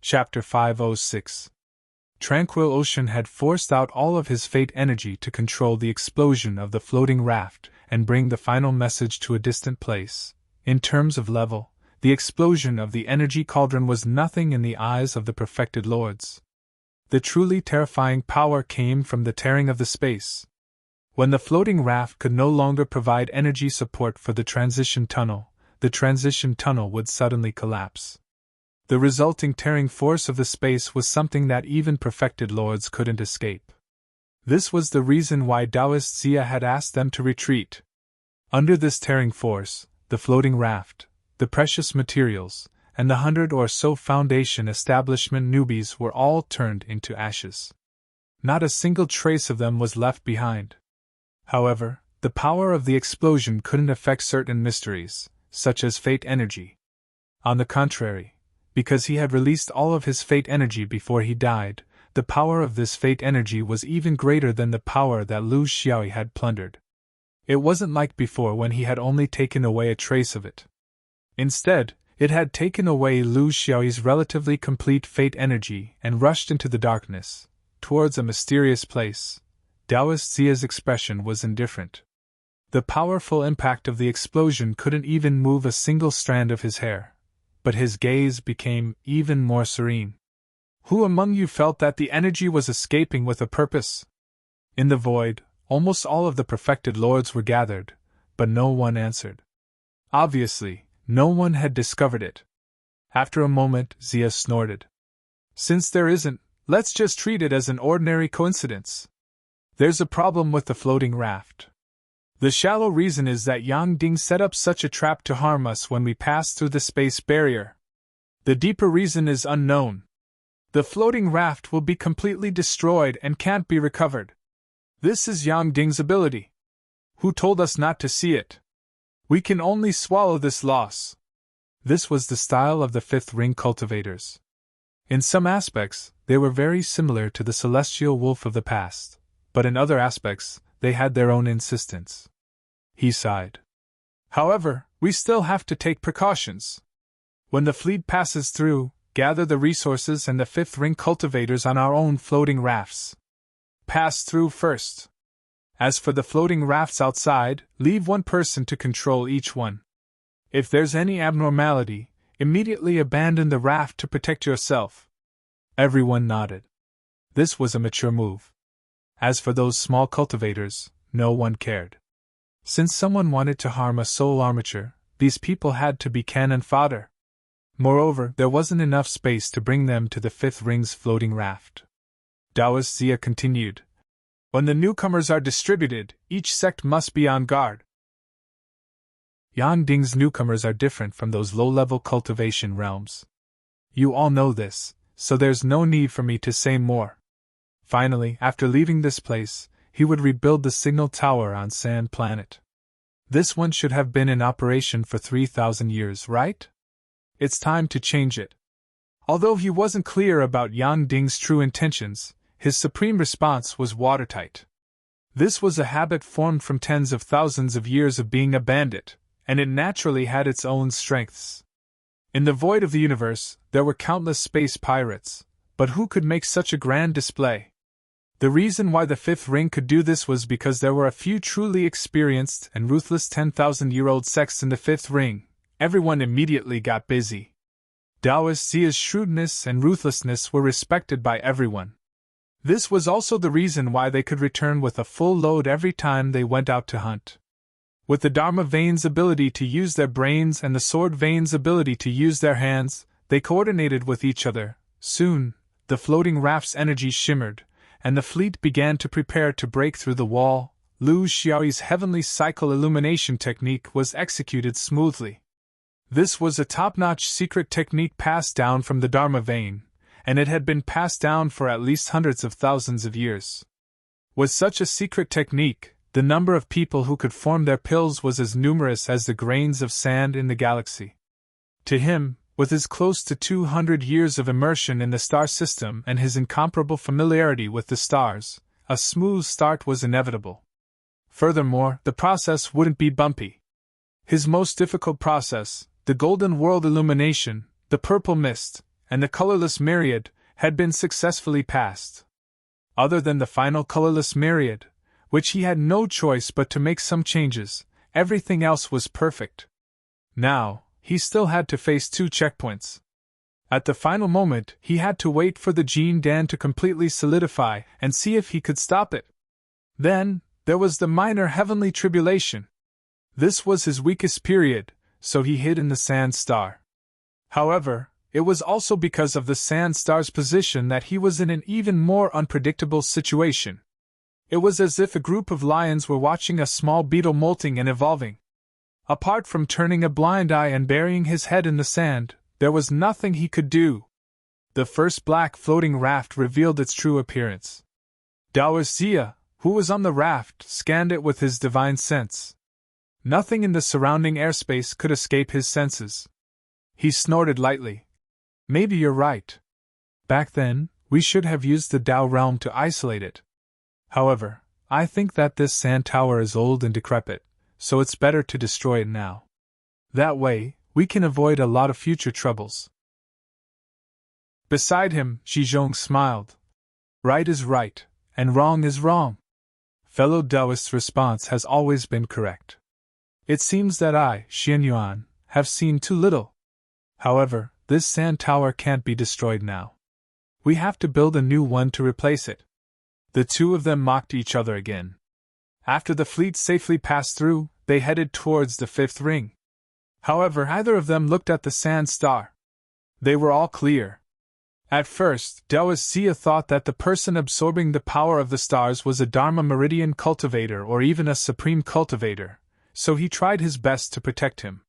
Chapter 506. Tranquil Ocean had forced out all of his fate energy to control the explosion of the floating raft and bring the final message to a distant place. In terms of level, the explosion of the energy cauldron was nothing in the eyes of the perfected lords. The truly terrifying power came from the tearing of the space. When the floating raft could no longer provide energy support for the transition tunnel would suddenly collapse. The resulting tearing force of the space was something that even perfected lords couldn't escape. This was the reason why Taoist Zia had asked them to retreat. Under this tearing force, the floating raft, the precious materials, and the 100 or so Foundation establishment newbies were all turned into ashes. Not a single trace of them was left behind. However, the power of the explosion couldn't affect certain mysteries, such as fate energy. On the contrary, because he had released all of his fate energy before he died, the power of this fate energy was even greater than the power that Lu Xiaoyi had plundered. It wasn't like before when he had only taken away a trace of it. Instead, it had taken away Lu Xiaoyi's relatively complete fate energy and rushed into the darkness, towards a mysterious place. Taoist Zia's expression was indifferent. The powerful impact of the explosion couldn't even move a single strand of his hair. But his gaze became even more serene. Who among you felt that the energy was escaping with a purpose? In the void, almost all of the perfected lords were gathered, but no one answered. Obviously, no one had discovered it. After a moment, Zia snorted. Since there isn't, let's just treat it as an ordinary coincidence. There's a problem with the floating raft. The shallow reason is that Yang Ding set up such a trap to harm us when we passed through the space barrier. The deeper reason is unknown. The floating raft will be completely destroyed and can't be recovered. This is Yang Ding's ability. Who told us not to see it? We can only swallow this loss. This was the style of the fifth ring cultivators. In some aspects, they were very similar to the celestial wolf of the past, but in other aspects, they had their own insistence. He sighed. However, we still have to take precautions. When the fleet passes through, gather the resources and the fifth ring cultivators on our own floating rafts. Pass through first. As for the floating rafts outside, leave one person to control each one. If there's any abnormality, immediately abandon the raft to protect yourself. Everyone nodded. This was a mature move. As for those small cultivators, no one cared. Since someone wanted to harm a soul armature, these people had to be cannon fodder. Moreover, there wasn't enough space to bring them to the fifth ring's floating raft. Taoist Zia continued. When the newcomers are distributed, each sect must be on guard. Yang Ding's newcomers are different from those low-level cultivation realms. You all know this, so there's no need for me to say more. Finally, after leaving this place, he would rebuild the signal tower on Sand Planet. This one should have been in operation for 3,000 years, right? It's time to change it. Although he wasn't clear about Yang Ding's true intentions, his supreme response was watertight. This was a habit formed from tens of thousands of years of being a bandit, and it naturally had its own strengths. In the void of the universe, there were countless space pirates, but who could make such a grand display? The reason why the fifth ring could do this was because there were a few truly experienced and ruthless 10,000-year-old sects in the fifth ring. Everyone immediately got busy. Taoist Zia's shrewdness and ruthlessness were respected by everyone. This was also the reason why they could return with a full load every time they went out to hunt. With the Dharma Vein's ability to use their brains and the Sword Vein's ability to use their hands, they coordinated with each other. Soon, the floating raft's energy shimmered, and the fleet began to prepare to break through the wall. Lu Xiaoyi's heavenly cycle illumination technique was executed smoothly. This was a top-notch secret technique passed down from the Dharma Vein, and it had been passed down for at least hundreds of thousands of years. With such a secret technique, the number of people who could form their pills was as numerous as the grains of sand in the galaxy. To him, with his close to 200 years of immersion in the star system and his incomparable familiarity with the stars, a smooth start was inevitable. Furthermore, the process wouldn't be bumpy. His most difficult process, the golden world illumination, the purple mist, and the colorless myriad had been successfully passed. Other than the final colorless myriad, which he had no choice but to make some changes, everything else was perfect. Now, he still had to face 2 checkpoints. At the final moment, he had to wait for the Jean Dan to completely solidify and see if he could stop it. Then, there was the minor heavenly tribulation. This was his weakest period, so he hid in the sand star. However, it was also because of the sand star's position that he was in an even more unpredictable situation. It was as if a group of lions were watching a small beetle molting and evolving. Apart from turning a blind eye and burying his head in the sand, there was nothing he could do. The first black floating raft revealed its true appearance. Taoist Zia, who was on the raft, scanned it with his divine sense. Nothing in the surrounding airspace could escape his senses. He snorted lightly. Maybe you're right. Back then, we should have used the Tao realm to isolate it. However, I think that this sand tower is old and decrepit, so it's better to destroy it now. That way, we can avoid a lot of future troubles. Beside him, Shizhong smiled. Right is right, and wrong is wrong. Fellow Taoist's response has always been correct. It seems that I, Xianyuan, have seen too little. However, this sand tower can't be destroyed now. We have to build a new one to replace it. The 2 of them mocked each other again. After the fleet safely passed through, they headed towards the 5th ring. However, neither of them looked at the sand star. They were all clear. At first, Taoist Zia thought that the person absorbing the power of the stars was a Dharma Meridian cultivator or even a Supreme cultivator, so he tried his best to protect him.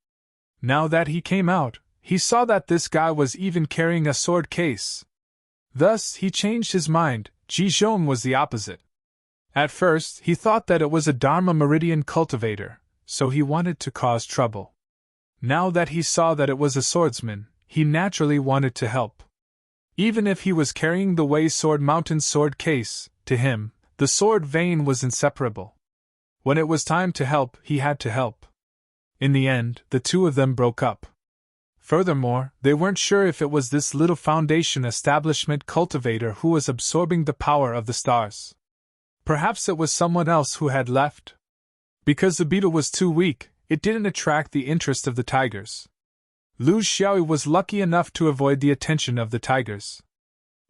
Now that he came out, he saw that this guy was even carrying a sword case. Thus, he changed his mind. Shizhong was the opposite. At first, he thought that it was a Dharma Meridian cultivator, so he wanted to cause trouble. Now that he saw that it was a swordsman, he naturally wanted to help. Even if he was carrying the Wei Sword Mountain sword case, to him, the sword vein was inseparable. When it was time to help, he had to help. In the end, the 2 of them broke up. Furthermore, they weren't sure if it was this little Foundation establishment cultivator who was absorbing the power of the stars. Perhaps it was someone else who had left. Because the beetle was too weak, it didn't attract the interest of the tigers. Lu Xiaoyi was lucky enough to avoid the attention of the tigers.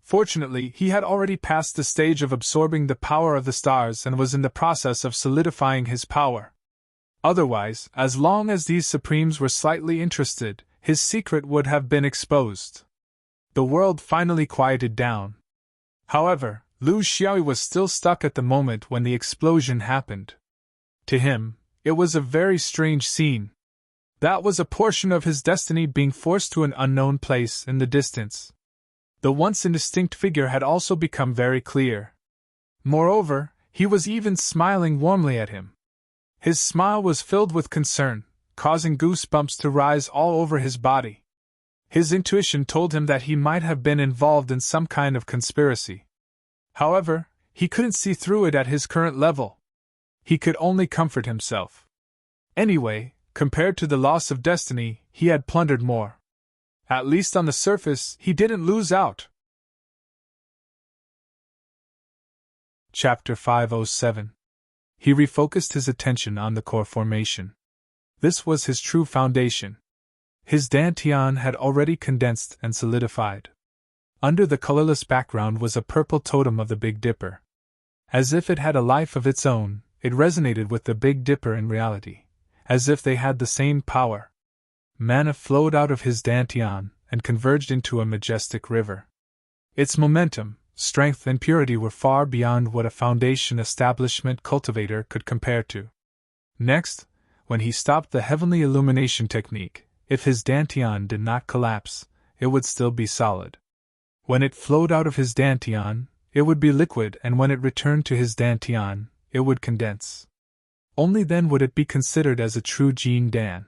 Fortunately, he had already passed the stage of absorbing the power of the stars and was in the process of solidifying his power. Otherwise, as long as these Supremes were slightly interested, his secret would have been exposed. The world finally quieted down. However, Lu Xiaoyi was still stuck at the moment when the explosion happened. To him, it was a very strange scene. That was a portion of his destiny being forced to an unknown place in the distance. The once indistinct figure had also become very clear. Moreover, he was even smiling warmly at him. His smile was filled with concern, causing goosebumps to rise all over his body. His intuition told him that he might have been involved in some kind of conspiracy. However, he couldn't see through it at his current level. He could only comfort himself. Anyway, compared to the loss of destiny, he had plundered more. At least on the surface, he didn't lose out. Chapter 507. He refocused his attention on the core formation. This was his true foundation. His dantian had already condensed and solidified. Under the colorless background was a purple totem of the Big Dipper. As if it had a life of its own, it resonated with the Big Dipper in reality, as if they had the same power. Mana flowed out of his dantian and converged into a majestic river. Its momentum, strength, and purity were far beyond what a foundation establishment cultivator could compare to. Next, when he stopped the heavenly illumination technique, if his dantian did not collapse, it would still be solid. When it flowed out of his dantian, it would be liquid, and when it returned to his dantian, it would condense. Only then would it be considered as a true Jing Dan.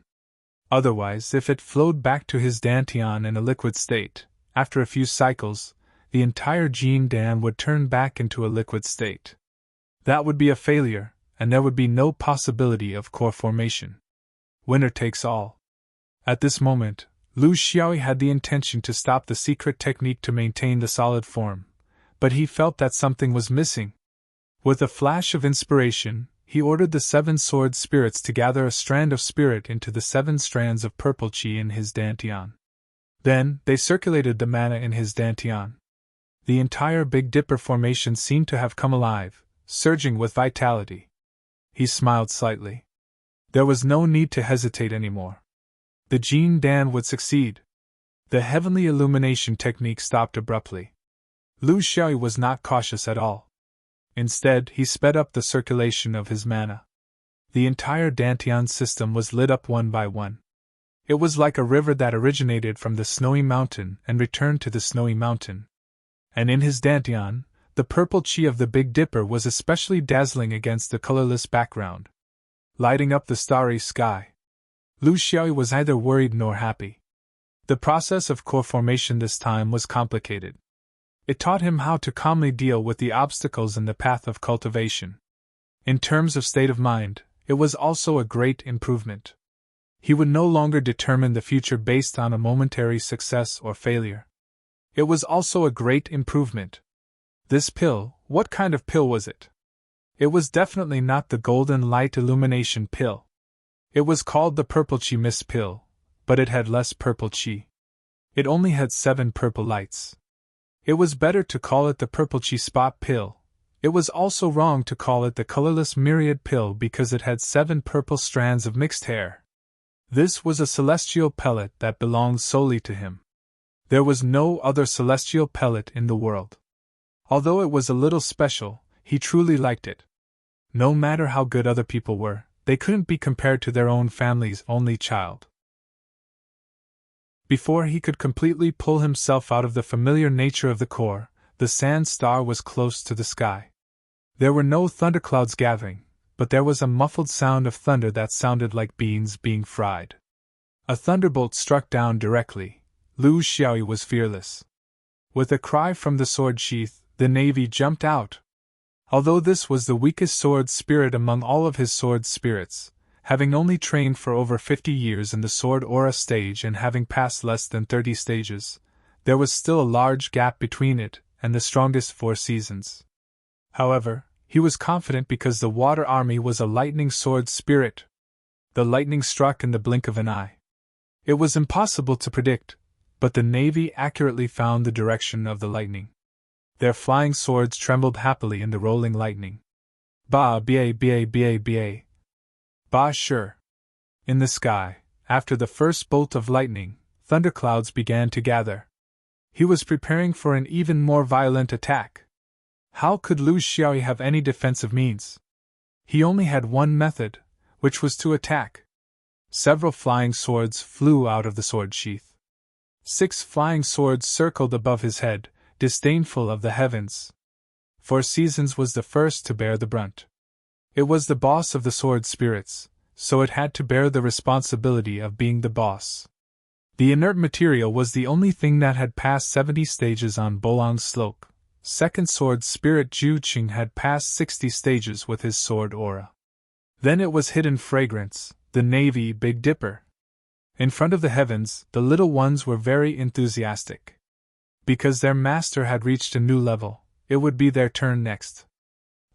Otherwise, if it flowed back to his dantian in a liquid state, after a few cycles, the entire Jing Dan would turn back into a liquid state. That would be a failure, and there would be no possibility of core formation. Winner takes all. At this moment, Lu Xiaoyi had the intention to stop the secret technique to maintain the solid form, but he felt that something was missing. With a flash of inspiration, he ordered the 7 sword spirits to gather a strand of spirit into the 7 strands of purple qi in his dantian. Then, they circulated the mana in his dantian. The entire Big Dipper formation seemed to have come alive, surging with vitality. He smiled slightly. There was no need to hesitate anymore. The Jin Dan would succeed. The heavenly illumination technique stopped abruptly. Lu Xiaoyi was not cautious at all. Instead, he sped up the circulation of his mana. The entire dantian system was lit up one by one. It was like a river that originated from the snowy mountain and returned to the snowy mountain. And in his dantian, the purple qi of the Big Dipper was especially dazzling against the colorless background, lighting up the starry sky. Lu Xiaoyi was neither worried nor happy. The process of core formation this time was complicated. It taught him how to calmly deal with the obstacles in the path of cultivation. In terms of state of mind, it was also a great improvement. He would no longer determine the future based on a momentary success or failure. It was also a great improvement. This pill, what kind of pill was it? It was definitely not the golden light illumination pill. It was called the purple qi mist pill, but it had less purple qi. It only had 7 purple lights. It was better to call it the purple qi spot pill. It was also wrong to call it the colorless myriad pill because it had 7 purple strands of mixed hair. This was a celestial pellet that belonged solely to him. There was no other celestial pellet in the world. Although it was a little special, he truly liked it. No matter how good other people were, they couldn't be compared to their own family's only child. Before he could completely pull himself out of the familiar nature of the core, the sand star was close to the sky. There were no thunderclouds gathering, but there was a muffled sound of thunder that sounded like beans being fried. A thunderbolt struck down directly. Lu Xiaoyi was fearless. With a cry from the sword sheath, the navy jumped out. Although this was the weakest sword spirit among all of his sword spirits, having only trained for over 50 years in the sword aura stage and having passed less than 30 stages, there was still a large gap between it and the strongest 4 seasons. However, he was confident because the water army was a lightning sword spirit. The lightning struck in the blink of an eye. It was impossible to predict, but the navy accurately found the direction of the lightning. Their flying swords trembled happily in the rolling lightning. Ba ba ba ba ba. Ba sure. In the sky, after the first bolt of lightning, thunderclouds began to gather. He was preparing for an even more violent attack. How could Lu Xiaoyi have any defensive means? He only had one method, which was to attack. Several flying swords flew out of the sword sheath. 6 flying swords circled above his head, disdainful of the heavens. 4 seasons was the first to bear the brunt. It was the boss of the sword spirits, so it had to bear the responsibility of being the boss. The inert material was the only thing that had passed 70 stages on Bolong's slope. Second sword spirit Ju Qing had passed 60 stages with his sword aura. Then it was hidden fragrance, the navy Big Dipper. In front of the heavens, the little ones were very enthusiastic. Because their master had reached a new level, it would be their turn next.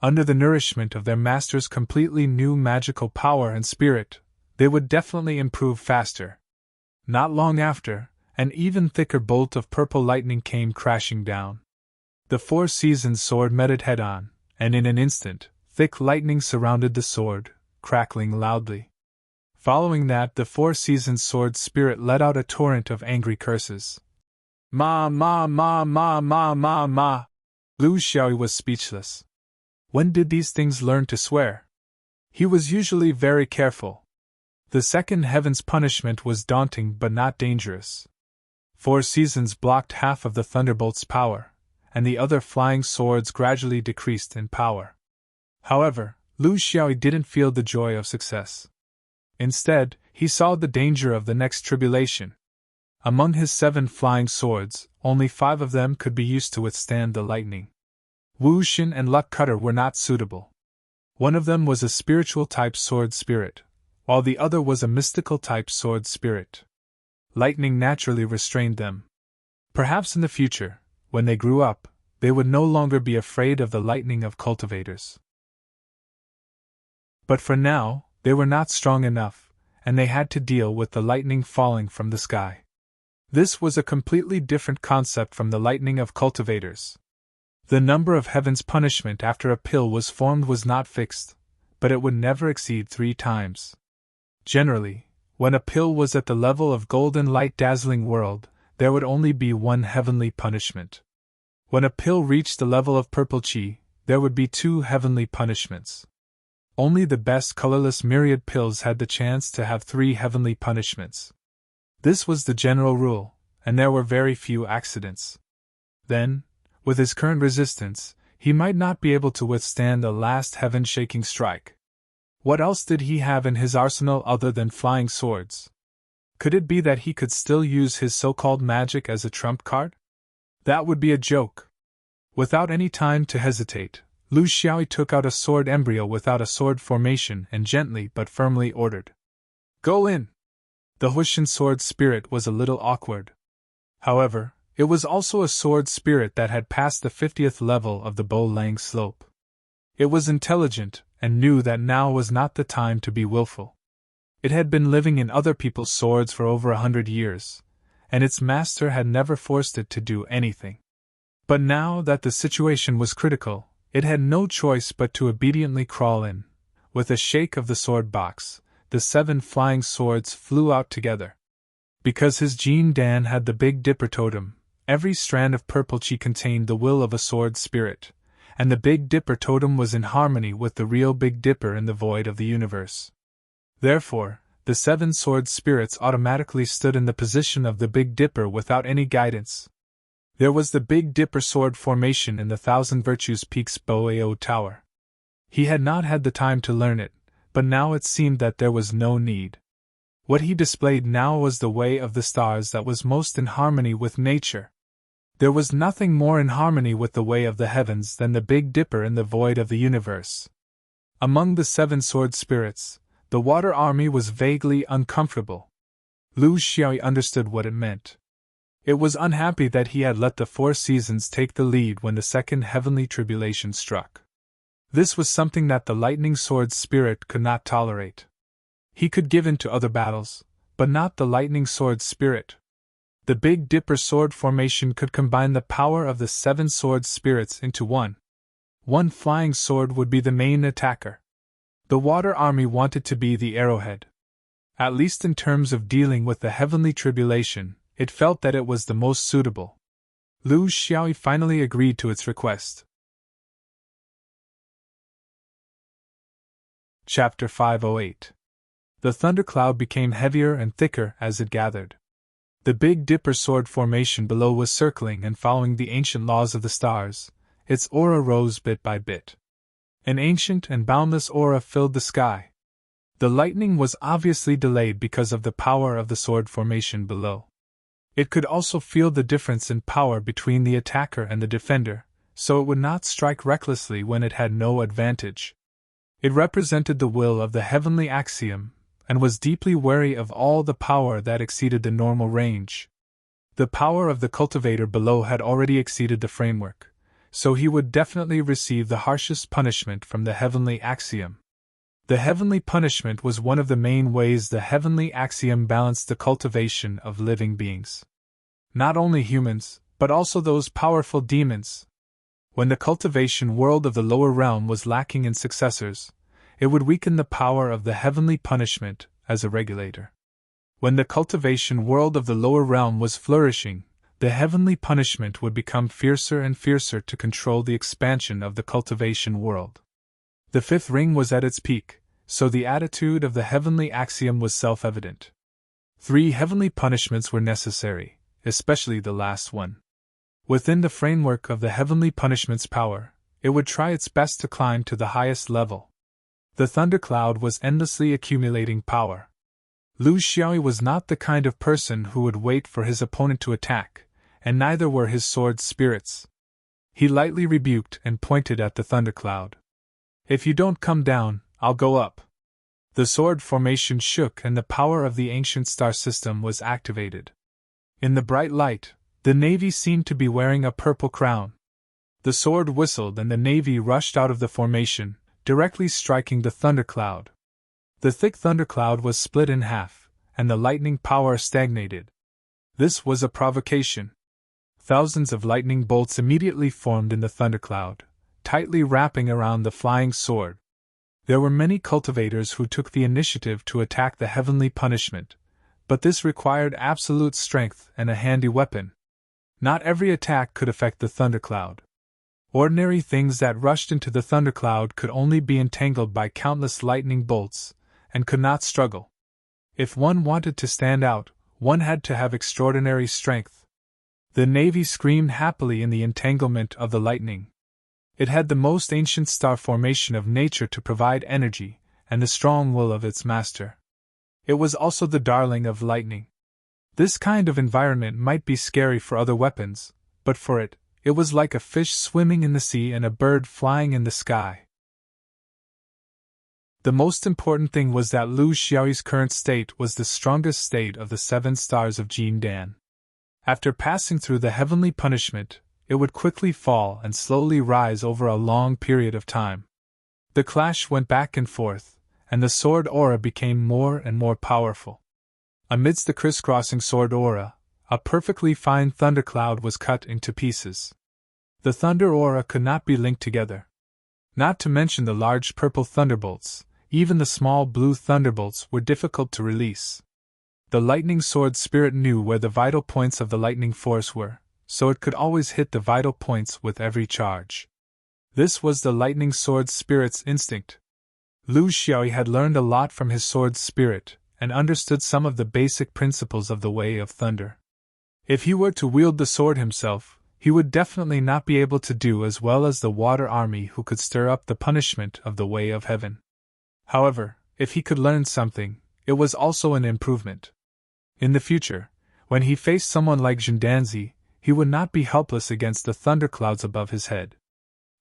Under the nourishment of their master's completely new magical power and spirit, they would definitely improve faster. Not long after, an even thicker bolt of purple lightning came crashing down. The 4 seasons sword met it head-on, and in an instant, thick lightning surrounded the sword, crackling loudly. Following that, the 4 seasons sword spirit let out a torrent of angry curses. Ma ma ma ma ma ma ma. Lu Xiaoyi was speechless. When did these things learn to swear? He was usually very careful. The second heaven's punishment was daunting but not dangerous. 4 seasons blocked half of the thunderbolt's power, and the other flying swords gradually decreased in power. However, Lu Xiaoyi didn't feel the joy of success. Instead, he saw the danger of the next tribulation. Among his 7 flying swords, only 5 of them could be used to withstand the lightning. Wu Xin and Luck Cutter were not suitable. One of them was a spiritual type sword spirit, while the other was a mystical type sword spirit. lightning naturally restrained them. Perhaps in the future, when they grew up, they would no longer be afraid of the lightning of cultivators. But for now, they were not strong enough, and they had to deal with the lightning falling from the sky. This was a completely different concept from the lightning of cultivators. The number of heaven's punishment after a pill was formed was not fixed, but it would never exceed 3 times. Generally, when a pill was at the level of golden light dazzling world, there would only be 1 heavenly punishment. When a pill reached the level of purple chi, there would be 2 heavenly punishments. Only the best colorless myriad pills had the chance to have 3 heavenly punishments. This was the general rule, and there were very few accidents. Then, with his current resistance, he might not be able to withstand the last heaven-shaking strike. What else did he have in his arsenal other than flying swords? Could it be that he could still use his so-called magic as a trump card? That would be a joke. Without any time to hesitate, Lu Xiaoyi took out a sword embryo without a sword formation and gently but firmly ordered, "Go in!" The Huishan sword spirit was a little awkward. However, it was also a sword spirit that had passed the 50th level of the Bo Lang slope. It was intelligent, and knew that now was not the time to be willful. It had been living in other people's swords for over 100 years, and its master had never forced it to do anything. But now that the situation was critical, it had no choice but to obediently crawl in. With a shake of the sword box, the 7 flying swords flew out together. Because his Jin Dan had the Big Dipper totem, every strand of purple chi contained the will of a sword spirit, and the Big Dipper totem was in harmony with the real Big Dipper in the void of the universe. Therefore, the 7 sword spirits automatically stood in the position of the Big Dipper without any guidance. There was the Big Dipper sword formation in the Thousand Virtues Peaks Boao Tower. He had not had the time to learn it, but now it seemed that there was no need. What he displayed now was the way of the stars that was most in harmony with nature. There was nothing more in harmony with the way of the heavens than the Big Dipper in the void of the universe. Among the 7 sword spirits, the water army was vaguely uncomfortable. Lu Xiaoyi understood what it meant. It was unhappy that he had let the 4 seasons take the lead when the second heavenly tribulation struck. This was something that the lightning sword spirit could not tolerate. He could give in to other battles, but not the lightning sword spirit. The Big Dipper sword formation could combine the power of the 7 sword spirits into one. One flying sword would be the main attacker. The water army wanted to be the arrowhead. At least in terms of dealing with the heavenly tribulation, it felt that it was the most suitable. Lu Xiaoyi finally agreed to its request. Chapter 508. The thundercloud became heavier and thicker as it gathered. The Big Dipper sword formation below was circling and following the ancient laws of the stars. Its aura rose bit by bit. An ancient and boundless aura filled the sky. The lightning was obviously delayed because of the power of the sword formation below. It could also feel the difference in power between the attacker and the defender, so it would not strike recklessly when it had no advantage. It represented the will of the heavenly axiom, and was deeply wary of all the power that exceeded the normal range. The power of the cultivator below had already exceeded the framework, so he would definitely receive the harshest punishment from the heavenly axiom. The heavenly punishment was one of the main ways the heavenly axiom balanced the cultivation of living beings. Not only humans, but also those powerful demons. When the cultivation world of the lower realm was lacking in successors, it would weaken the power of the heavenly punishment as a regulator. When the cultivation world of the lower realm was flourishing, the heavenly punishment would become fiercer and fiercer to control the expansion of the cultivation world. The 5th ring was at its peak, so the attitude of the heavenly axiom was self-evident. 3 heavenly punishments were necessary, especially the last one. Within the framework of the heavenly punishment's power, it would try its best to climb to the highest level. The thundercloud was endlessly accumulating power. Lu Xiaoyi was not the kind of person who would wait for his opponent to attack, and neither were his sword spirits. He lightly rebuked and pointed at the thundercloud. "If you don't come down, I'll go up." The sword formation shook and the power of the ancient star system was activated. In the bright light, the Navy seemed to be wearing a purple crown. The sword whistled and the Navy rushed out of the formation, directly striking the thundercloud. The thick thundercloud was split in half, and the lightning power stagnated. This was a provocation. Thousands of lightning bolts immediately formed in the thundercloud, tightly wrapping around the flying sword. There were many cultivators who took the initiative to attack the heavenly punishment, but this required absolute strength and a handy weapon. Not every attack could affect the thundercloud. Ordinary things that rushed into the thundercloud could only be entangled by countless lightning bolts, and could not struggle. If one wanted to stand out, one had to have extraordinary strength. The Navy screamed happily in the entanglement of the lightning. It had the most ancient star formation of nature to provide energy, and the strong will of its master. It was also the darling of lightning. This kind of environment might be scary for other weapons, but for it, it was like a fish swimming in the sea and a bird flying in the sky. The most important thing was that Lu Xiaoyi's current state was the strongest state of the 7 stars of Jin Dan. After passing through the heavenly punishment, it would quickly fall and slowly rise over a long period of time. The clash went back and forth, and the sword aura became more and more powerful. Amidst the crisscrossing sword aura, a perfectly fine thundercloud was cut into pieces. The thunder aura could not be linked together. Not to mention the large purple thunderbolts, even the small blue thunderbolts were difficult to release. The lightning sword spirit knew where the vital points of the lightning force were, so it could always hit the vital points with every charge. This was the lightning sword spirit's instinct. Lu Xiaoyi had learned a lot from his sword spirit, and understood some of the basic principles of the way of thunder. If he were to wield the sword himself, he would definitely not be able to do as well as the water army who could stir up the punishment of the way of heaven. However, if he could learn something, it was also an improvement. In the future, when he faced someone like Zhendanzi, he would not be helpless against the thunderclouds above his head.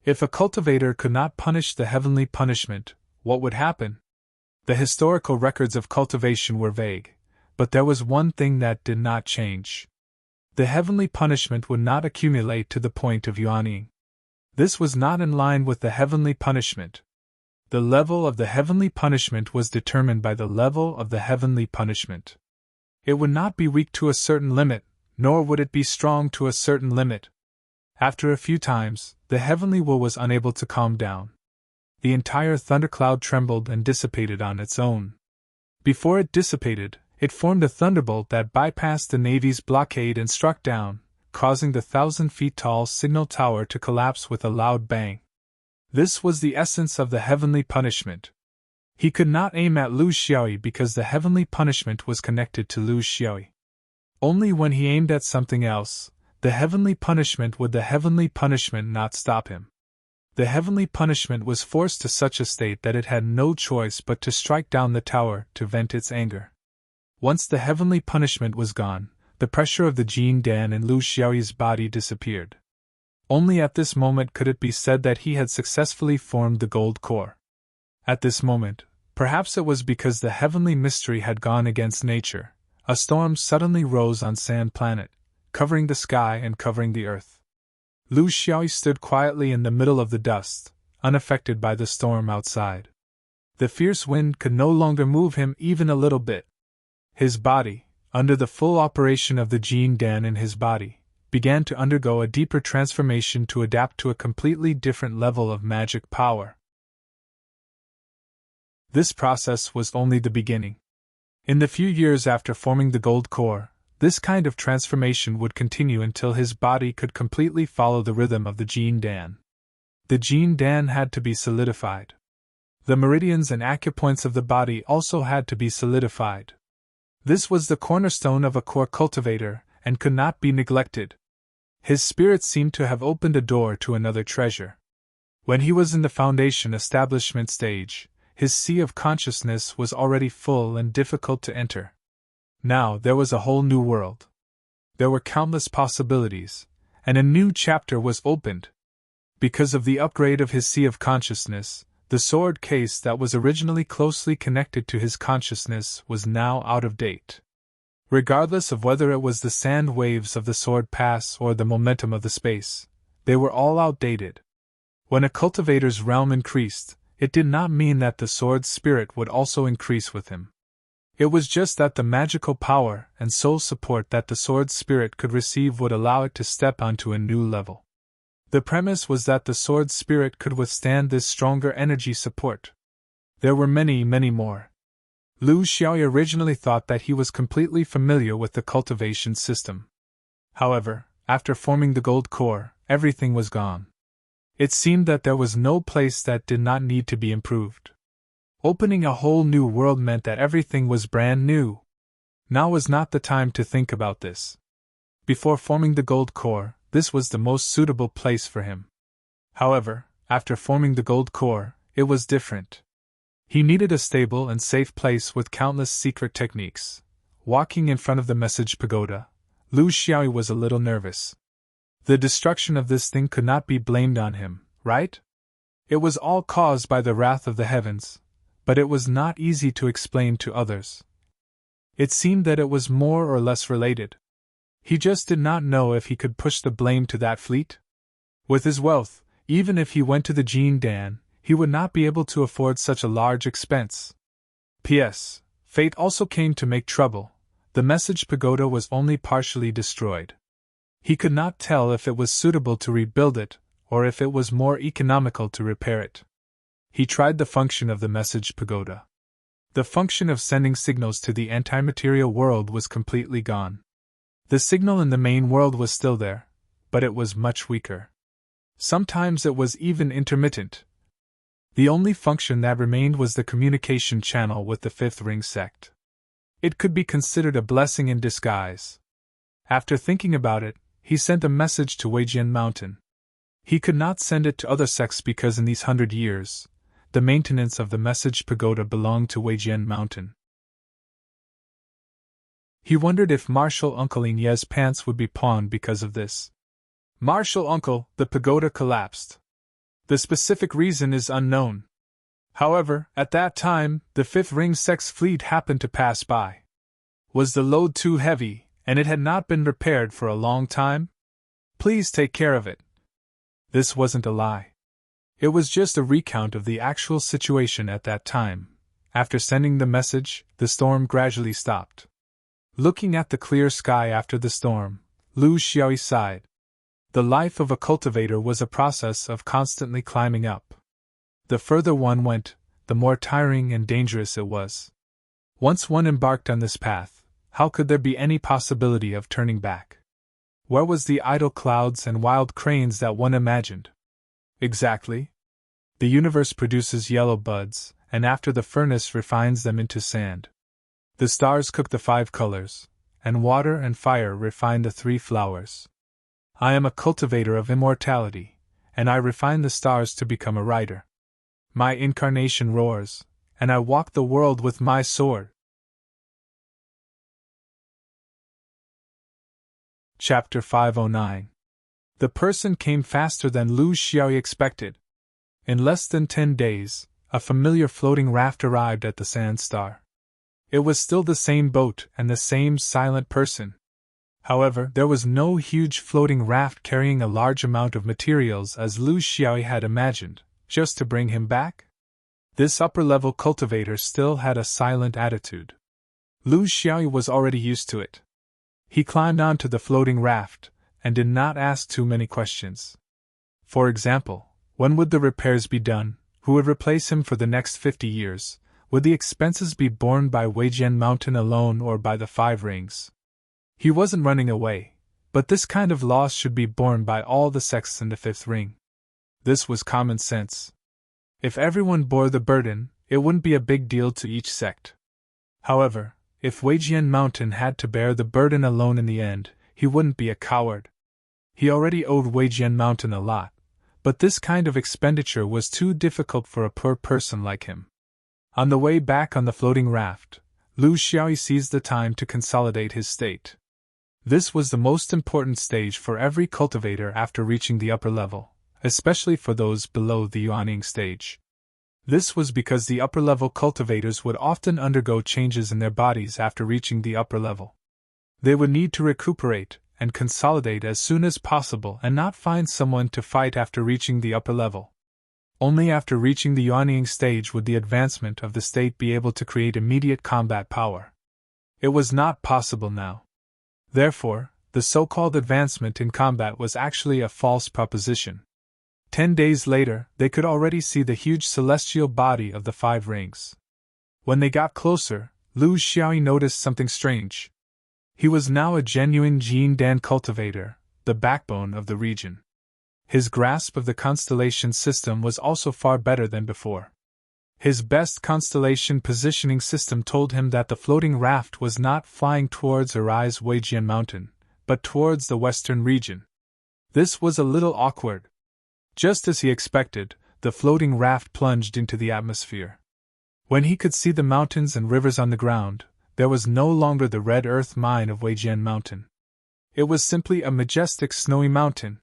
If a cultivator could not punish the heavenly punishment, what would happen? The historical records of cultivation were vague, but there was one thing that did not change. The heavenly punishment would not accumulate to the point of yuaning. This was not in line with the heavenly punishment. The level of the heavenly punishment was determined by the level of the heavenly punishment. It would not be weak to a certain limit, nor would it be strong to a certain limit. After a few times, the heavenly will was unable to calm down. The entire thundercloud trembled and dissipated on its own. Before it dissipated, it formed a thunderbolt that bypassed the Navy's blockade and struck down, causing the 1,000 feet tall signal tower to collapse with a loud bang. This was the essence of the heavenly punishment. He could not aim at Lu Xiaoyi because the heavenly punishment was connected to Lu Xiaoyi. Only when he aimed at something else, the heavenly punishment, would the heavenly punishment not stop him. The heavenly punishment was forced to such a state that it had no choice but to strike down the tower to vent its anger. Once the heavenly punishment was gone, the pressure of the Jin Dan in Lu Xiaoyi's body disappeared. Only at this moment could it be said that he had successfully formed the gold core. At this moment, perhaps it was because the heavenly mystery had gone against nature, a storm suddenly rose on Sand Planet, covering the sky and covering the earth. Lu Xiaoyi stood quietly in the middle of the dust, unaffected by the storm outside. The fierce wind could no longer move him even a little bit. His body, under the full operation of the Jin Dan in his body, began to undergo a deeper transformation to adapt to a completely different level of magic power. This process was only the beginning. In the few years after forming the gold core, this kind of transformation would continue until his body could completely follow the rhythm of the Jin Dan. The Jin Dan had to be solidified. The meridians and acupoints of the body also had to be solidified. This was the cornerstone of a core cultivator, and could not be neglected. His spirit seemed to have opened a door to another treasure. When he was in the foundation establishment stage, his sea of consciousness was already full and difficult to enter. Now there was a whole new world. There were countless possibilities, and a new chapter was opened. Because of the upgrade of his sea of consciousness, The sword case that was originally closely connected to his consciousness was now out of date. Regardless of whether it was the sand waves of the sword pass or the momentum of the space, they were all outdated. When a cultivator's realm increased, it did not mean that the sword's spirit would also increase with him. It was just that the magical power and soul support that the sword's spirit could receive would allow it to step onto a new level. The premise was that the sword's spirit could withstand this stronger energy support. There were many, many more. Lu Xiaoyi originally thought that he was completely familiar with the cultivation system. However, after forming the gold core, everything was gone. It seemed that there was no place that did not need to be improved. Opening a whole new world meant that everything was brand new. Now was not the time to think about this. Before forming the gold core, this was the most suitable place for him. However, after forming the gold core, it was different. He needed a stable and safe place with countless secret techniques. Walking in front of the message pagoda, Lu Xiaoyi was a little nervous. The destruction of this thing could not be blamed on him, right? It was all caused by the wrath of the heavens, but it was not easy to explain to others. It seemed that it was more or less related. He just did not know if he could push the blame to that fleet. With his wealth, even if he went to the Jin Dan, he would not be able to afford such a large expense. P.S. Fate also came to make trouble. The message pagoda was only partially destroyed. He could not tell if it was suitable to rebuild it, or if it was more economical to repair it. He tried the function of the message pagoda. The function of sending signals to the antimaterial world was completely gone. The signal in the main world was still there, but it was much weaker. Sometimes it was even intermittent. The only function that remained was the communication channel with the Fifth Ring sect. It could be considered a blessing in disguise. After thinking about it, he sent a message to Weijian Mountain. He could not send it to other sects because in these 100 years, the maintenance of the message pagoda belonged to Weijian Mountain. He wondered if Marshal Uncle Inye's pants would be pawned because of this. Marshal Uncle, the pagoda collapsed. The specific reason is unknown. However, at that time, the Fifth Ring sect's fleet happened to pass by. Was the load too heavy, and it had not been repaired for a long time? Please take care of it. This wasn't a lie. It was just a recount of the actual situation at that time. After sending the message, the storm gradually stopped. Looking at the clear sky after the storm, Lu Xiaoyi sighed. The life of a cultivator was a process of constantly climbing up. The further one went, the more tiring and dangerous it was. Once one embarked on this path, how could there be any possibility of turning back? Where was the idle clouds and wild cranes that one imagined? Exactly. The universe produces yellow buds, and after the furnace refines them into sand. The stars cook the 5 colors, and water and fire refine the 3 flowers. I am a cultivator of immortality, and I refine the stars to become a writer. My incarnation roars, and I walk the world with my sword. Chapter 509. The person came faster than Lu Xiaoyi expected. In less than 10 days, a familiar floating raft arrived at the Sand Star. It was still the same boat and the same silent person. However, there was no huge floating raft carrying a large amount of materials as Lu Xiaoyi had imagined, just to bring him back. This upper-level cultivator still had a silent attitude. Lu Xiaoyi was already used to it. He climbed onto the floating raft, and did not ask too many questions. For example, when would the repairs be done, who would replace him for the next 50 years, would the expenses be borne by Weijian Mountain alone or by the 5 rings? He wasn't running away, but this kind of loss should be borne by all the sects in the 5th ring. This was common sense. If everyone bore the burden, it wouldn't be a big deal to each sect. However, if Weijian Mountain had to bear the burden alone in the end, he wouldn't be a coward. He already owed Weijian Mountain a lot, but this kind of expenditure was too difficult for a poor person like him. On the way back on the floating raft, Lu Xiaoyi seized the time to consolidate his state. This was the most important stage for every cultivator after reaching the upper level, especially for those below the Yuaning stage. This was because the upper-level cultivators would often undergo changes in their bodies after reaching the upper level. They would need to recuperate and consolidate as soon as possible and not find someone to fight after reaching the upper level. Only after reaching the Yuanying stage would the advancement of the state be able to create immediate combat power. It was not possible now. Therefore, the so-called advancement in combat was actually a false proposition. 10 days later, they could already see the huge celestial body of the 5 rings. When they got closer, Lu Xiaoyi noticed something strange. He was now a genuine Jin Dan cultivator, the backbone of the region. His grasp of the constellation system was also far better than before. His best constellation positioning system told him that the floating raft was not flying towards Arise Weijian Mountain, but towards the western region. This was a little awkward. Just as he expected, the floating raft plunged into the atmosphere. When he could see the mountains and rivers on the ground, there was no longer the red earth mine of Weijian Mountain. It was simply a majestic snowy mountain.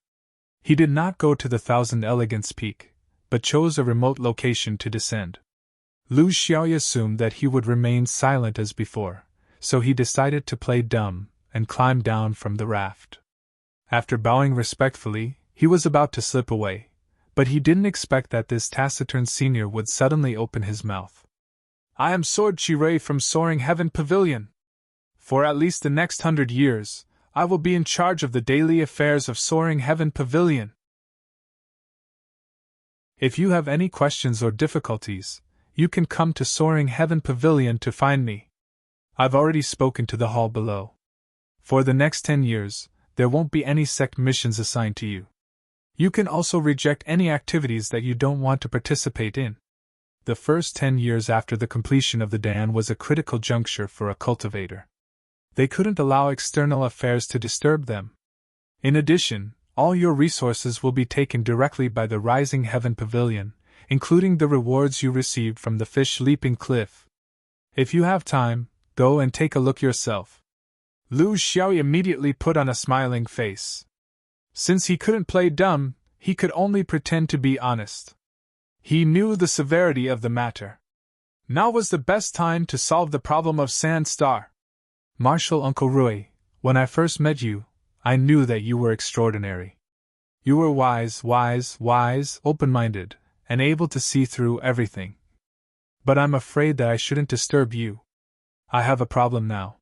He did not go to the Thousand Elegance Peak, but chose a remote location to descend. Lu Xiaoyi assumed that he would remain silent as before, so he decided to play dumb and climb down from the raft. After bowing respectfully, he was about to slip away, but he didn't expect that this taciturn senior would suddenly open his mouth. "I am Sword Qirei from Soaring Heaven Pavilion. For at least the next 100 years, I will be in charge of the daily affairs of Soaring Heaven Pavilion. If you have any questions or difficulties, you can come to Soaring Heaven Pavilion to find me. I've already spoken to the hall below. For the next 10 years, there won't be any sect missions assigned to you. You can also reject any activities that you don't want to participate in." The first 10 years after the completion of the Dan was a critical juncture for a cultivator. They couldn't allow external affairs to disturb them. In addition, all your resources will be taken directly by the Rising Heaven Pavilion, including the rewards you received from the Fish Leaping Cliff. If you have time, go and take a look yourself. Lu Xiaoyi immediately put on a smiling face. Since he couldn't play dumb, he could only pretend to be honest. He knew the severity of the matter. Now was the best time to solve the problem of Sand Star. "Marshal Uncle Rui, when I first met you, I knew that you were extraordinary. You were wise, open-minded, and able to see through everything. But I'm afraid that I shouldn't disturb you. I have a problem now.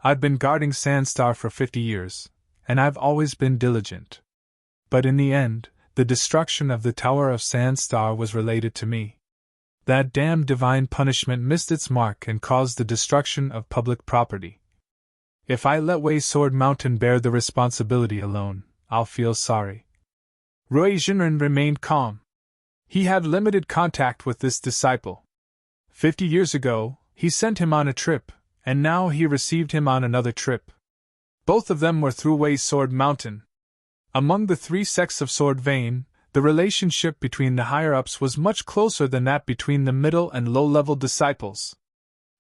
I've been guarding Sandstar for 50 years, and I've always been diligent. But in the end, the destruction of the Tower of Sandstar was related to me. That damned divine punishment missed its mark and caused the destruction of public property. If I let Wei Sword Mountain bear the responsibility alone, I'll feel sorry." Rui Jinren remained calm. He had limited contact with this disciple. 50 years ago, he sent him on a trip, and now he received him on another trip. Both of them were through Wei Sword Mountain. Among the 3 sects of Sword Vein, the relationship between the higher-ups was much closer than that between the middle and low-level disciples.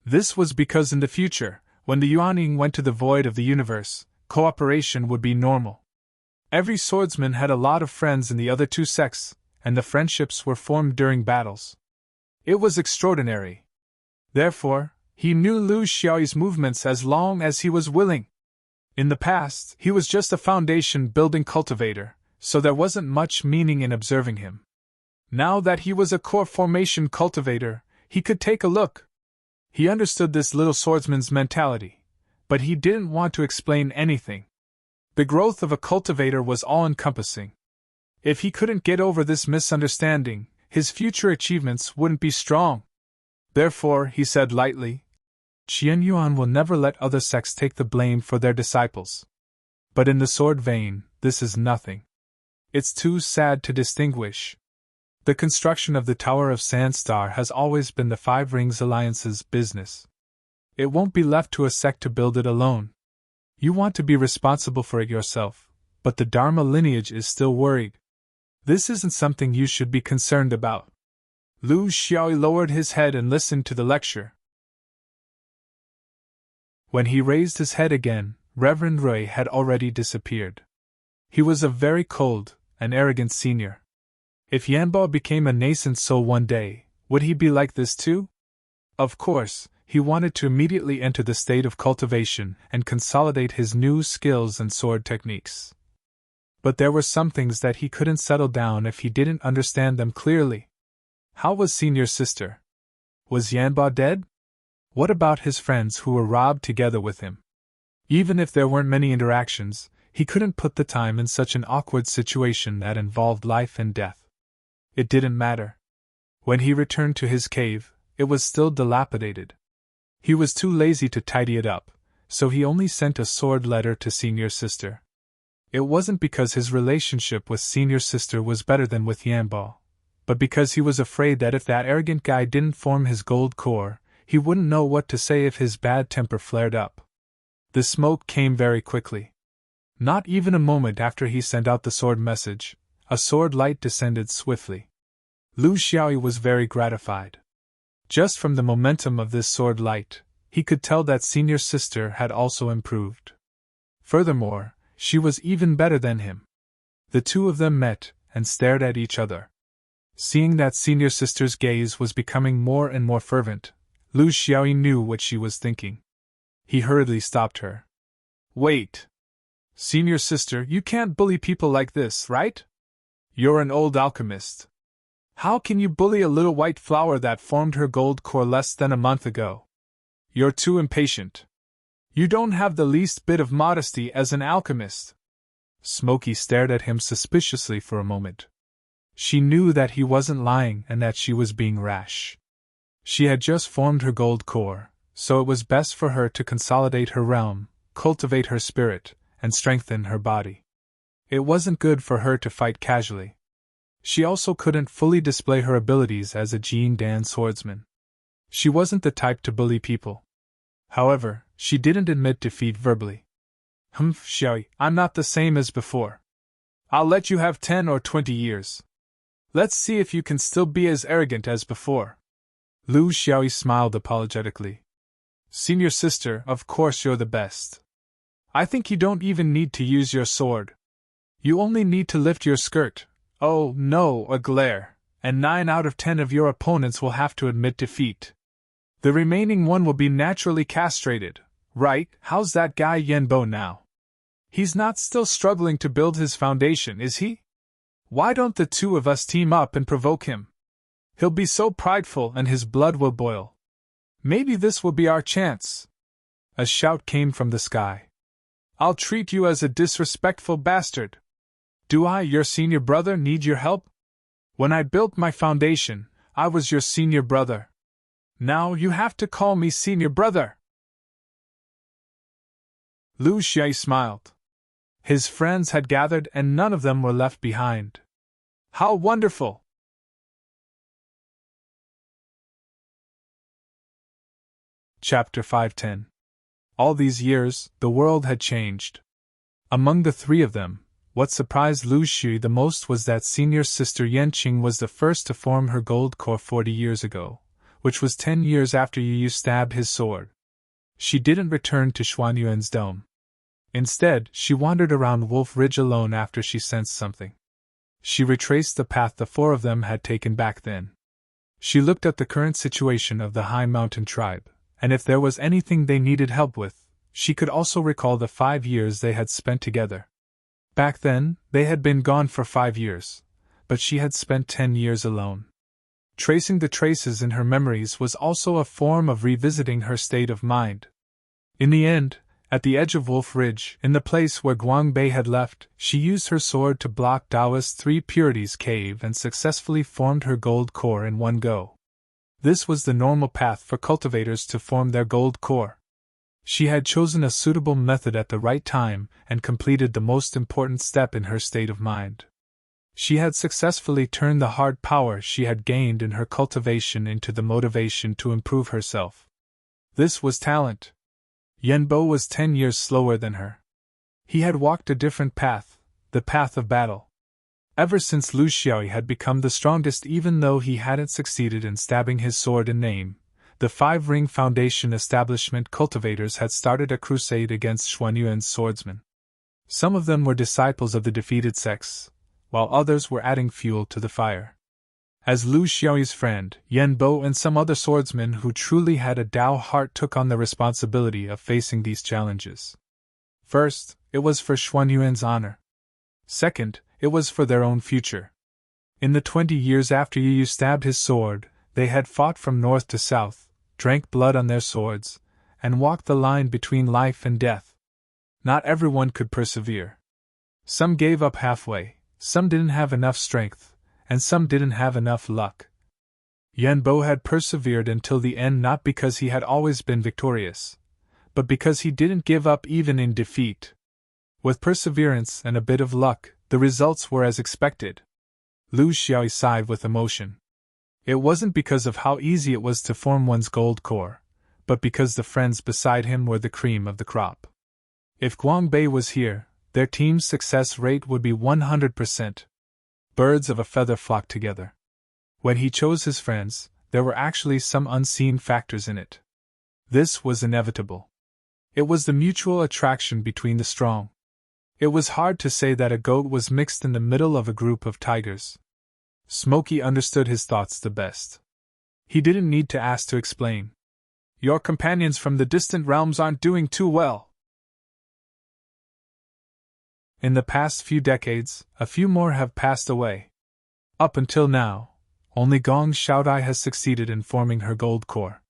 This was because in the future, when the Yuanying went to the void of the universe, cooperation would be normal. Every swordsman had a lot of friends in the other 2 sects, and the friendships were formed during battles. It was extraordinary. Therefore, he knew Lu Xiaoyi's movements as long as he was willing. In the past, he was just a foundation-building cultivator, so there wasn't much meaning in observing him. Now that he was a core formation cultivator, he could take a look. He understood this little swordsman's mentality, but he didn't want to explain anything. The growth of a cultivator was all-encompassing. If he couldn't get over this misunderstanding, his future achievements wouldn't be strong. Therefore, he said lightly, "Qian Yuan will never let other sects take the blame for their disciples. But in the Sword Vein, this is nothing. It's too sad to distinguish. The construction of the Tower of Sandstar has always been the 5 Rings Alliance's business. It won't be left to a sect to build it alone. You want to be responsible for it yourself, but the Dharma lineage is still worried. This isn't something you should be concerned about." Lu Xiaoyi lowered his head and listened to the lecture. When he raised his head again, Reverend Rui had already disappeared. He was a very cold and arrogant senior. If Yanbo became a nascent soul one day, Would he be like this too? Of course, he wanted to immediately enter the state of cultivation and consolidate his new skills and sword techniques. But there were some things that he couldn't settle down if he didn't understand them clearly. How was Senior Sister? Was Yanba dead? What about his friends who were robbed together with him? Even if there weren't many interactions, he couldn't put the time in such an awkward situation that involved life and death. It didn't matter. When he returned to his cave, it was still dilapidated. He was too lazy to tidy it up, so he only sent a sword letter to Senior Sister. It wasn't because his relationship with Senior Sister was better than with Yanba, but because he was afraid that if that arrogant guy didn't form his gold core, he wouldn't know what to say if his bad temper flared up. The smoke came very quickly. Not even a moment after he sent out the sword message, a sword light descended swiftly. Lu Xiaoyi was very gratified. Just from the momentum of this sword light, he could tell that Senior Sister had also improved. Furthermore, she was even better than him. The two of them met and stared at each other. Seeing that Senior Sister's gaze was becoming more and more fervent, Lu Xiaoyi knew what she was thinking. He hurriedly stopped her. Wait! Senior Sister, you can't bully people like this, right? You're an old alchemist. How can you bully a little white flower that formed her gold core less than a month ago? You're too impatient. You don't have the least bit of modesty as an alchemist. Smokey stared at him suspiciously for a moment. She knew that he wasn't lying and that she was being rash. She had just formed her gold core, so it was best for her to consolidate her realm, cultivate her spirit, and strengthen her body. It wasn't good for her to fight casually. She also couldn't fully display her abilities as a Jin Dan swordsman. She wasn't the type to bully people. However, she didn't admit defeat verbally. Xiaoyi, I'm not the same as before. I'll let you have 10 or 20 years. Let's see if you can still be as arrogant as before. Lu Xiaoyi smiled apologetically. Senior Sister, of course you're the best. I think you don't even need to use your sword. You only need to lift your skirt. Oh, no, a glare, and 9 out of 10 of your opponents will have to admit defeat. The remaining one will be naturally castrated, right? How's that guy Yanbo now? He's not still struggling to build his foundation, is he? Why don't the two of us team up and provoke him? He'll be so prideful and his blood will boil. Maybe this will be our chance. A shout came from the sky. I'll treat you as a disrespectful bastard. Do I, your senior brother, need your help? When I built my foundation, I was your senior brother. Now you have to call me senior brother. Lu Xiaoyi smiled. His friends had gathered and none of them were left behind. How wonderful! Chapter 510. All these years, the world had changed. Among the three of them, what surprised Lu Xiaoyi the most was that Senior Sister Yanqing was the first to form her gold core 40 years ago, which was 10 years after Yu stabbed his sword. She didn't return to Xuanyuan's dome. Instead, she wandered around Wolf Ridge alone after she sensed something. She retraced the path the four of them had taken back then. She looked at the current situation of the High Mountain tribe, and if there was anything they needed help with, she could also recall the 5 years they had spent together. Back then, they had been gone for 5 years, but she had spent 10 years alone. Tracing the traces in her memories was also a form of revisiting her state of mind. In the end, at the edge of Wolf Ridge, in the place where Guangbei had left, she used her sword to block Taoist 3 Purities cave and successfully formed her gold core in one go. This was the normal path for cultivators to form their gold core. She had chosen a suitable method at the right time and completed the most important step in her state of mind. She had successfully turned the hard power she had gained in her cultivation into the motivation to improve herself. This was talent. Yanbo was 10 years slower than her. He had walked a different path, the path of battle. Ever since Lu Xiaoyi had become the strongest, even though he hadn't succeeded in stabbing his sword in name, the 5-ring foundation establishment cultivators had started a crusade against Xuanyuan's swordsmen. Some of them were disciples of the defeated sects, while others were adding fuel to the fire. As Lu Xiaoyi's friend, Yan Bo and some other swordsmen who truly had a Dao heart took on the responsibility of facing these challenges. First, it was for Xuanyuan's honor. Second, it was for their own future. In the 20 years after Yu stabbed his sword, they had fought from north to south, drank blood on their swords, and walked the line between life and death. Not everyone could persevere. Some gave up halfway, some didn't have enough strength, and some didn't have enough luck. Yan Bo had persevered until the end not because he had always been victorious, but because he didn't give up even in defeat. With perseverance and a bit of luck, the results were as expected. Lu Xiaoyi sighed with emotion. It wasn't because of how easy it was to form one's gold core, but because the friends beside him were the cream of the crop. If Guangbei was here, their team's success rate would be 100%. Birds of a feather flocked together. When he chose his friends, there were actually some unseen factors in it. This was inevitable. It was the mutual attraction between the strong. It was hard to say that a goat was mixed in the middle of a group of tigers. Smokey understood his thoughts the best. He didn't need to ask to explain. Your companions from the distant realms aren't doing too well. In the past few decades, a few more have passed away. Up until now, only Gong Xiaodai has succeeded in forming her gold core.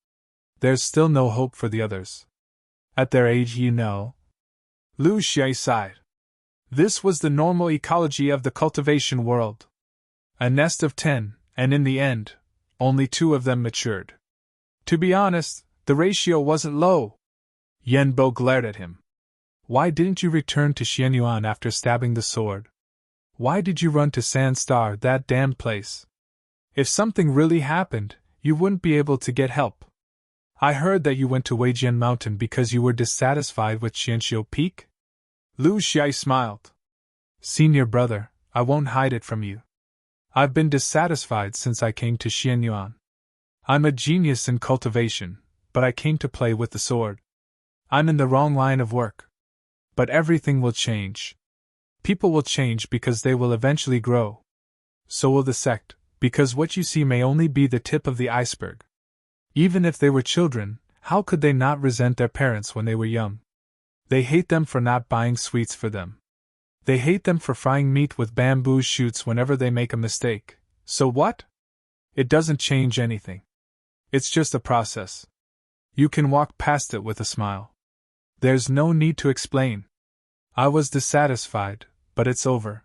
There's still no hope for the others. At their age, Lu Xiaoyi sighed. This was the normal ecology of the cultivation world. A nest of 10, and in the end, only 2 of them matured. To be honest, the ratio wasn't low. Yan Bo glared at him. Why didn't you return to Xianyuan after stabbing the sword? Why did you run to Sandstar, that damned place? If something really happened, you wouldn't be able to get help. I heard that you went to Weijian Mountain because you were dissatisfied with Xianxiu Peak? Lu Xiaoyi smiled. Senior brother, I won't hide it from you. I've been dissatisfied since I came to Xianyuan. I'm a genius in cultivation, but I came to play with the sword. I'm in the wrong line of work. But everything will change. People will change because they will eventually grow. So will the sect, because what you see may only be the tip of the iceberg. Even if they were children, how could they not resent their parents when they were young? They hate them for not buying sweets for them. They hate them for frying meat with bamboo shoots whenever they make a mistake. So what? It doesn't change anything. It's just a process. You can walk past it with a smile. There's no need to explain. I was dissatisfied, but it's over.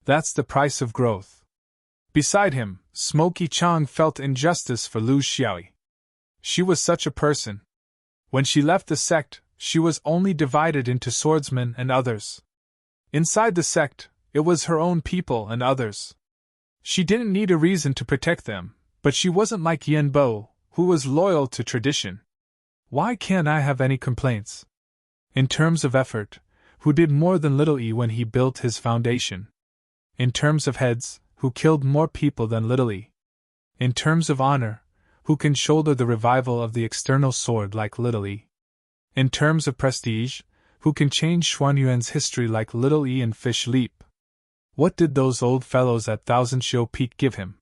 That's the price of growth. Beside him, Smoky Chang felt injustice for Lu Xiaoyi. She was such a person. When she left the sect, she was only divided into swordsmen and others. Inside the sect, it was her own people and others. She didn't need a reason to protect them, but she wasn't like Yan Bo, who was loyal to tradition. Why can't I have any complaints? In terms of effort, who did more than Little E when he built his foundation? In terms of heads, who killed more people than Little E? In terms of honor, who can shoulder the revival of the external sword like Little E? In terms of prestige, who can change Xuanyuan's history like Little E and Fish Leap? What did those old fellows at Thousand Shio Peak give him?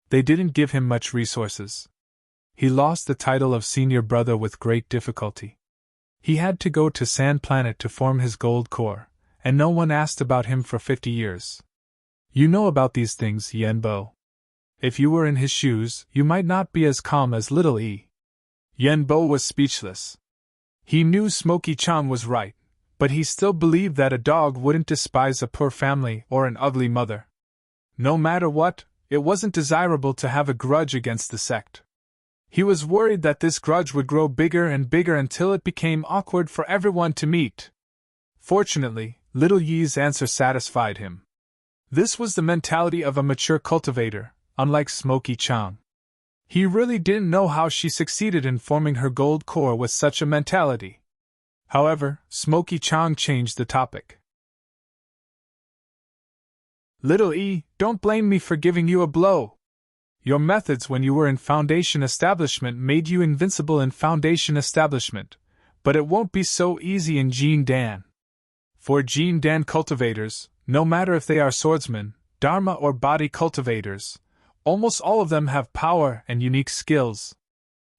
They didn't give him much resources. He lost the title of senior brother with great difficulty. He had to go to Sand Planet to form his gold core, and no one asked about him for 50 years. You know about these things, Yan Bo. If you were in his shoes, you might not be as calm as Little E. Yan Bo was speechless. He knew Smoky Chang was right, but he still believed that a dog wouldn't despise a poor family or an ugly mother. No matter what, it wasn't desirable to have a grudge against the sect. He was worried that this grudge would grow bigger and bigger until it became awkward for everyone to meet. Fortunately, Little Yi's answer satisfied him. This was the mentality of a mature cultivator, unlike Smoky Chang. He really didn't know how she succeeded in forming her gold core with such a mentality. However, Smoky Chang changed the topic. Little E, don't blame me for giving you a blow. Your methods when you were in Foundation Establishment made you invincible in Foundation Establishment, but it won't be so easy in Jin Dan. For Jin Dan cultivators, no matter if they are swordsmen, Dharma or body cultivators, Almost all of them have power and unique skills.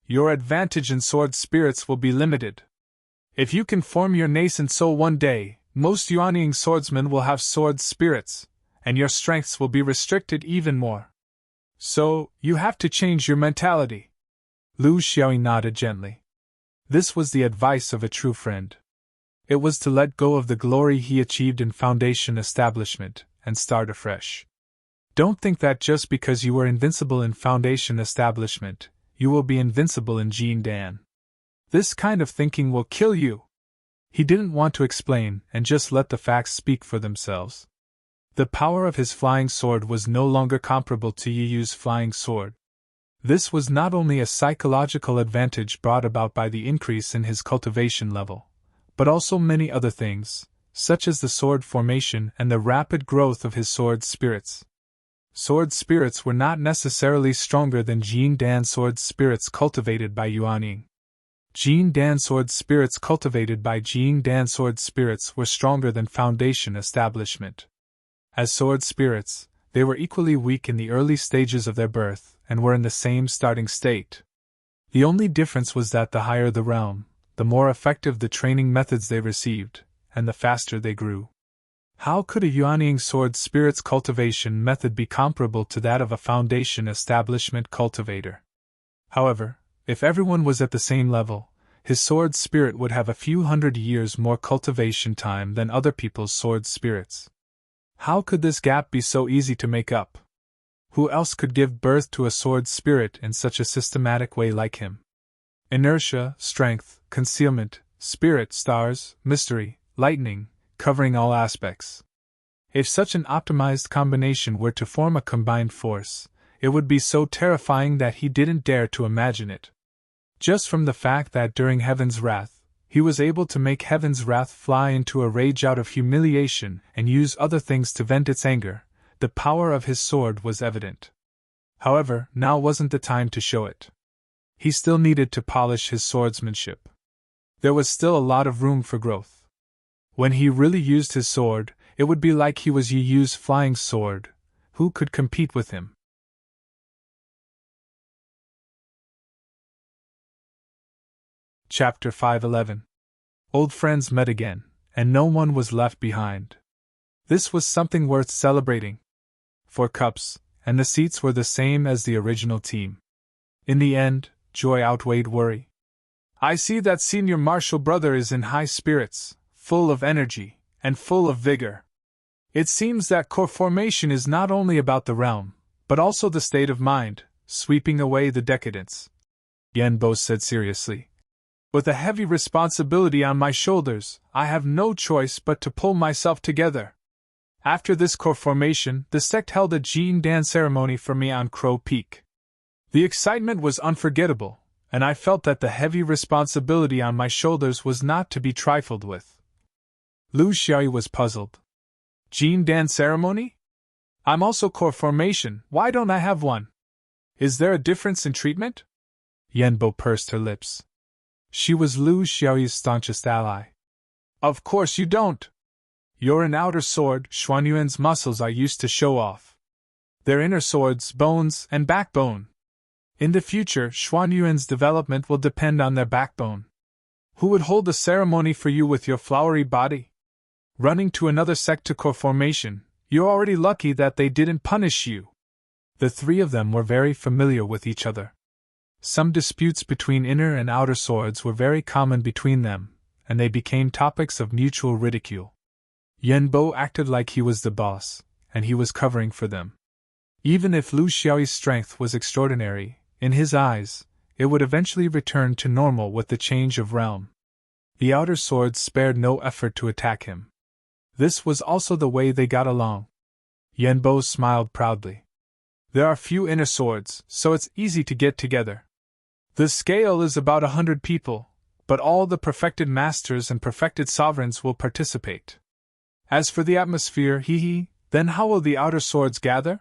Your advantage in sword spirits will be limited. If you can form your nascent soul one day, most Yuanying swordsmen will have sword spirits, and your strengths will be restricted even more. So, you have to change your mentality. Lu Xiaoyi nodded gently. This was the advice of a true friend. It was to let go of the glory he achieved in Foundation establishment and start afresh. Don't think that just because you were invincible in Foundation establishment, you will be invincible in Jin Dan. This kind of thinking will kill you. He didn't want to explain and just let the facts speak for themselves. The power of his flying sword was no longer comparable to Yu Yu's flying sword. This was not only a psychological advantage brought about by the increase in his cultivation level, but also many other things, such as the sword formation and the rapid growth of his sword spirits. Sword spirits were not necessarily stronger than Jin Dan sword spirits cultivated by Yuanying. Jin Dan sword spirits cultivated by Jin Dan sword spirits were stronger than Foundation establishment. As sword spirits, they were equally weak in the early stages of their birth and were in the same starting state. The only difference was that the higher the realm, the more effective the training methods they received, and the faster they grew. How could a Yuanying sword spirits cultivation method be comparable to that of a Foundation establishment cultivator? However, if everyone was at the same level, his sword spirit would have a few hundred years more cultivation time than other people's sword spirits. How could this gap be so easy to make up? Who else could give birth to a sword spirit in such a systematic way like him? Inertia, strength, concealment, spirit, stars, mystery, lightning, covering all aspects. If such an optimized combination were to form a combined force, it would be so terrifying that he didn't dare to imagine it. Just from the fact that during Heaven's wrath, he was able to make Heaven's wrath fly into a rage out of humiliation and use other things to vent its anger, the power of his sword was evident. However, now wasn't the time to show it. He still needed to polish his swordsmanship. There was still a lot of room for growth. When he really used his sword, it would be like he was Yu Yu's flying sword. Who could compete with him? Chapter 511. Old friends met again, and no one was left behind. This was something worth celebrating. 4 cups, and the seats were the same as the original team. In the end, joy outweighed worry. I see that Senior Marshal Brother is in high spirits, full of energy, and full of vigor. It seems that core formation is not only about the realm, but also the state of mind, sweeping away the decadence. Yenbo said seriously. With a heavy responsibility on my shoulders, I have no choice but to pull myself together. After this core formation, the sect held a Jin Dan ceremony for me on Crow Peak. The excitement was unforgettable, and I felt that the heavy responsibility on my shoulders was not to be trifled with. Lu Xiaoyi was puzzled. Jin Dan ceremony? I'm also core formation, why don't I have one? Is there a difference in treatment? Yenbo pursed her lips. She was Lu Xiaoyi's staunchest ally. Of course you don't. You're an outer sword, Xuanyuan's muscles are used to show off. Their inner swords, bones, and backbone. In the future, Xuanyuan's development will depend on their backbone. Who would hold a ceremony for you with your flowery body? Running to another sect to core formation, you're already lucky that they didn't punish you. The 3 of them were very familiar with each other. Some disputes between inner and outer swords were very common between them, and they became topics of mutual ridicule. Yenbo acted like he was the boss, and he was covering for them. Even if Lu Xiaoyi's strength was extraordinary, in his eyes, it would eventually return to normal with the change of realm. The outer swords spared no effort to attack him. This was also the way they got along. Yenbo smiled proudly. There are few inner swords, so it's easy to get together. The scale is about 100 people, but all the perfected masters and perfected sovereigns will participate. As for the atmosphere, then how will the outer swords gather?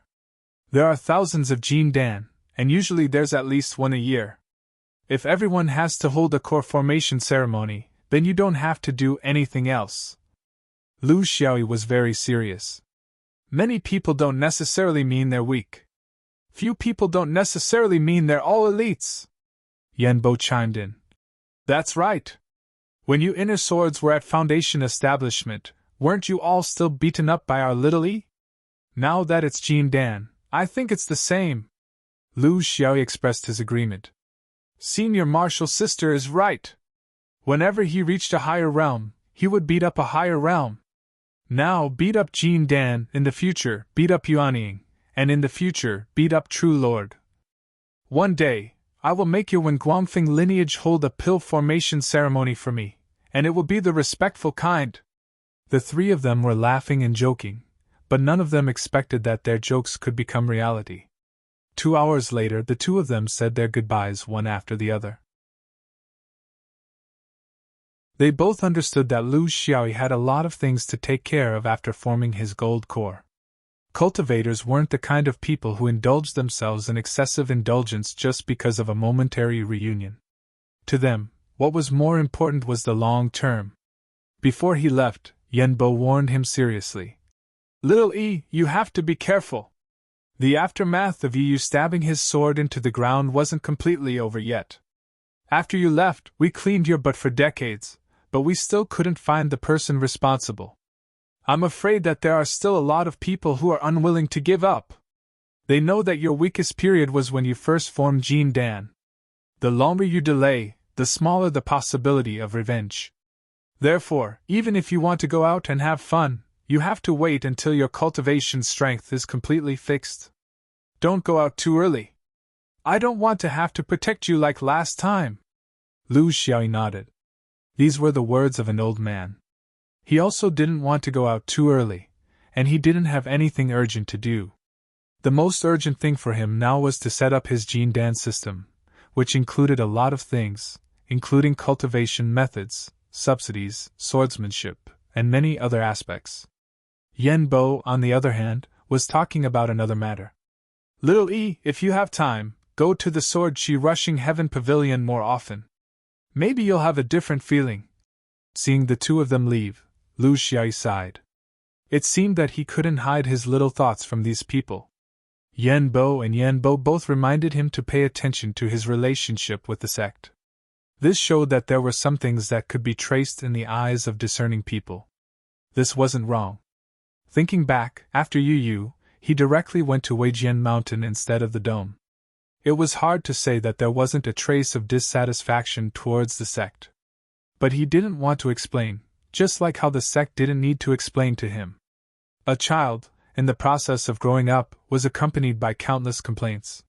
There are thousands of Jin Dan, and usually there's at least one a year. If everyone has to hold a core formation ceremony, then you don't have to do anything else. Lu Xiaoyi was very serious. Many people don't necessarily mean they're weak. Few people don't necessarily mean they're all elites. Yenbo chimed in. That's right. When you inner swords were at Foundation establishment, weren't you all still beaten up by our little E? Now that it's Jean Dan, I think it's the same. Lu Xiaoyi expressed his agreement. Senior Marshal Sister is right. Whenever he reached a higher realm, he would beat up a higher realm. Now beat up Jean Dan, in the future, beat up Yuanying, and in the future, beat up True Lord. One day, I will make your Wen Guangfeng lineage hold a pill formation ceremony for me, and it will be the respectful kind. The three of them were laughing and joking, but none of them expected that their jokes could become reality. 2 hours later, the two of them said their goodbyes one after the other. They both understood that Lu Xiaoyi had a lot of things to take care of after forming his gold core. Cultivators weren't the kind of people who indulged themselves in excessive indulgence just because of a momentary reunion. To them, what was more important was the long term. Before he left, Yenbo warned him seriously. Little E, you have to be careful. The aftermath of you stabbing his sword into the ground wasn't completely over yet. After you left, we cleaned your butt for decades, but we still couldn't find the person responsible. I'm afraid that there are still a lot of people who are unwilling to give up. They know that your weakest period was when you first formed Jean Dan. The longer you delay, the smaller the possibility of revenge. Therefore, even if you want to go out and have fun, you have to wait until your cultivation strength is completely fixed. Don't go out too early. I don't want to have to protect you like last time. Lu Xiaoyi nodded. These were the words of an old man. He also didn't want to go out too early, and he didn't have anything urgent to do. The most urgent thing for him now was to set up his Jean Dan system, which included a lot of things, including cultivation methods, subsidies, swordsmanship, and many other aspects. Yenbo, on the other hand, was talking about another matter. Little E, if you have time, go to the Sword Chi Rushing Heaven Pavilion more often. Maybe you'll have a different feeling. Seeing the two of them leave, Lu Xiaoyi sighed. It seemed that he couldn't hide his little thoughts from these people. Yenbo and Yenbo both reminded him to pay attention to his relationship with the sect. This showed that there were some things that could be traced in the eyes of discerning people. This wasn't wrong. Thinking back, after Yu, he directly went to Weijian Mountain instead of the dome. It was hard to say that there wasn't a trace of dissatisfaction towards the sect. But he didn't want to explain, just like how the sect didn't need to explain to him. A child, in the process of growing up, was accompanied by countless complaints.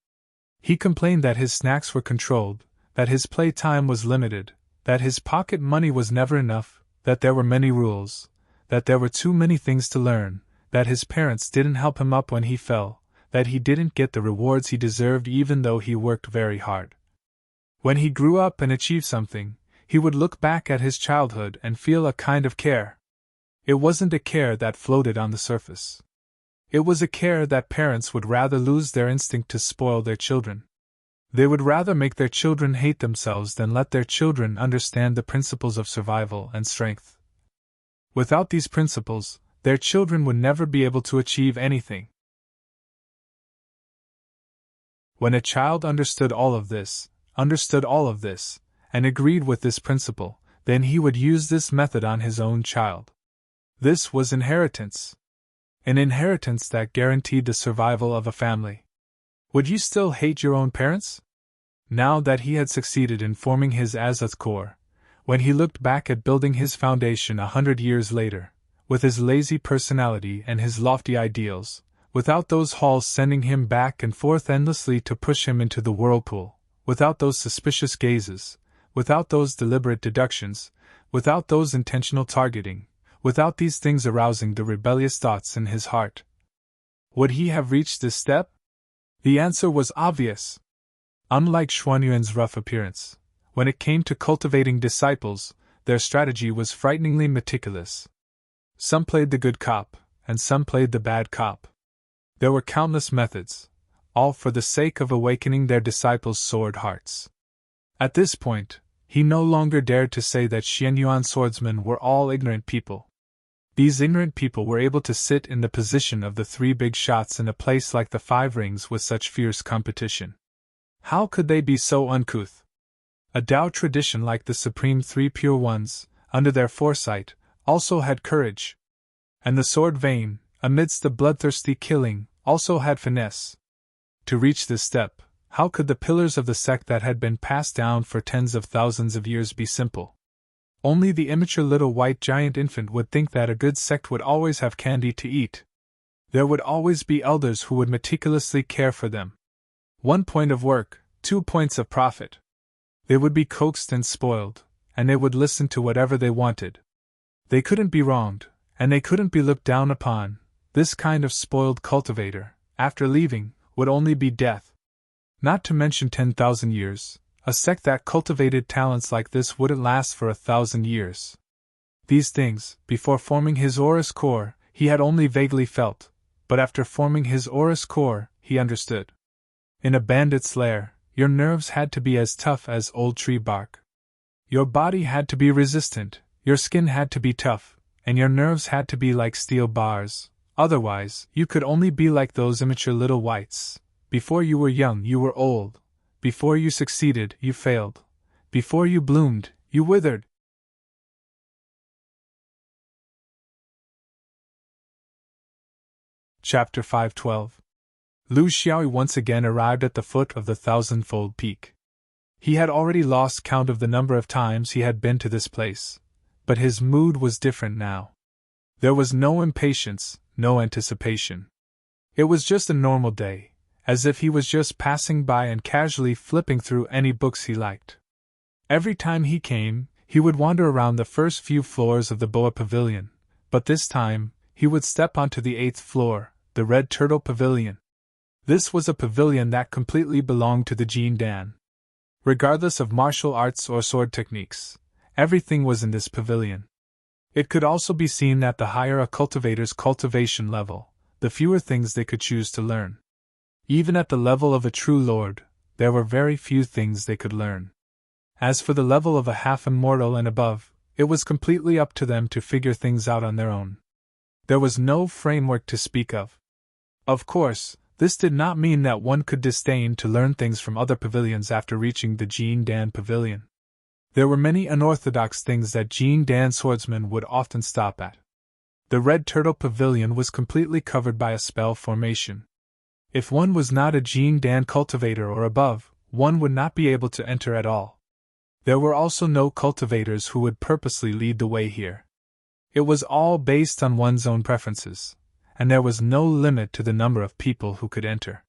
He complained that his snacks were controlled, that his playtime was limited, that his pocket money was never enough, that there were many rules, that there were too many things to learn, that his parents didn't help him up when he fell, that he didn't get the rewards he deserved even though he worked very hard. When he grew up and achieved something, he would look back at his childhood and feel a kind of care. It wasn't a care that floated on the surface. It was a care that parents would rather lose their instinct to spoil their children. They would rather make their children hate themselves than let their children understand the principles of survival and strength. Without these principles, their children would never be able to achieve anything. When a child understood all of this, and agreed with this principle, then he would use this method on his own child. This was inheritance. An inheritance that guaranteed the survival of a family. Would you still hate your own parents? Now that he had succeeded in forming his Azoth core, when he looked back at building his foundation 100 years later, with his lazy personality and his lofty ideals, without those halls sending him back and forth endlessly to push him into the whirlpool, without those suspicious gazes, without those deliberate deductions, without those intentional targeting, without these things arousing the rebellious thoughts in his heart, would he have reached this step? The answer was obvious. Unlike Xuanyuan's rough appearance, when it came to cultivating disciples, their strategy was frighteningly meticulous. Some played the good cop, and some played the bad cop. There were countless methods, all for the sake of awakening their disciples' sword hearts. At this point, he no longer dared to say that Xianyuan swordsmen were all ignorant people. These ignorant people were able to sit in the position of the three big shots in a place like the Five Rings with such fierce competition. How could they be so uncouth? A Tao tradition like the Supreme Three Pure Ones, under their foresight, also had courage. And the sword vein, amidst the bloodthirsty killing, also had finesse. To reach this step, how could the pillars of the sect that had been passed down for tens of thousands of years be simple? Only the immature little white giant infant would think that a good sect would always have candy to eat. There would always be elders who would meticulously care for them. 1 point of work, 2 points of profit. They would be coaxed and spoiled, and they would listen to whatever they wanted. They couldn't be wronged, and they couldn't be looked down upon. This kind of spoiled cultivator, after leaving, would only be death. Not to mention 10,000 years. A sect that cultivated talents like this wouldn't last for 1,000 years. These things, before forming his Aurus core, he had only vaguely felt, but after forming his Aurus core, he understood. In a bandit's lair, your nerves had to be as tough as old tree bark. Your body had to be resistant, your skin had to be tough, and your nerves had to be like steel bars. Otherwise, you could only be like those immature little wights. Before you were young, you were old. Before you succeeded, you failed. Before you bloomed, you withered. Chapter 512. Lu Xiaoyi once again arrived at the foot of the thousand-fold peak. He had already lost count of the number of times he had been to this place, but his mood was different now. There was no impatience, no anticipation. It was just a normal day, as if he was just passing by and casually flipping through any books he liked. Every time he came, he would wander around the first few floors of the Boa Pavilion, but this time, he would step onto the 8th floor, the Red Turtle Pavilion. This was a pavilion that completely belonged to the Jin Dan. Regardless of martial arts or sword techniques, everything was in this pavilion. It could also be seen that the higher a cultivator's cultivation level, the fewer things they could choose to learn. Even at the level of a true lord, there were very few things they could learn. As for the level of a half-immortal and above, it was completely up to them to figure things out on their own. There was no framework to speak of. Of course, this did not mean that one could disdain to learn things from other pavilions after reaching the Jin Dan Pavilion. There were many unorthodox things that Jin Dan swordsmen would often stop at. The Red Turtle Pavilion was completely covered by a spell formation. If one was not a Jin Dan cultivator or above, one would not be able to enter at all. There were also no cultivators who would purposely lead the way here. It was all based on one's own preferences, and there was no limit to the number of people who could enter.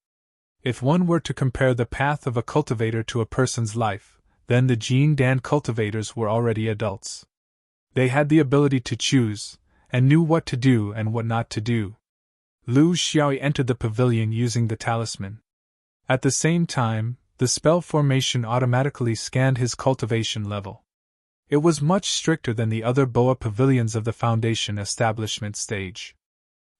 If one were to compare the path of a cultivator to a person's life, then the Jin Dan cultivators were already adults. They had the ability to choose, and knew what to do and what not to do. Lu Xiaoyi entered the pavilion using the talisman. At the same time, the spell formation automatically scanned his cultivation level. It was much stricter than the other Boa pavilions of the Foundation establishment stage.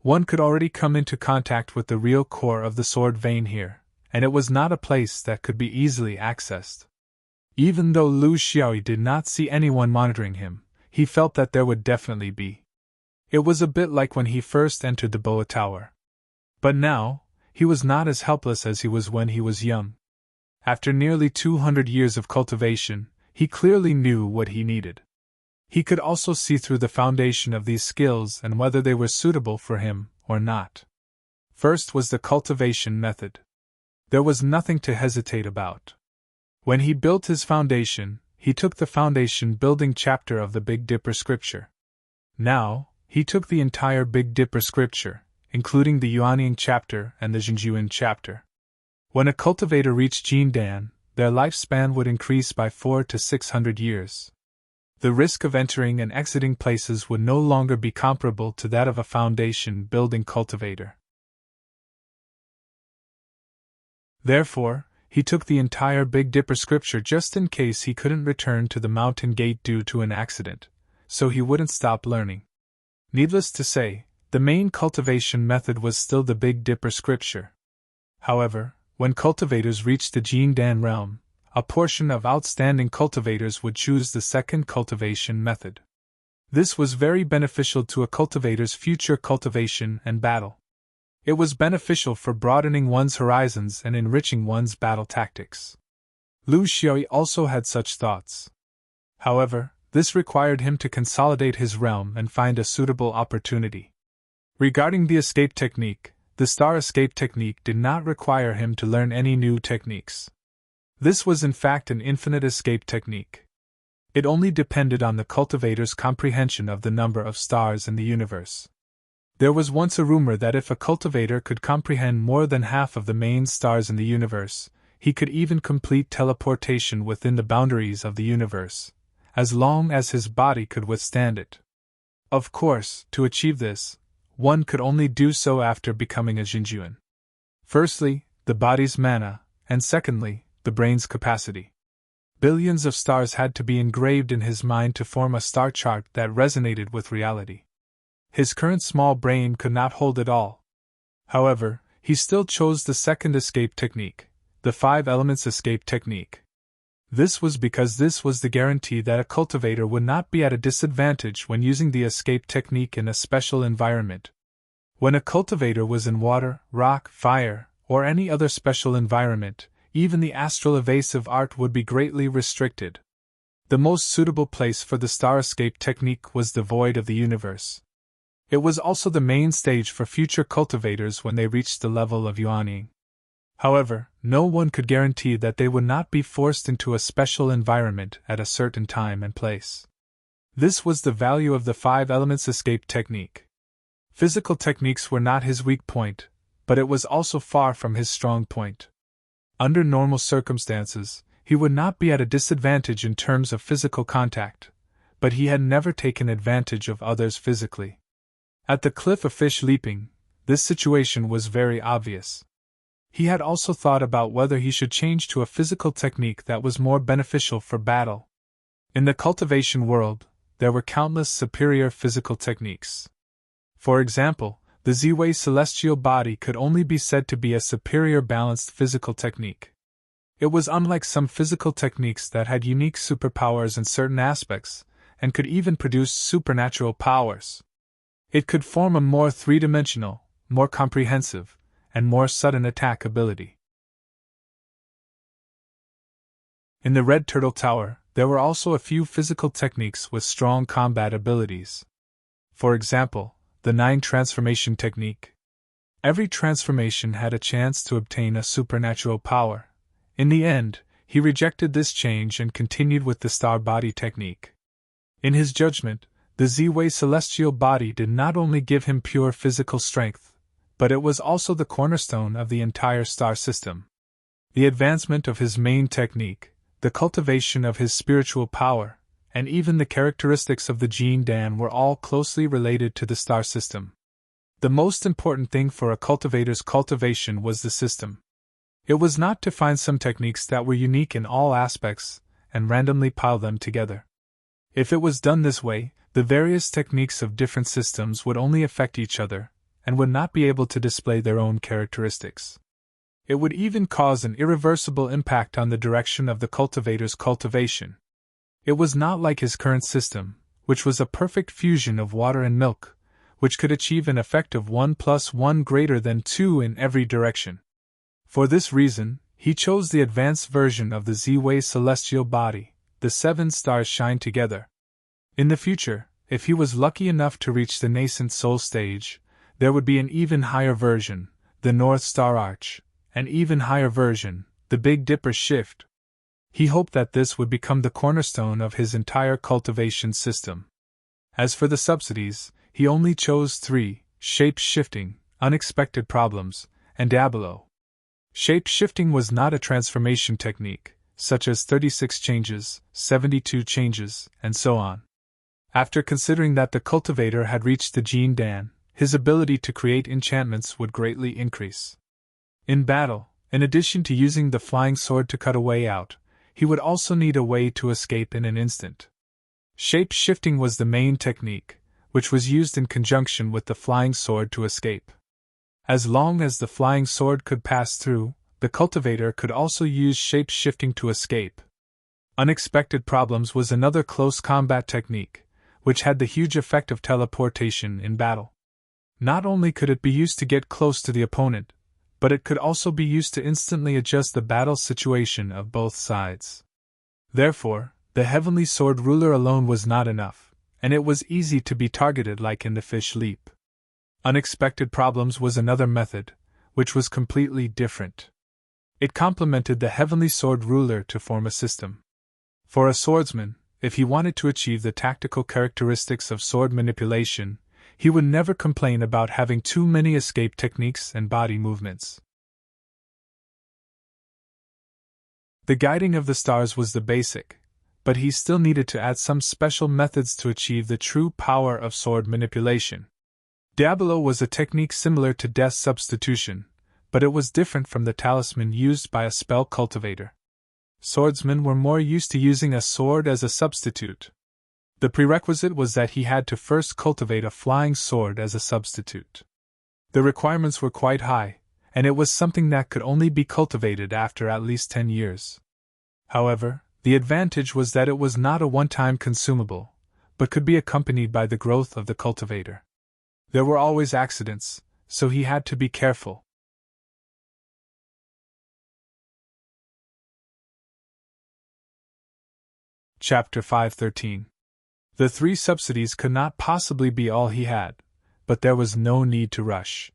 One could already come into contact with the real core of the sword vein here, and it was not a place that could be easily accessed. Even though Lu Xiaoyi did not see anyone monitoring him, he felt that there would definitely be. It was a bit like when he first entered the Boa Tower. But now, he was not as helpless as he was when he was young. After nearly 200 years of cultivation, he clearly knew what he needed. He could also see through the foundation of these skills and whether they were suitable for him or not. First was the cultivation method. There was nothing to hesitate about. When he built his foundation, he took the foundation building chapter of the Big Dipper scripture. Now, he took the entire Big Dipper scripture, including the Yuanying chapter and the Zhenjuan chapter. When a cultivator reached Jin Dan, their lifespan would increase by 400 to 600 years. The risk of entering and exiting places would no longer be comparable to that of a foundation building cultivator. Therefore, he took the entire Big Dipper scripture just in case he couldn't return to the mountain gate due to an accident, so he wouldn't stop learning. Needless to say, the main cultivation method was still the Big Dipper scripture. However, when cultivators reached the Jin Dan realm, a portion of outstanding cultivators would choose the second cultivation method. This was very beneficial to a cultivator's future cultivation and battle. It was beneficial for broadening one's horizons and enriching one's battle tactics. Lu Xiaoyi also had such thoughts. However, this required him to consolidate his realm and find a suitable opportunity. Regarding the escape technique, the star escape technique did not require him to learn any new techniques. This was in fact an infinite escape technique. It only depended on the cultivator's comprehension of the number of stars in the universe. There was once a rumor that if a cultivator could comprehend more than half of the main stars in the universe, he could even complete teleportation within the boundaries of the universe, as long as his body could withstand it. Of course, to achieve this, one could only do so after becoming a Jinjuan. Firstly, the body's mana, and secondly, the brain's capacity. Billions of stars had to be engraved in his mind to form a star chart that resonated with reality. His current small brain could not hold it all. However, he still chose the second escape technique, the 5 elements escape technique. This was because this was the guarantee that a cultivator would not be at a disadvantage when using the escape technique in a special environment. When a cultivator was in water, rock, fire, or any other special environment, even the astral evasive art would be greatly restricted. The most suitable place for the star escape technique was the void of the universe. It was also the main stage for future cultivators when they reached the level of Yuanying. However, no one could guarantee that they would not be forced into a special environment at a certain time and place. This was the value of the 5 elements escape technique. Physical techniques were not his weak point, but it was also far from his strong point. Under normal circumstances, he would not be at a disadvantage in terms of physical contact, but he had never taken advantage of others physically. At the cliff of fish leaping, this situation was very obvious. He had also thought about whether he should change to a physical technique that was more beneficial for battle. In the cultivation world, there were countless superior physical techniques. For example, the Ziwei celestial body could only be said to be a superior balanced physical technique. It was unlike some physical techniques that had unique superpowers in certain aspects, and could even produce supernatural powers. It could form a more three-dimensional, more comprehensive, and more sudden attack ability. In the Red Turtle Tower, there were also a few physical techniques with strong combat abilities. For example, the 9 transformation technique. Every transformation had a chance to obtain a supernatural power. In the end, he rejected this change and continued with the star body technique. In his judgment, the Ziwei celestial body did not only give him pure physical strength, but it was also the cornerstone of the entire star system. The advancement of his main technique, the cultivation of his spiritual power, and even the characteristics of the Jin Dan were all closely related to the star system. The most important thing for a cultivator's cultivation was the system. It was not to find some techniques that were unique in all aspects and randomly pile them together. If it was done this way, the various techniques of different systems would only affect each other, and would not be able to display their own characteristics. It would even cause an irreversible impact on the direction of the cultivator's cultivation. It was not like his current system, which was a perfect fusion of water and milk, which could achieve an effect of 1 + 1 greater than 2 in every direction. For this reason, he chose the advanced version of the Ziwei celestial body, the 7 stars shine together. In the future, if he was lucky enough to reach the nascent soul stage, there would be an even higher version, the North Star Arch, an even higher version, the Big Dipper Shift. He hoped that this would become the cornerstone of his entire cultivation system. As for the subsidies, he only chose 3, shape-shifting, unexpected problems, and Diablo. Shape-shifting was not a transformation technique, such as 36 changes, 72 changes, and so on. After considering that the cultivator had reached the Jin Dan, his ability to create enchantments would greatly increase. In battle, in addition to using the flying sword to cut a way out, he would also need a way to escape in an instant. Shape-shifting was the main technique, which was used in conjunction with the flying sword to escape. As long as the flying sword could pass through, the cultivator could also use shape-shifting to escape. Unexpected problems was another close combat technique, which had the huge effect of teleportation in battle. Not only could it be used to get close to the opponent, but it could also be used to instantly adjust the battle situation of both sides. Therefore, the heavenly sword ruler alone was not enough, and it was easy to be targeted like in the fish leap. Unexpected problems was another method, which was completely different. It complemented the heavenly sword ruler to form a system. For a swordsman, if he wanted to achieve the tactical characteristics of sword manipulation, he would never complain about having too many escape techniques and body movements. The guiding of the stars was the basic, but he still needed to add some special methods to achieve the true power of sword manipulation. Diabolo was a technique similar to death substitution, but it was different from the talisman used by a spell cultivator. Swordsmen were more used to using a sword as a substitute. The prerequisite was that he had to first cultivate a flying sword as a substitute. The requirements were quite high, and it was something that could only be cultivated after at least 10 years. However, the advantage was that it was not a one-time consumable, but could be accompanied by the growth of the cultivator. There were always accidents, so he had to be careful. Chapter 5:13. The 3 subsidies could not possibly be all he had, but there was no need to rush.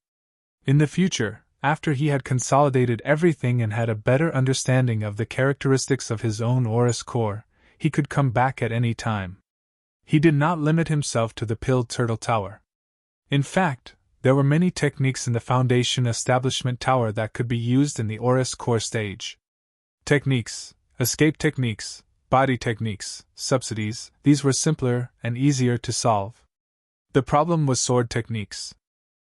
In the future, after he had consolidated everything and had a better understanding of the characteristics of his own Aurus core, he could come back at any time. He did not limit himself to the Pilled Turtle Tower. In fact, there were many techniques in the Foundation Establishment Tower that could be used in the Aurus core stage. Techniques, escape techniques, body techniques, subsidies, these were simpler and easier to solve. The problem was sword techniques.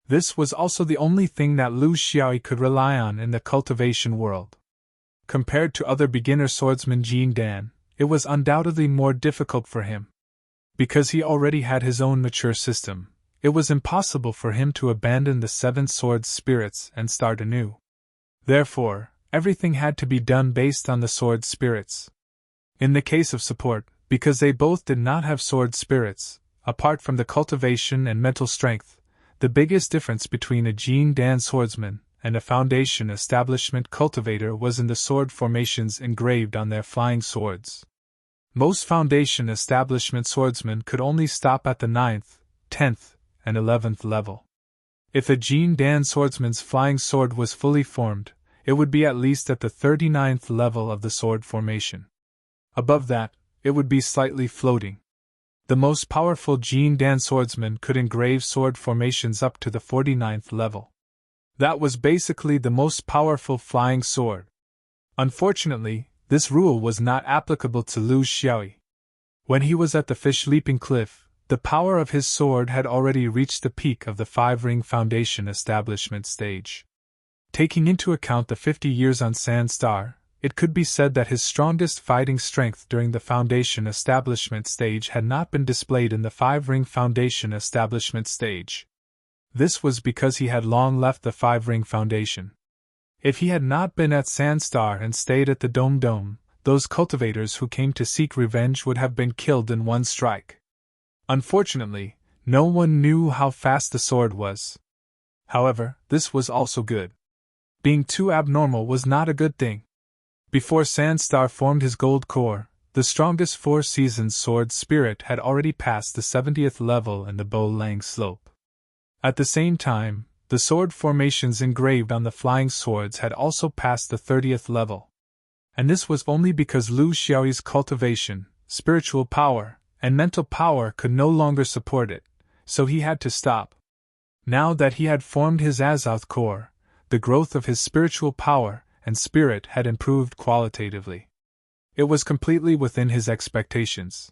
This was also the only thing that Lu Xiaoyi could rely on in the cultivation world. Compared to other beginner swordsmen Jin Dan, it was undoubtedly more difficult for him. Because he already had his own mature system, it was impossible for him to abandon the 7 sword spirits and start anew. Therefore, everything had to be done based on the sword spirits. In the case of support, because they both did not have sword spirits, apart from the cultivation and mental strength, the biggest difference between a Jin Dan swordsman and a Foundation Establishment cultivator was in the sword formations engraved on their flying swords. Most Foundation Establishment swordsmen could only stop at the 9th, 10th, and 11th level. If a Jin Dan swordsman's flying sword was fully formed, it would be at least at the 39th level of the sword formation. Above that, it would be slightly floating. The most powerful Jin Dan swordsman could engrave sword formations up to the 49th level. That was basically the most powerful flying sword. Unfortunately, this rule was not applicable to Lu Xiaoyi. When he was at the fish leaping cliff, the power of his sword had already reached the peak of the 5-ring Foundation Establishment stage. Taking into account the 50 years on Sand Star, it could be said that his strongest fighting strength during the Foundation Establishment stage had not been displayed in the 5-ring Foundation Establishment stage. This was because he had long left the 5-ring Foundation. If he had not been at Sand Star and stayed at the Dome, those cultivators who came to seek revenge would have been killed in one strike. Unfortunately, no one knew how fast the sword was. However, this was also good. Being too abnormal was not a good thing. Before Sand Star formed his gold core, the strongest 4 seasons sword spirit had already passed the 70th level in the Bo Lang slope. At the same time, the sword formations engraved on the flying swords had also passed the 30th level. And this was only because Lu Xiaoyi's cultivation, spiritual power, and mental power could no longer support it, so he had to stop. Now that he had formed his Azoth core, the growth of his spiritual power and spirit had improved qualitatively. It was completely within his expectations.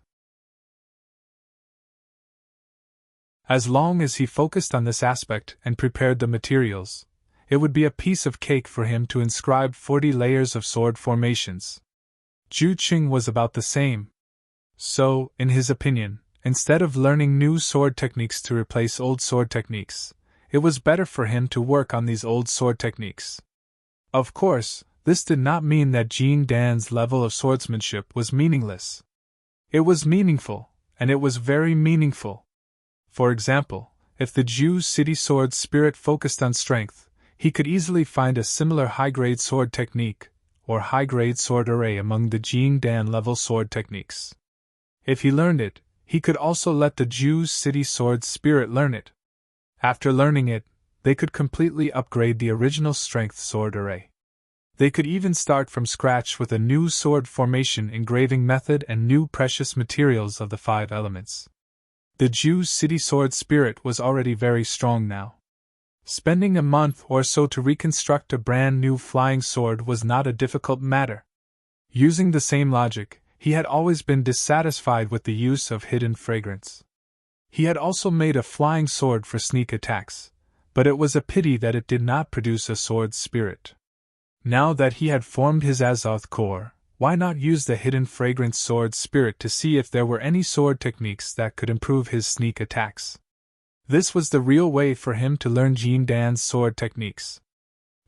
As long as he focused on this aspect and prepared the materials, it would be a piece of cake for him to inscribe 40 layers of sword formations. Zhu Qing was about the same. So, in his opinion, instead of learning new sword techniques to replace old sword techniques, it was better for him to work on these old sword techniques. Of course, this did not mean that Jin Dan's level of swordsmanship was meaningless. It was meaningful, and it was very meaningful. For example, if the Jew's city sword spirit focused on strength, he could easily find a similar high-grade sword technique, or high-grade sword array among the Jing Dan level sword techniques. If he learned it, he could also let the Jew's city sword spirit learn it. After learning it, they could completely upgrade the original strength sword array. They could even start from scratch with a new sword formation engraving method and new precious materials of the 5 elements. The Jew's city sword spirit was already very strong now. Spending a month or so to reconstruct a brand new flying sword was not a difficult matter. Using the same logic, he had always been dissatisfied with the use of hidden fragrance. He had also made a flying sword for sneak attacks, but it was a pity that it did not produce a sword spirit. Now that he had formed his Azoth core, why not use the hidden fragrance sword spirit to see if there were any sword techniques that could improve his sneak attacks? This was the real way for him to learn Jing Dan's sword techniques.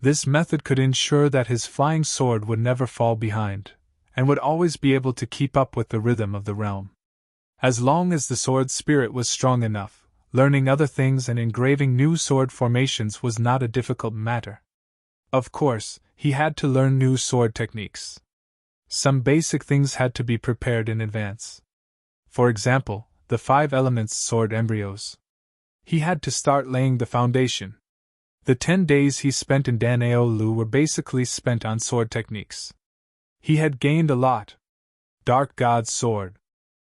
This method could ensure that his flying sword would never fall behind, and would always be able to keep up with the rhythm of the realm. As long as the sword spirit was strong enough, learning other things and engraving new sword formations was not a difficult matter. Of course, he had to learn new sword techniques. Some basic things had to be prepared in advance. For example, the 5 elements sword embryos. He had to start laying the foundation. The 10 days he spent in Danao Lu were basically spent on sword techniques. He had gained a lot. Dark God's Sword.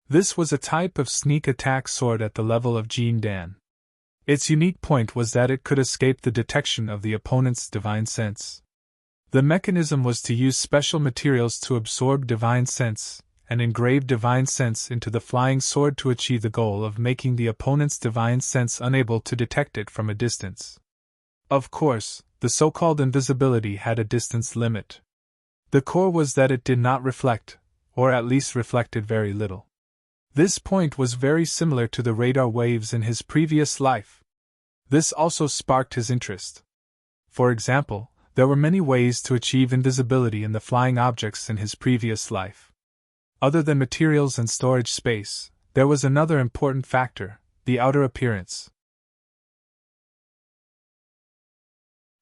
This was a type of sneak attack sword at the level of Jing Dan. Its unique point was that it could escape the detection of the opponent's divine sense. The mechanism was to use special materials to absorb divine sense, and engrave divine sense into the flying sword to achieve the goal of making the opponent's divine sense unable to detect it from a distance. Of course, the so-called invisibility had a distance limit. The core was that it did not reflect, or at least reflected very little. This point was very similar to the radar waves in his previous life. This also sparked his interest. For example, there were many ways to achieve invisibility in the flying objects in his previous life. Other than materials and storage space, there was another important factor, the outer appearance.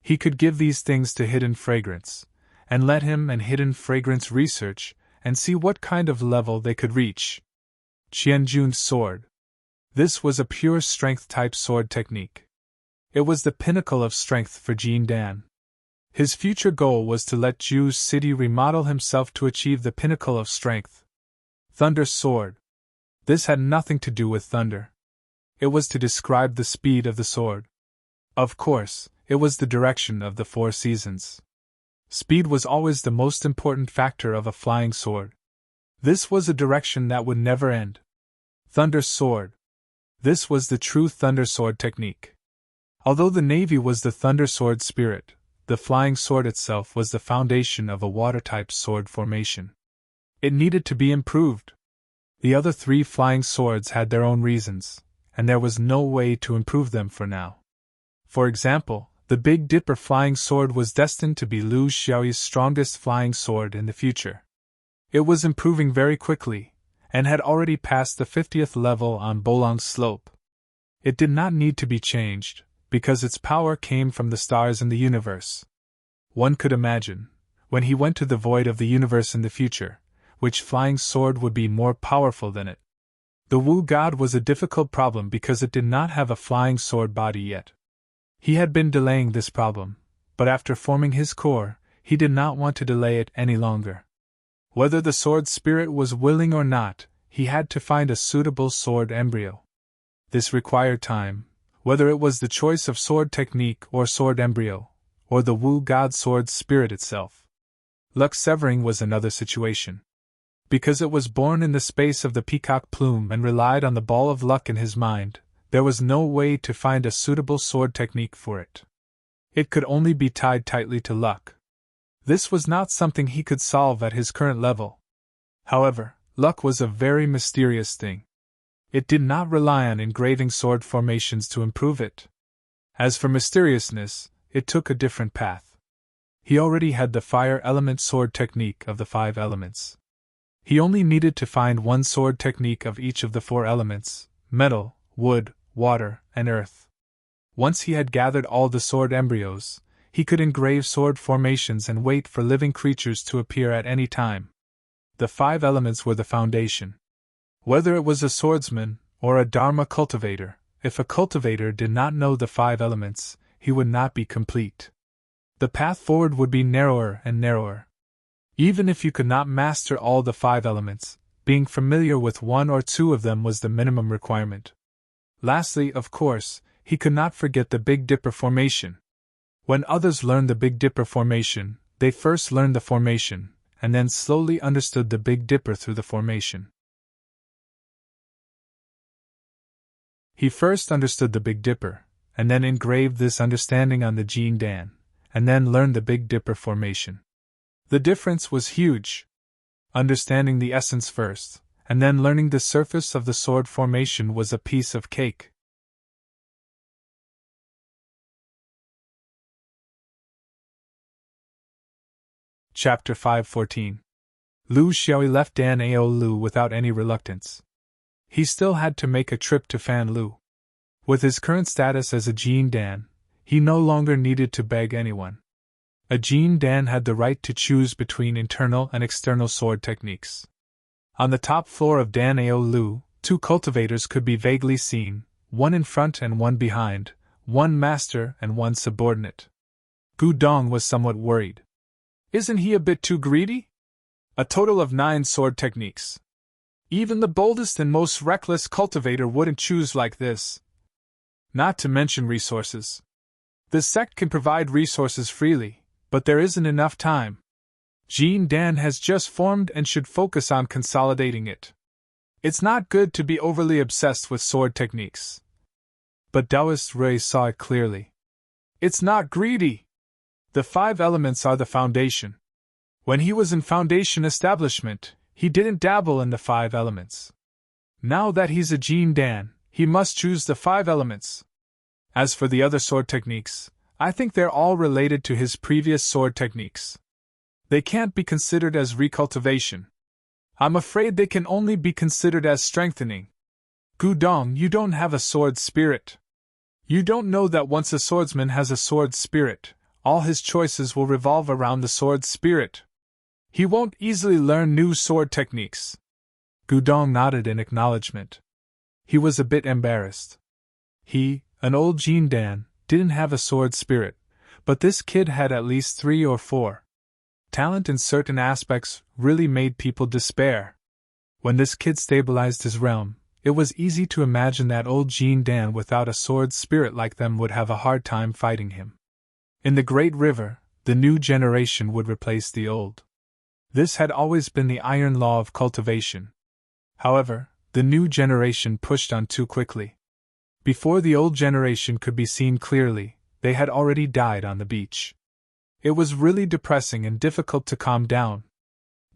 He could give these things to Hidden Fragrance, and let him and Hidden Fragrance research, and see what kind of level they could reach. Qianjun's sword. This was a pure strength-type sword technique. It was the pinnacle of strength for Jing Dan. His future goal was to let Ju's city remodel himself to achieve the pinnacle of strength. Thunder sword. This had nothing to do with thunder. It was to describe the speed of the sword. Of course, it was the direction of the 4 seasons. Speed was always the most important factor of a flying sword. This was a direction that would never end. Thunder sword. This was the true thunder sword technique. Although the navy was the thunder sword spirit, the flying sword itself was the foundation of a water-type sword formation. It needed to be improved. The other 3 flying swords had their own reasons, and there was no way to improve them for now. For example, the Big Dipper flying sword was destined to be Lu Xiaoyi's strongest flying sword in the future. It was improving very quickly, and had already passed the 50th level on Bolong's slope. It did not need to be changed, because its power came from the stars in the universe. One could imagine, when he went to the void of the universe in the future, which flying sword would be more powerful than it. The Wu God was a difficult problem because it did not have a flying sword body yet. He had been delaying this problem, but after forming his core, he did not want to delay it any longer. Whether the sword spirit was willing or not, he had to find a suitable sword embryo. This required time, whether it was the choice of sword technique or sword embryo, or the Wu God sword spirit itself. Luck severing was another situation. Because it was born in the space of the peacock plume and relied on the ball of luck in his mind, there was no way to find a suitable sword technique for it. It could only be tied tightly to luck. This was not something he could solve at his current level. However, luck was a very mysterious thing. It did not rely on engraving sword formations to improve it. As for mysteriousness, it took a different path. He already had the fire element sword technique of the 5 elements. He only needed to find one sword technique of each of the 4 elements: metal, wood, water, and earth. Once he had gathered all the sword embryos, he could engrave sword formations and wait for living creatures to appear at any time. The 5 elements were the foundation. Whether it was a swordsman or a Dharma cultivator, if a cultivator did not know the 5 elements, he would not be complete. The path forward would be narrower and narrower. Even if you could not master all the 5 elements, being familiar with 1 or 2 of them was the minimum requirement. Lastly, of course, he could not forget the Big Dipper formation. When others learned the Big Dipper formation, they first learned the formation, and then slowly understood the Big Dipper through the formation. He first understood the Big Dipper, and then engraved this understanding on the Jin Dan, and then learned the Big Dipper formation. The difference was huge. Understanding the essence first, and then learning the surface of the sword formation was a piece of cake. Chapter 5:14. Lu Xiaoyi left Dan Ao Lu without any reluctance. He still had to make a trip to Fan Lu. With his current status as a Jin Dan, he no longer needed to beg anyone. A Jin Dan had the right to choose between internal and external sword techniques. On the top floor of Dan Ao Lu, 2 cultivators could be vaguely seen, one in front and one behind, one master and one subordinate. Gu Dong was somewhat worried. Isn't he a bit too greedy? A total of 9 sword techniques. Even the boldest and most reckless cultivator wouldn't choose like this. Not to mention resources. This sect can provide resources freely, but there isn't enough time. Jin Dan has just formed and should focus on consolidating it. It's not good to be overly obsessed with sword techniques. But Taoist Rui saw it clearly. It's not greedy. The 5 elements are the foundation. When he was in foundation establishment, he didn't dabble in the 5 elements. Now that he's a Jin Dan, he must choose the 5 elements. As for the other sword techniques, I think they're all related to his previous sword techniques. They can't be considered as recultivation. I'm afraid they can only be considered as strengthening. Gu Dong, you don't have a sword spirit. You don't know that once a swordsman has a sword spirit, all his choices will revolve around the sword spirit. He won't easily learn new sword techniques. Gu Dong nodded in acknowledgement. He was a bit embarrassed. He, an old Jin Dan, didn't have a sword spirit, but this kid had at least 3 or 4. Talent in certain aspects really made people despair. When this kid stabilized his realm, it was easy to imagine that old Jin Dan without a sword spirit like them would have a hard time fighting him. In the Great River, the new generation would replace the old. This had always been the iron law of cultivation. However, the new generation pushed on too quickly. Before the old generation could be seen clearly, they had already died on the beach. It was really depressing and difficult to calm down.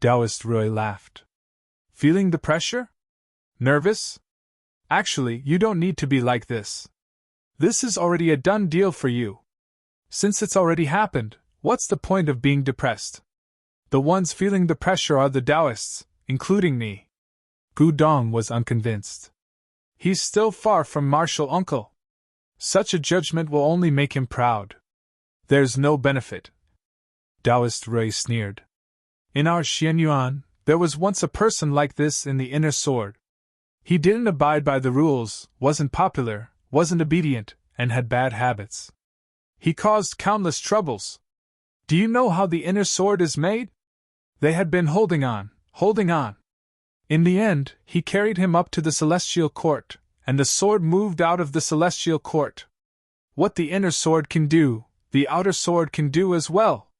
Taoist Rui laughed. Feeling the pressure? Nervous? Actually, you don't need to be like this. This is already a done deal for you. Since it's already happened, what's the point of being depressed? The ones feeling the pressure are the Taoists, including me. Gu Dong was unconvinced. He's still far from martial uncle. Such a judgment will only make him proud. There's no benefit. Taoist Rui sneered. In our Xianyuan, there was once a person like this in the inner sword. He didn't abide by the rules, wasn't popular, wasn't obedient, and had bad habits. He caused countless troubles. Do you know how the inner sword is made? They had been holding on. In the end, he carried him up to the celestial court, and the sword moved out of the celestial court. What the inner sword can do, the outer sword can do as well.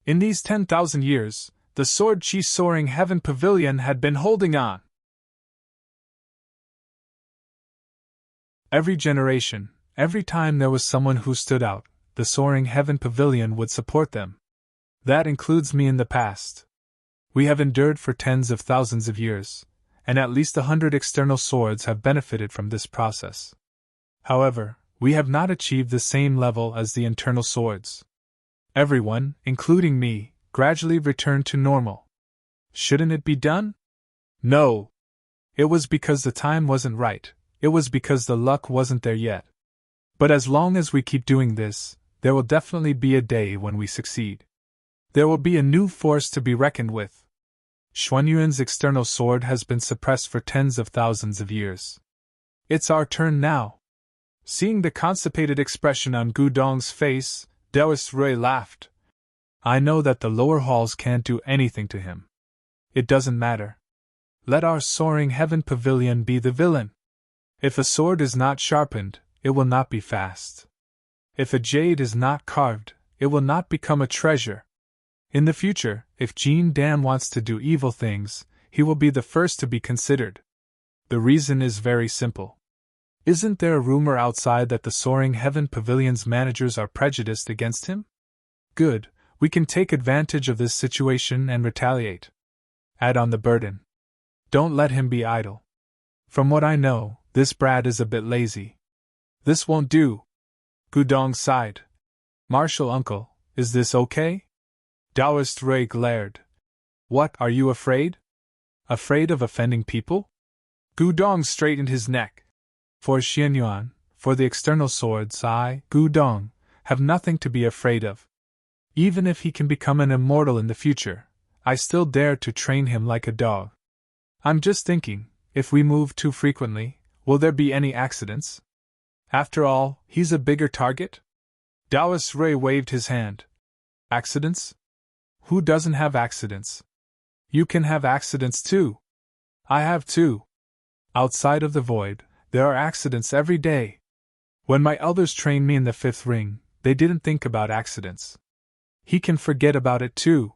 In these 10,000 years, the sword Chi Soaring Heaven Pavilion had been holding on. Every generation, every time there was someone who stood out, the Soaring Heaven Pavilion would support them. That includes me in the past. We have endured for tens of thousands of years, and at least 100 external swords have benefited from this process. However, we have not achieved the same level as the internal swords. Everyone, including me, gradually returned to normal. Shouldn't it be done? No. It was because the time wasn't right, it was because the luck wasn't there yet. But as long as we keep doing this, there will definitely be a day when we succeed. There will be a new force to be reckoned with. Xuanyuan's external sword has been suppressed for tens of thousands of years. It's our turn now. Seeing the constipated expression on Gudong's face, Taoist Rui laughed. I know that the lower halls can't do anything to him. It doesn't matter. Let our soaring heaven pavilion be the villain. If a sword is not sharpened, it will not be fast. If a jade is not carved, it will not become a treasure. In the future, if Jean Dan wants to do evil things, he will be the first to be considered. The reason is very simple. Isn't there a rumor outside that the Soaring Heaven Pavilion's managers are prejudiced against him? Good, we can take advantage of this situation and retaliate. Add on the burden. Don't let him be idle. From what I know, this brat is a bit lazy. This won't do. Gudong sighed. Martial uncle, is this okay? Taoist Rui glared. What, are you afraid? Afraid of offending people? Gudong straightened his neck. For Xianyuan, for the external swords, I, Gudong, have nothing to be afraid of. Even if he can become an immortal in the future, I still dare to train him like a dog. I'm just thinking, if we move too frequently, will there be any accidents? After all, he's a bigger target? Taoist Rui waved his hand. Accidents? Who doesn't have accidents? You can have accidents too. I have too. Outside of the void, there are accidents every day. When my elders trained me in the fifth ring, they didn't think about accidents. He can forget about it too.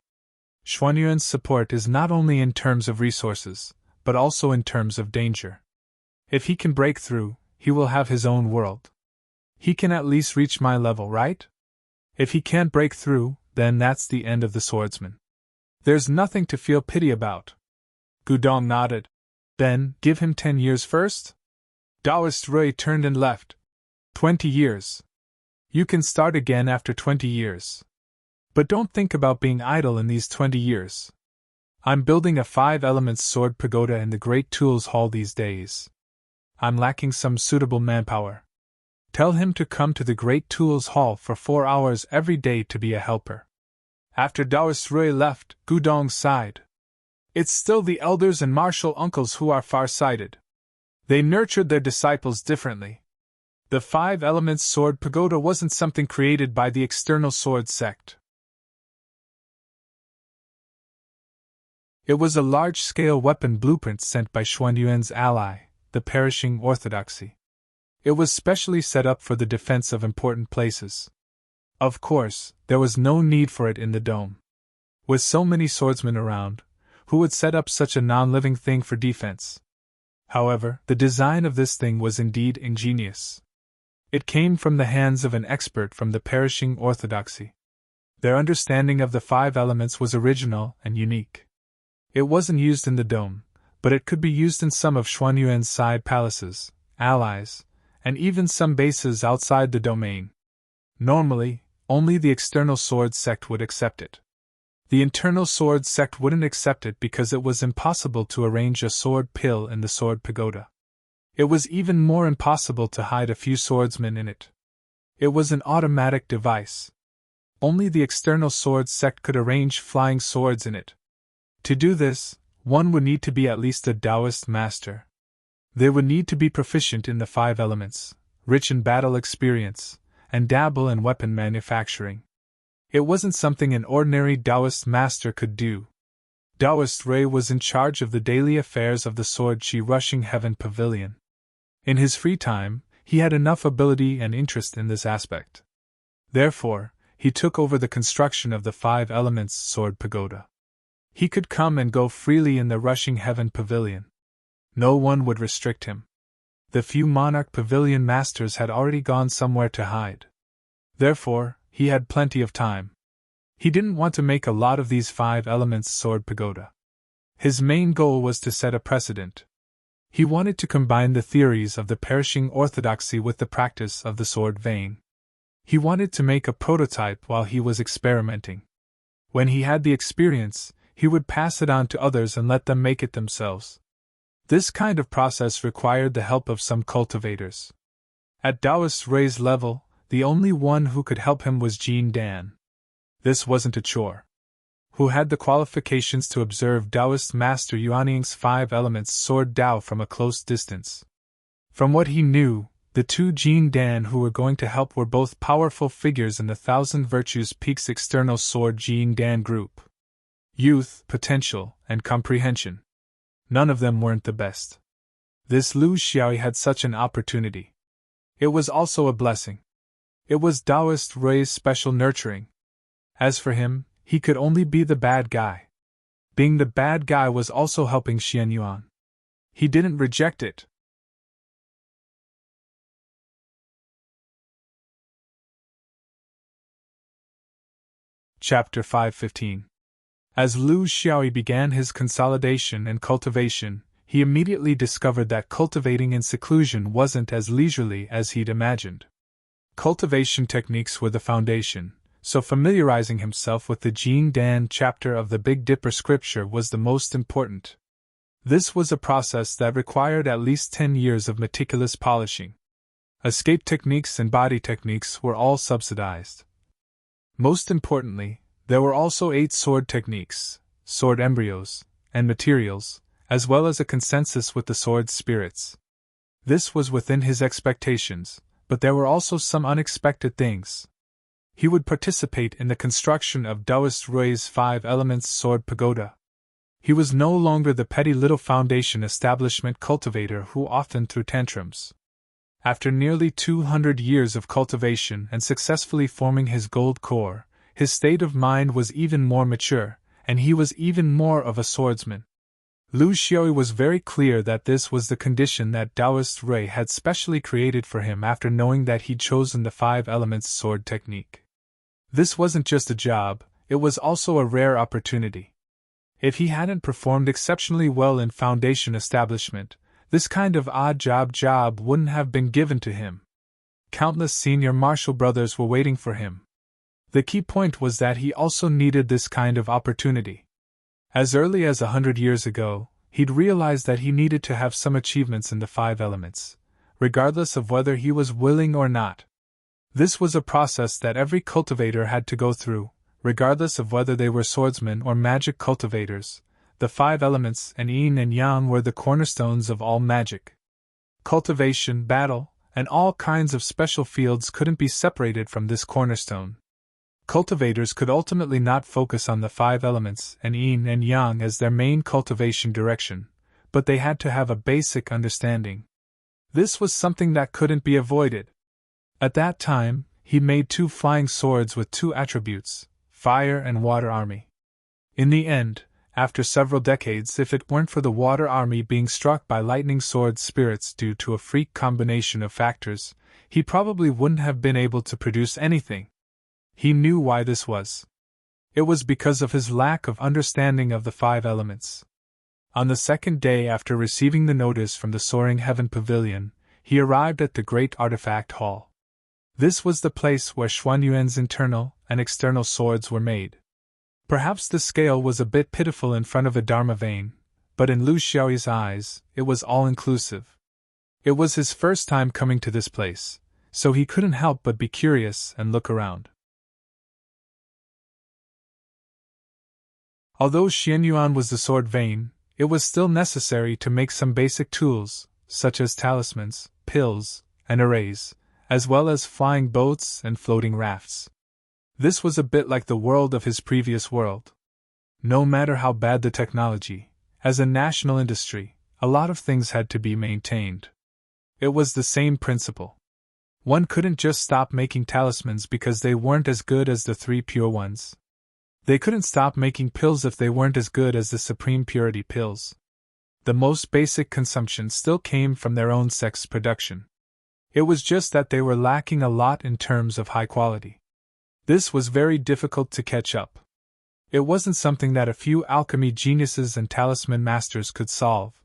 Xuanyuan's support is not only in terms of resources, but also in terms of danger. If he can break through, he will have his own world. He can at least reach my level, right? If he can't break through, then that's the end of the swordsman. There's nothing to feel pity about. Gudong nodded. Then, give him 10 years first? Taoist Rui turned and left. 20 years. You can start again after 20 years. But don't think about being idle in these 20 years. I'm building a 5-elements sword pagoda in the Great Tools Hall these days. I'm lacking some suitable manpower. Tell him to come to the Great Tools Hall for 4 hours every day to be a helper. After Taoist Rui left, Gudong sighed. It's still the elders and martial uncles who are far-sighted. They nurtured their disciples differently. The 5-elements sword pagoda wasn't something created by the external sword sect. It was a large-scale weapon blueprint sent by Xuanyuan's ally, the perishing orthodoxy. It was specially set up for the defense of important places. Of course, there was no need for it in the dome. With so many swordsmen around, who would set up such a non-living thing for defense? However, the design of this thing was indeed ingenious. It came from the hands of an expert from the perishing orthodoxy. Their understanding of the 5 elements was original and unique. It wasn't used in the dome, but it could be used in some of Xuanyuan's side palaces, allies, and even some bases outside the domain. Normally, only the external sword sect would accept it. The internal sword sect wouldn't accept it because it was impossible to arrange a sword pill in the sword pagoda. It was even more impossible to hide a few swordsmen in it. It was an automatic device. Only the external sword sect could arrange flying swords in it. To do this, one would need to be at least a Taoist master. They would need to be proficient in the 5 elements, rich in battle experience, and dabble in weapon manufacturing. It wasn't something an ordinary Taoist master could do. Taoist Rui was in charge of the daily affairs of the Sword-Chi Rushing Heaven Pavilion. In his free time, he had enough ability and interest in this aspect. Therefore, he took over the construction of the 5 elements sword pagoda. He could come and go freely in the Rushing Heaven Pavilion. No one would restrict him. The few Monarch Pavilion masters had already gone somewhere to hide. Therefore, he had plenty of time. He didn't want to make a lot of these 5 elements sword pagoda. His main goal was to set a precedent. He wanted to combine the theories of the perishing orthodoxy with the practice of the sword vein. He wanted to make a prototype while he was experimenting. When he had the experience, he would pass it on to others and let them make it themselves. This kind of process required the help of some cultivators. At Taoist Rei's level, the only one who could help him was Jean Dan. This wasn't a chore. Who had the qualifications to observe Taoist Master Yuanying's 5 elements sword Tao from a close distance. From what he knew, the 2 Jean Dan who were going to help were both powerful figures in the Thousand Virtues Peak's external sword Jean Dan group. Youth, potential, and comprehension. None of them weren't the best. This Lu Xiaoyi had such an opportunity. It was also a blessing. It was Taoist Rei's special nurturing. As for him, he could only be the bad guy. Being the bad guy was also helping Xian Yuan. He didn't reject it. Chapter 5:15. As Lu Xiaoyi began his consolidation and cultivation, he immediately discovered that cultivating in seclusion wasn't as leisurely as he'd imagined. Cultivation techniques were the foundation, so familiarizing himself with the Jing Dan chapter of the Big Dipper scripture was the most important. This was a process that required at least 10 years of meticulous polishing. Escape techniques and body techniques were all subsidized. Most importantly, there were also 8 sword techniques, sword embryos, and materials, as well as a consensus with the sword spirits. This was within his expectations, but there were also some unexpected things. He would participate in the construction of Taoist Rei's 5 elements sword pagoda. He was no longer the petty little foundation establishment cultivator who often threw tantrums. After nearly 200 years of cultivation and successfully forming his gold core, his state of mind was even more mature, and he was even more of a swordsman. Lu Xiaoyi was very clear that this was the condition that Taoist Rei had specially created for him after knowing that he'd chosen the 5 elements sword technique. This wasn't just a job, it was also a rare opportunity. If he hadn't performed exceptionally well in foundation establishment, this kind of odd job wouldn't have been given to him. Countless senior martial brothers were waiting for him. The key point was that he also needed this kind of opportunity. As early as 100 years ago, he'd realized that he needed to have some achievements in the 5 elements, regardless of whether he was willing or not. This was a process that every cultivator had to go through, regardless of whether they were swordsmen or magic cultivators. The 5 elements and yin and yang were the cornerstones of all magic. Cultivation, battle, and all kinds of special fields couldn't be separated from this cornerstone. Cultivators could ultimately not focus on the 5 elements and yin and yang as their main cultivation direction, but they had to have a basic understanding. This was something that couldn't be avoided. At that time, he made 2 flying swords with 2 attributes, fire and water army. In the end, after several decades, if it weren't for the water army being struck by lightning sword spirits due to a freak combination of factors, he probably wouldn't have been able to produce anything. He knew why this was. It was because of his lack of understanding of the 5 elements. On the second day after receiving the notice from the Soaring Heaven Pavilion, he arrived at the Great Artifact Hall. This was the place where Xuanyuan's internal and external swords were made. Perhaps the scale was a bit pitiful in front of a Dharma vein, but in Lu Xiaoyi's eyes, it was all-inclusive. It was his first time coming to this place, so he couldn't help but be curious and look around. Although Xianyuan was the sword vein, it was still necessary to make some basic tools, such as talismans, pills, and arrays, as well as flying boats and floating rafts. This was a bit like the world of his previous world. No matter how bad the technology, as a national industry, a lot of things had to be maintained. It was the same principle. One couldn't just stop making talismans because they weren't as good as the 3 pure ones. They couldn't stop making pills if they weren't as good as the supreme purity pills. The most basic consumption still came from their own sex production. It was just that they were lacking a lot in terms of high quality. This was very difficult to catch up. It wasn't something that a few alchemy geniuses and talisman masters could solve.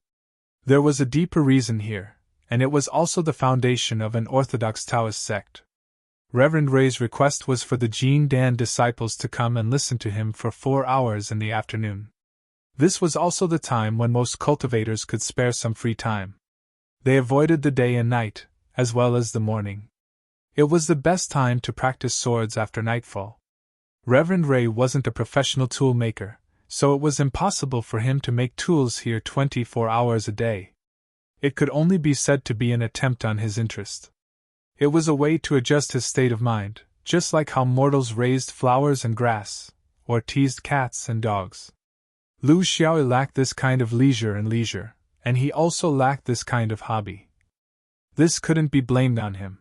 There was a deeper reason here, and it was also the foundation of an orthodox Taoist sect. Reverend Rei's request was for the Jing Dan disciples to come and listen to him for 4 hours in the afternoon. This was also the time when most cultivators could spare some free time. They avoided the day and night, as well as the morning. It was the best time to practice swords after nightfall. Reverend Ray wasn't a professional tool maker, so it was impossible for him to make tools here 24 hours a day. It could only be said to be an attempt on his interest. It was a way to adjust his state of mind, just like how mortals raised flowers and grass, or teased cats and dogs. Lu Xiaoyi lacked this kind of leisure, and he also lacked this kind of hobby. This couldn't be blamed on him.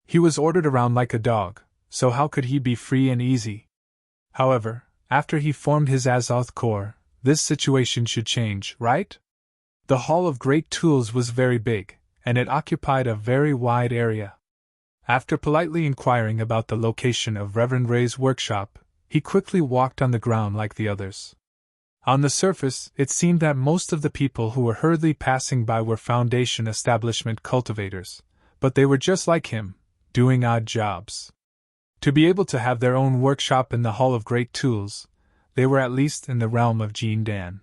He was ordered around like a dog, so how could he be free and easy? However, after he formed his Azoth core, this situation should change, right? The Hall of Great Tools was very big, and it occupied a very wide area. After politely inquiring about the location of Reverend Ray's workshop, he quickly walked on the ground like the others. On the surface, it seemed that most of the people who were hurriedly passing by were Foundation establishment cultivators, but they were just like him, doing odd jobs. To be able to have their own workshop in the Hall of Great Tools, they were at least in the realm of Jin Dan.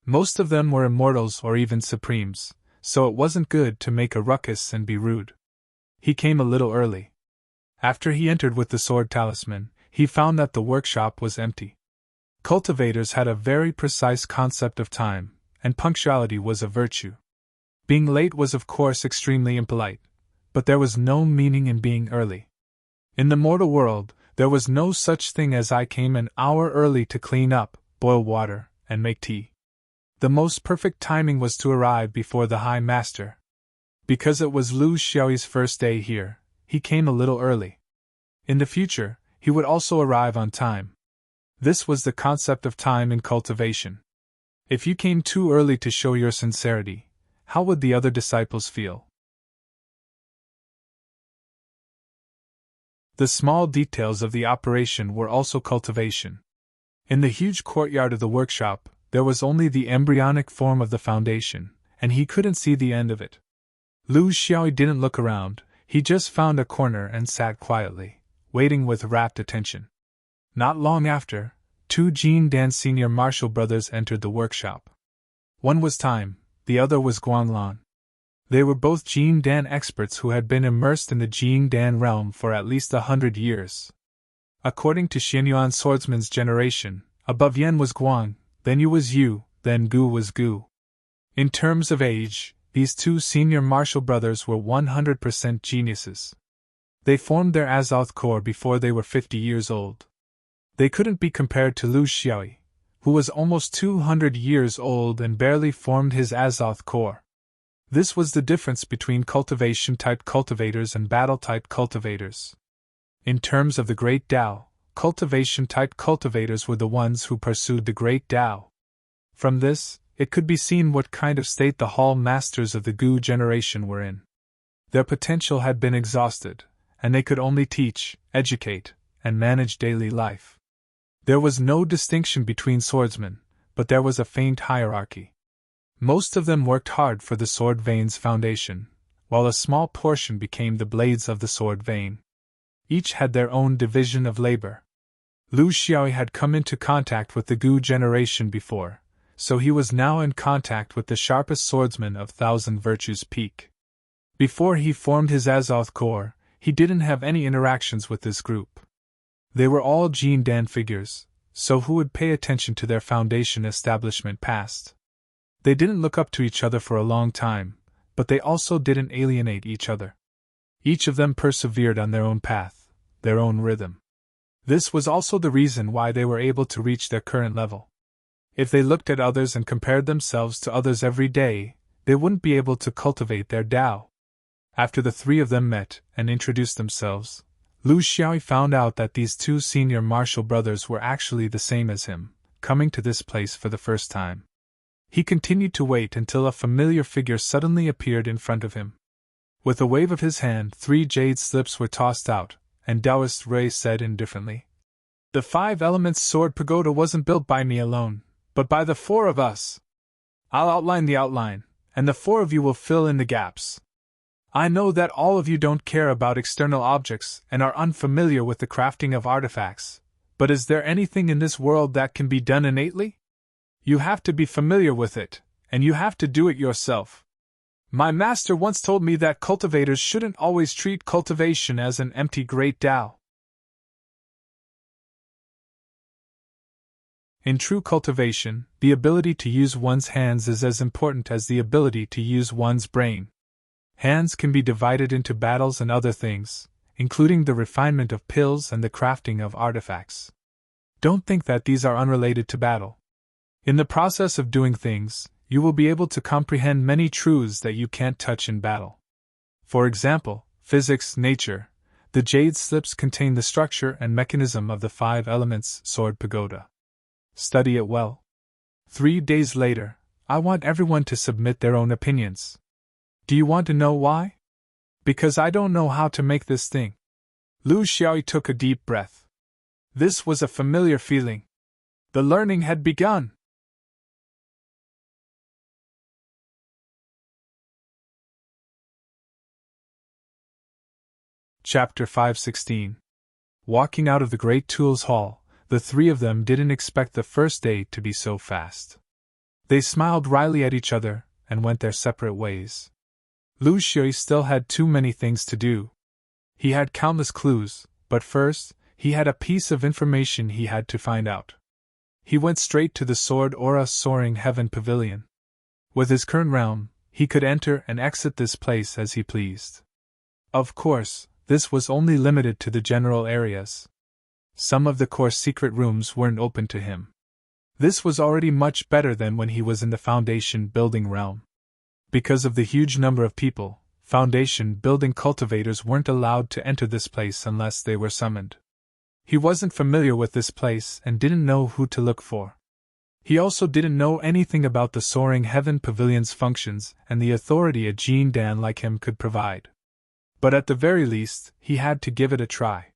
Most of them were immortals or even supremes, so it wasn't good to make a ruckus and be rude. He came a little early. After he entered with the sword talisman, he found that the workshop was empty. Cultivators had a very precise concept of time, and punctuality was a virtue. Being late was of course extremely impolite, but there was no meaning in being early. In the mortal world, there was no such thing as I came an hour early to clean up, boil water, and make tea. The most perfect timing was to arrive before the High Master. Because it was Lu Xiaoyi's first day here, he came a little early. In the future, he would also arrive on time. This was the concept of time in cultivation. If you came too early to show your sincerity, how would the other disciples feel? The small details of the operation were also cultivation. In the huge courtyard of the workshop, there was only the embryonic form of the foundation, and he couldn't see the end of it. Lu Xiaoyi didn't look around, he just found a corner and sat quietly, waiting with rapt attention. Not long after, two Jin Dan senior martial brothers entered the workshop. One was Time, the other was Guanlan. They were both Jin Dan experts who had been immersed in the Jin Dan realm for at least 100 years. According to Xianyuan swordsman's generation, above Yen was Guan, then Yu was Yu, then Gu was Gu. In terms of age, these two senior martial brothers were 100% geniuses. They formed their Azoth core before they were 50 years old. They couldn't be compared to Lu Xiaoyi, who was almost 200 years old and barely formed his Azoth core. This was the difference between cultivation-type cultivators and battle-type cultivators. In terms of the Great Tao, cultivation-type cultivators were the ones who pursued the Great Tao. From this, it could be seen what kind of state the Hall Masters of the Gu generation were in. Their potential had been exhausted, and they could only teach, educate, and manage daily life. There was no distinction between swordsmen, but there was a faint hierarchy. Most of them worked hard for the sword vein's foundation, while a small portion became the blades of the sword vein. Each had their own division of labor. Lu Xiaoyi had come into contact with the Gu generation before, so he was now in contact with the sharpest swordsman of Thousand Virtues Peak. Before he formed his Azoth core, he didn't have any interactions with this group. They were all Jin Dan figures, so who would pay attention to their foundation establishment past? They didn't look up to each other for a long time, but they also didn't alienate each other. Each of them persevered on their own path, their own rhythm. This was also the reason why they were able to reach their current level. If they looked at others and compared themselves to others every day, they wouldn't be able to cultivate their Tao. After the three of them met and introduced themselves, Lu Xiaoyi found out that these two senior martial brothers were actually the same as him, coming to this place for the first time. He continued to wait until a familiar figure suddenly appeared in front of him. With a wave of his hand, 3 jade slips were tossed out, and Taoist Ray said indifferently, "The 5 Elements Sword Pagoda wasn't built by me alone, but by the 4 of us. I'll outline the outline, and the 4 of you will fill in the gaps. I know that all of you don't care about external objects and are unfamiliar with the crafting of artifacts, but is there anything in this world that can be done innately? You have to be familiar with it, and you have to do it yourself. My master once told me that cultivators shouldn't always treat cultivation as an empty great Tao. In true cultivation, the ability to use one's hands is as important as the ability to use one's brain. Hands can be divided into battles and other things, including the refinement of pills and the crafting of artifacts. Don't think that these are unrelated to battle. In the process of doing things, you will be able to comprehend many truths that you can't touch in battle. For example, physics, nature. The jade slips contain the structure and mechanism of the 5 elements sword pagoda. Study it well. 3 days later, I want everyone to submit their own opinions. Do you want to know why? Because I don't know how to make this thing. Lu Xiaoyi took a deep breath. This was a familiar feeling. The learning had begun. Chapter 516. Walking out of the Great Tools Hall, the 3 of them didn't expect the first day to be so fast. They smiled wryly at each other and went their separate ways. Lu Xiaoyi still had too many things to do. He had countless clues, but first, he had a piece of information he had to find out. He went straight to the Sword Aura Soaring Heaven Pavilion. With his current realm, he could enter and exit this place as he pleased. Of course, this was only limited to the general areas. Some of the core secret rooms weren't open to him. This was already much better than when he was in the foundation building realm. Because of the huge number of people, foundation building cultivators weren't allowed to enter this place unless they were summoned. He wasn't familiar with this place and didn't know who to look for. He also didn't know anything about the Soaring Heaven Pavilion's functions and the authority a Jin Dan like him could provide. But at the very least, he had to give it a try.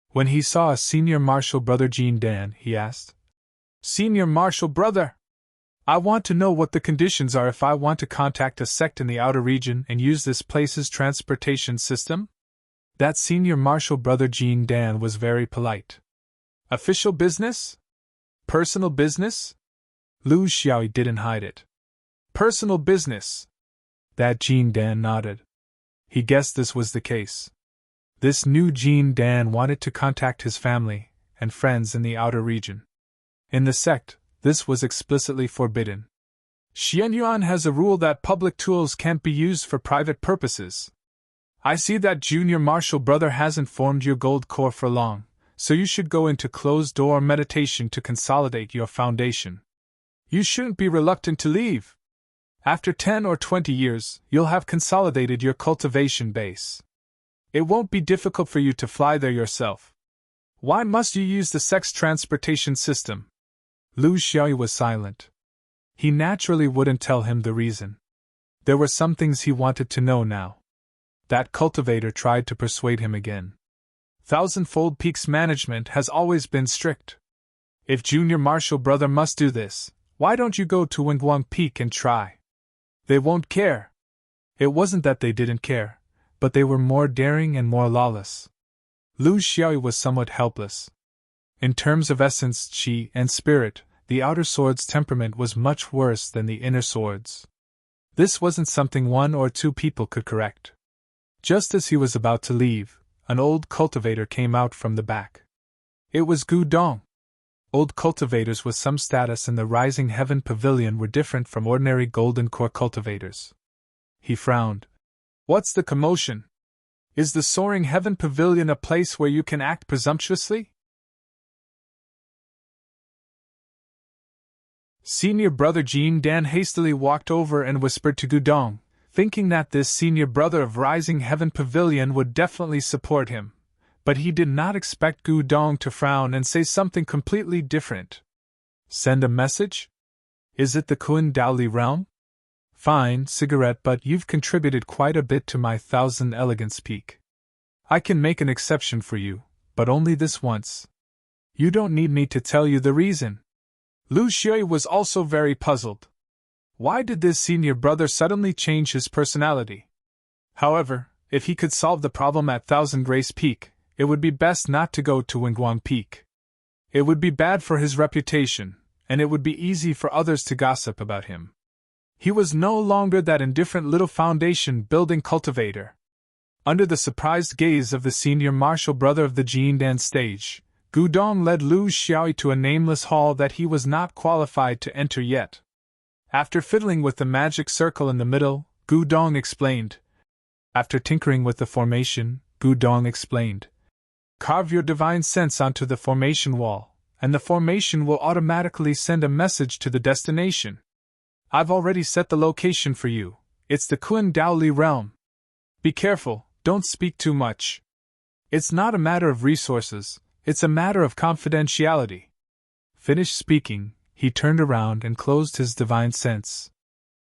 When he saw a senior marshal brother Jin Dan, he asked, "Senior marshal brother, I want to know what the conditions are if I want to contact a sect in the outer region and use this place's transportation system?" That senior marshal brother Jin Dan was very polite. "Official business? Personal business?" Lu Xiaoyi didn't hide it. "Personal business." That Jin Dan nodded. He guessed this was the case. This new Jin Dan wanted to contact his family and friends in the outer region. In the sect, this was explicitly forbidden. Xianyuan has a rule that public tools can't be used for private purposes. I see that junior marshal brother hasn't formed your gold core for long, so you should go into closed-door meditation to consolidate your foundation. You shouldn't be reluctant to leave. After 10 or 20 years, you'll have consolidated your cultivation base. It won't be difficult for you to fly there yourself. Why must you use the sex transportation system? Lu Xiaoyi was silent. He naturally wouldn't tell him the reason. There were some things he wanted to know now. That cultivator tried to persuade him again. Thousandfold Peak's management has always been strict. If Junior Marshal brother must do this, why don't you go to Wingguang Peak and try? They won't care. It wasn't that they didn't care, but they were more daring and more lawless. Lu Xiaoyi was somewhat helpless. In terms of essence, chi, and spirit, the outer sword's temperament was much worse than the inner sword's. This wasn't something 1 or 2 people could correct. Just as he was about to leave, an old cultivator came out from the back. It was Gu Dong. Old cultivators with some status in the Rising Heaven Pavilion were different from ordinary Golden Core cultivators. He frowned. "What's the commotion? Is the Soaring Heaven Pavilion a place where you can act presumptuously?" Senior brother Jin Dan hastily walked over and whispered to Gudong, thinking that this senior brother of Rising Heaven Pavilion would definitely support him, but he did not expect Gudong to frown and say something completely different. "Send a message? Is it the Kun Daoli realm? Fine, cigarette, but you've contributed quite a bit to my 1000 Elegance Peak. I can make an exception for you, but only this once. You don't need me to tell you the reason." Lu Xiaoyi was also very puzzled. Why did this senior brother suddenly change his personality? However, if he could solve the problem at 1000 Grace Peak, it would be best not to go to Wingguang Peak. It would be bad for his reputation, and it would be easy for others to gossip about him. He was no longer that indifferent little foundation-building cultivator. Under the surprised gaze of the senior martial brother of the Jiandan stage, Gudong led Lu Xiaoyi to a nameless hall that he was not qualified to enter yet. After fiddling with the magic circle in the middle, Gudong explained. After tinkering with the formation, Gudong explained. Carve your divine sense onto the formation wall, and the formation will automatically send a message to the destination. I've already set the location for you. It's the Kun Daoli realm. Be careful, don't speak too much. It's not a matter of resources, it's a matter of confidentiality. Finished speaking, he turned around and closed his divine sense.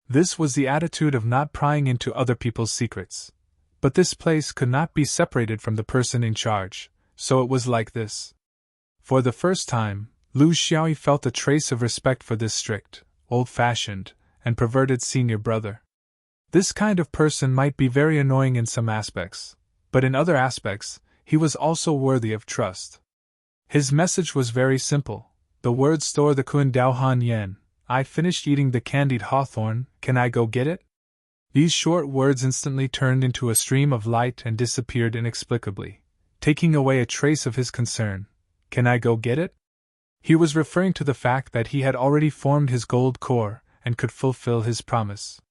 This was the attitude of not prying into other people's secrets. But this place could not be separated from the person in charge, so it was like this. For the first time, Lu Xiaoyi felt a trace of respect for this strict, old-fashioned, and perverted senior brother. This kind of person might be very annoying in some aspects, but in other aspects, he was also worthy of trust. His message was very simple. The words store the Kun Dao Han Yen. I finished eating the candied hawthorn, can I go get it? These short words instantly turned into a stream of light and disappeared inexplicably, taking away a trace of his concern. Can I go get it? He was referring to the fact that he had already formed his gold core and could fulfill his promise.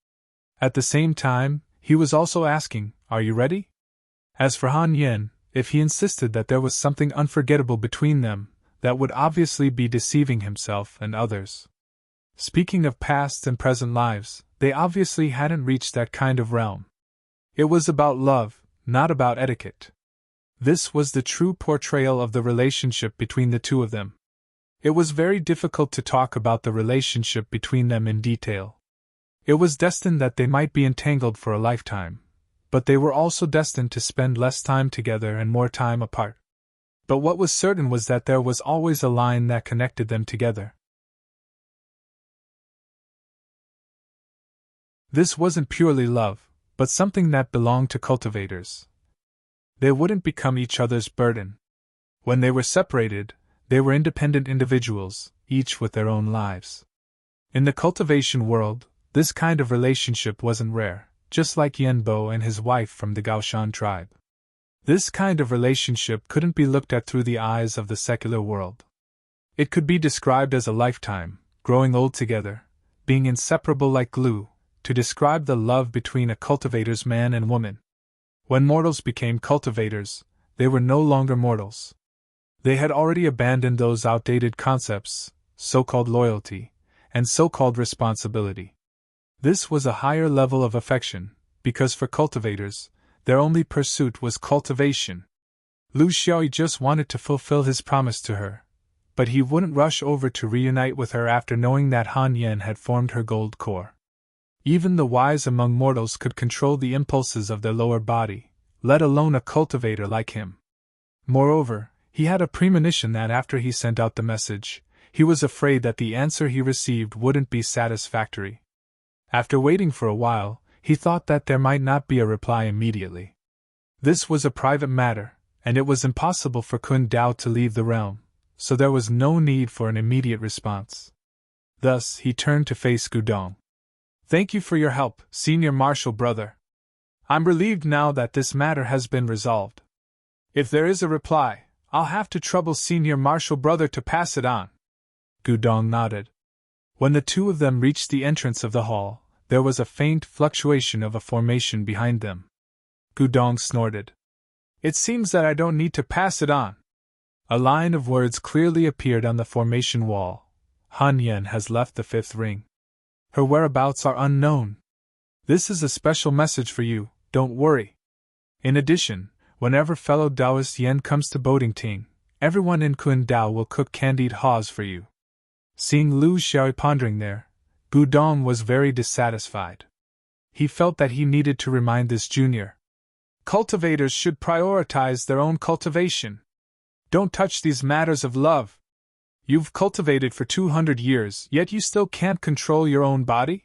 At the same time, he was also asking, are you ready? As for Han Yen, if he insisted that there was something unforgettable between them, that would obviously be deceiving himself and others. Speaking of past and present lives, they obviously hadn't reached that kind of realm. It was about love, not about etiquette. This was the true portrayal of the relationship between the two of them. It was very difficult to talk about the relationship between them in detail. It was destined that they might be entangled for a lifetime, but they were also destined to spend less time together and more time apart. But what was certain was that there was always a line that connected them together. This wasn't purely love, but something that belonged to cultivators. They wouldn't become each other's burden. When they were separated, they were independent individuals, each with their own lives. In the cultivation world, this kind of relationship wasn't rare, just like Yen Bo and his wife from the Gaoshan tribe. This kind of relationship couldn't be looked at through the eyes of the secular world. It could be described as a lifetime, growing old together, being inseparable like glue, to describe the love between a cultivator's man and woman. When mortals became cultivators, they were no longer mortals. They had already abandoned those outdated concepts, so-called loyalty, and so-called responsibility. This was a higher level of affection, because for cultivators, their only pursuit was cultivation. Lu Xiaoyi just wanted to fulfill his promise to her, but he wouldn't rush over to reunite with her after knowing that Han Yen had formed her gold core. Even the wise among mortals could control the impulses of their lower body, let alone a cultivator like him. Moreover, he had a premonition that after he sent out the message, he was afraid that the answer he received wouldn't be satisfactory. After waiting for a while, he thought that there might not be a reply immediately. This was a private matter, and it was impossible for Kun Dao to leave the realm, so there was no need for an immediate response. Thus, he turned to face Gudong. Thank you for your help, senior martial brother. I'm relieved now that this matter has been resolved. If there is a reply, I'll have to trouble senior martial brother to pass it on. Gudong nodded. When the two of them reached the entrance of the hall, there was a faint fluctuation of a formation behind them. Gudong snorted. It seems that I don't need to pass it on. A line of words clearly appeared on the formation wall. Han Yen has left the fifth ring. Her whereabouts are unknown. This is a special message for you, don't worry. In addition, whenever fellow Taoist Yen comes to Bodingting, everyone in Kun Dao will cook candied haws for you. Seeing Lu Xiaoyi pondering there, Gudong was very dissatisfied. He felt that he needed to remind this junior. Cultivators should prioritize their own cultivation. Don't touch these matters of love. You've cultivated for 200 years, yet you still can't control your own body?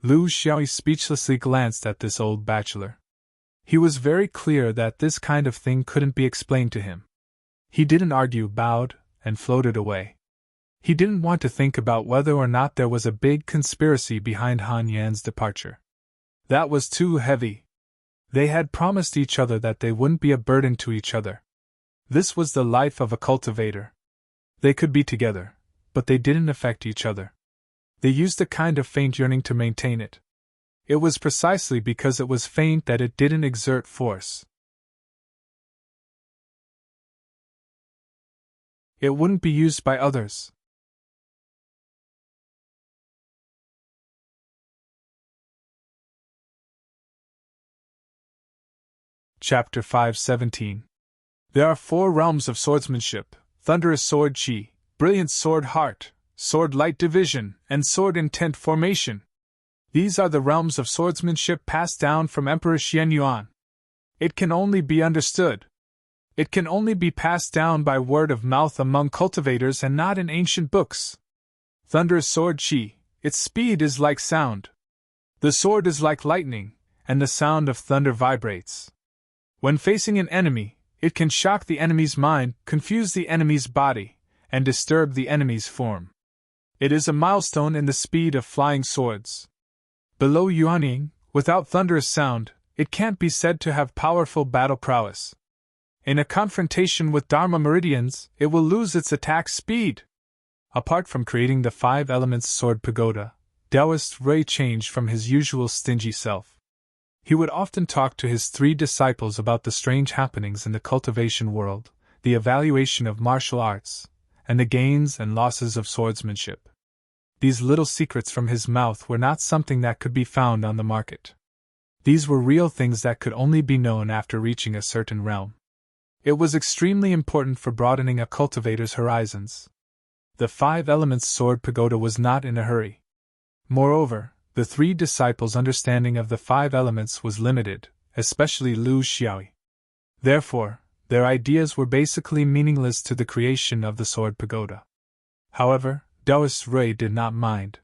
Lu Xiaoyi speechlessly glanced at this old bachelor. He was very clear that this kind of thing couldn't be explained to him. He didn't argue, bowed, and floated away. He didn't want to think about whether or not there was a big conspiracy behind Han Yan's departure. That was too heavy. They had promised each other that they wouldn't be a burden to each other. This was the life of a cultivator. They could be together, but they didn't affect each other. They used a kind of faint yearning to maintain it. It was precisely because it was faint that it didn't exert force. It wouldn't be used by others. Chapter 5:17. There are 4 realms of swordsmanship: thunderous sword chi, brilliant sword heart, sword light division, and sword intent formation. These are the realms of swordsmanship passed down from Emperor Xian Yuan. It can only be understood. It can only be passed down by word of mouth among cultivators and not in ancient books. Thunderous sword chi, its speed is like sound. The sword is like lightning, and the sound of thunder vibrates. When facing an enemy, it can shock the enemy's mind, confuse the enemy's body, and disturb the enemy's form. It is a milestone in the speed of flying swords. Below Yuanying, without thunderous sound, it can't be said to have powerful battle prowess. In a confrontation with Dharma meridians, it will lose its attack speed. Apart from creating the 5 elements sword pagoda, Taoist Rui changed from his usual stingy self. He would often talk to his 3 disciples about the strange happenings in the cultivation world, the evaluation of martial arts, and the gains and losses of swordsmanship. These little secrets from his mouth were not something that could be found on the market. These were real things that could only be known after reaching a certain realm. It was extremely important for broadening a cultivator's horizons. The 5 elements sword pagoda was not in a hurry. Moreover, the 3 disciples' understanding of the 5 elements was limited, especially Lu Xiaoyi. Therefore, their ideas were basically meaningless to the creation of the sword pagoda. However, Taoist Rui did not mind.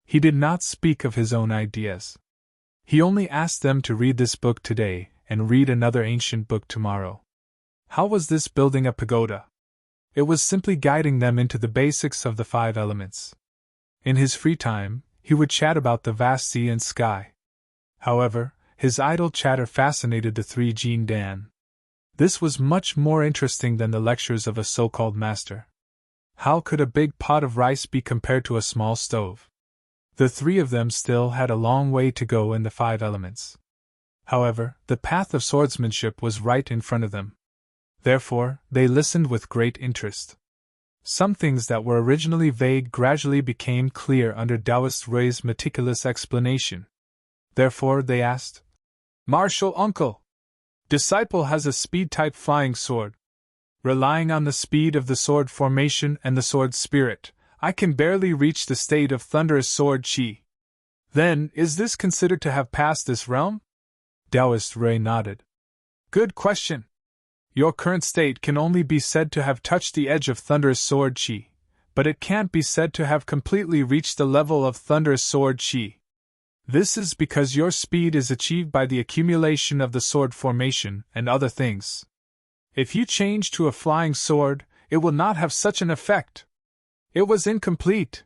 He did not speak of his own ideas. He only asked them to read this book today and read another ancient book tomorrow. How was this building a pagoda? It was simply guiding them into the basics of the 5 elements. In his free time, he would chat about the vast sea and sky. However, his idle chatter fascinated the 3 Jin Dan. This was much more interesting than the lectures of a so-called master. How could a big pot of rice be compared to a small stove? The 3 of them still had a long way to go in the 5 elements. However, the path of swordsmanship was right in front of them. Therefore, they listened with great interest. Some things that were originally vague gradually became clear under Taoist Rui's meticulous explanation. Therefore they asked, "Martial uncle, disciple has a speed-type flying sword. Relying on the speed of the sword formation and the sword spirit, I can barely reach the state of thunderous sword chi. Then, is this considered to have passed this realm?" Taoist Rui nodded. "Good question. Your current state can only be said to have touched the edge of thunderous sword chi, but it can't be said to have completely reached the level of thunderous sword chi. This is because your speed is achieved by the accumulation of the sword formation and other things. If you change to a flying sword, it will not have such an effect. It was incomplete."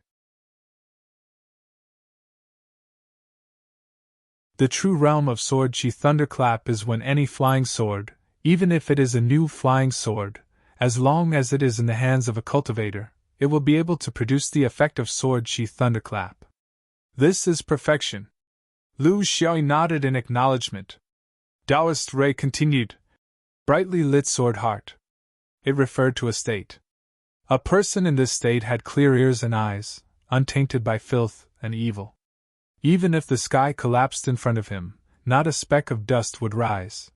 The true realm of sword chi thunderclap is when any flying sword, even if it is a new flying sword, as long as it is in the hands of a cultivator, it will be able to produce the effect of sword chi thunderclap. This is perfection. Lu Xiaoyi nodded in acknowledgement. Taoist Rui continued, "Brightly lit sword heart." It referred to a state. A person in this state had clear ears and eyes, untainted by filth and evil. Even if the sky collapsed in front of him, not a speck of dust would rise.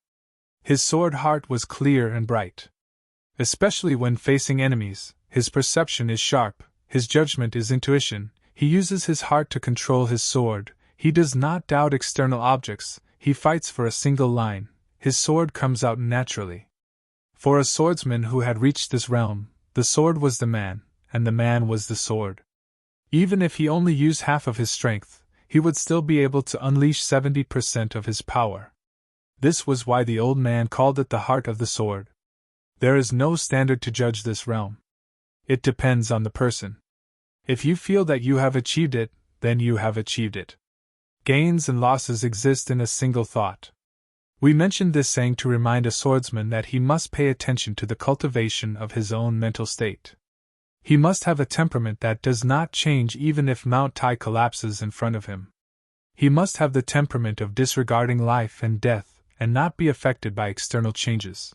His sword heart was clear and bright. Especially when facing enemies, his perception is sharp, his judgment is intuition, he uses his heart to control his sword, he does not doubt external objects, he fights for a single line, his sword comes out naturally. For a swordsman who had reached this realm, the sword was the man, and the man was the sword. Even if he only used half of his strength, he would still be able to unleash 70% of his power. This was why the old man called it the heart of the sword. There is no standard to judge this realm. It depends on the person. If you feel that you have achieved it, then you have achieved it. Gains and losses exist in a single thought. We mentioned this saying to remind a swordsman that he must pay attention to the cultivation of his own mental state. He must have a temperament that does not change even if Mount Tai collapses in front of him. He must have the temperament of disregarding life and death and not be affected by external changes.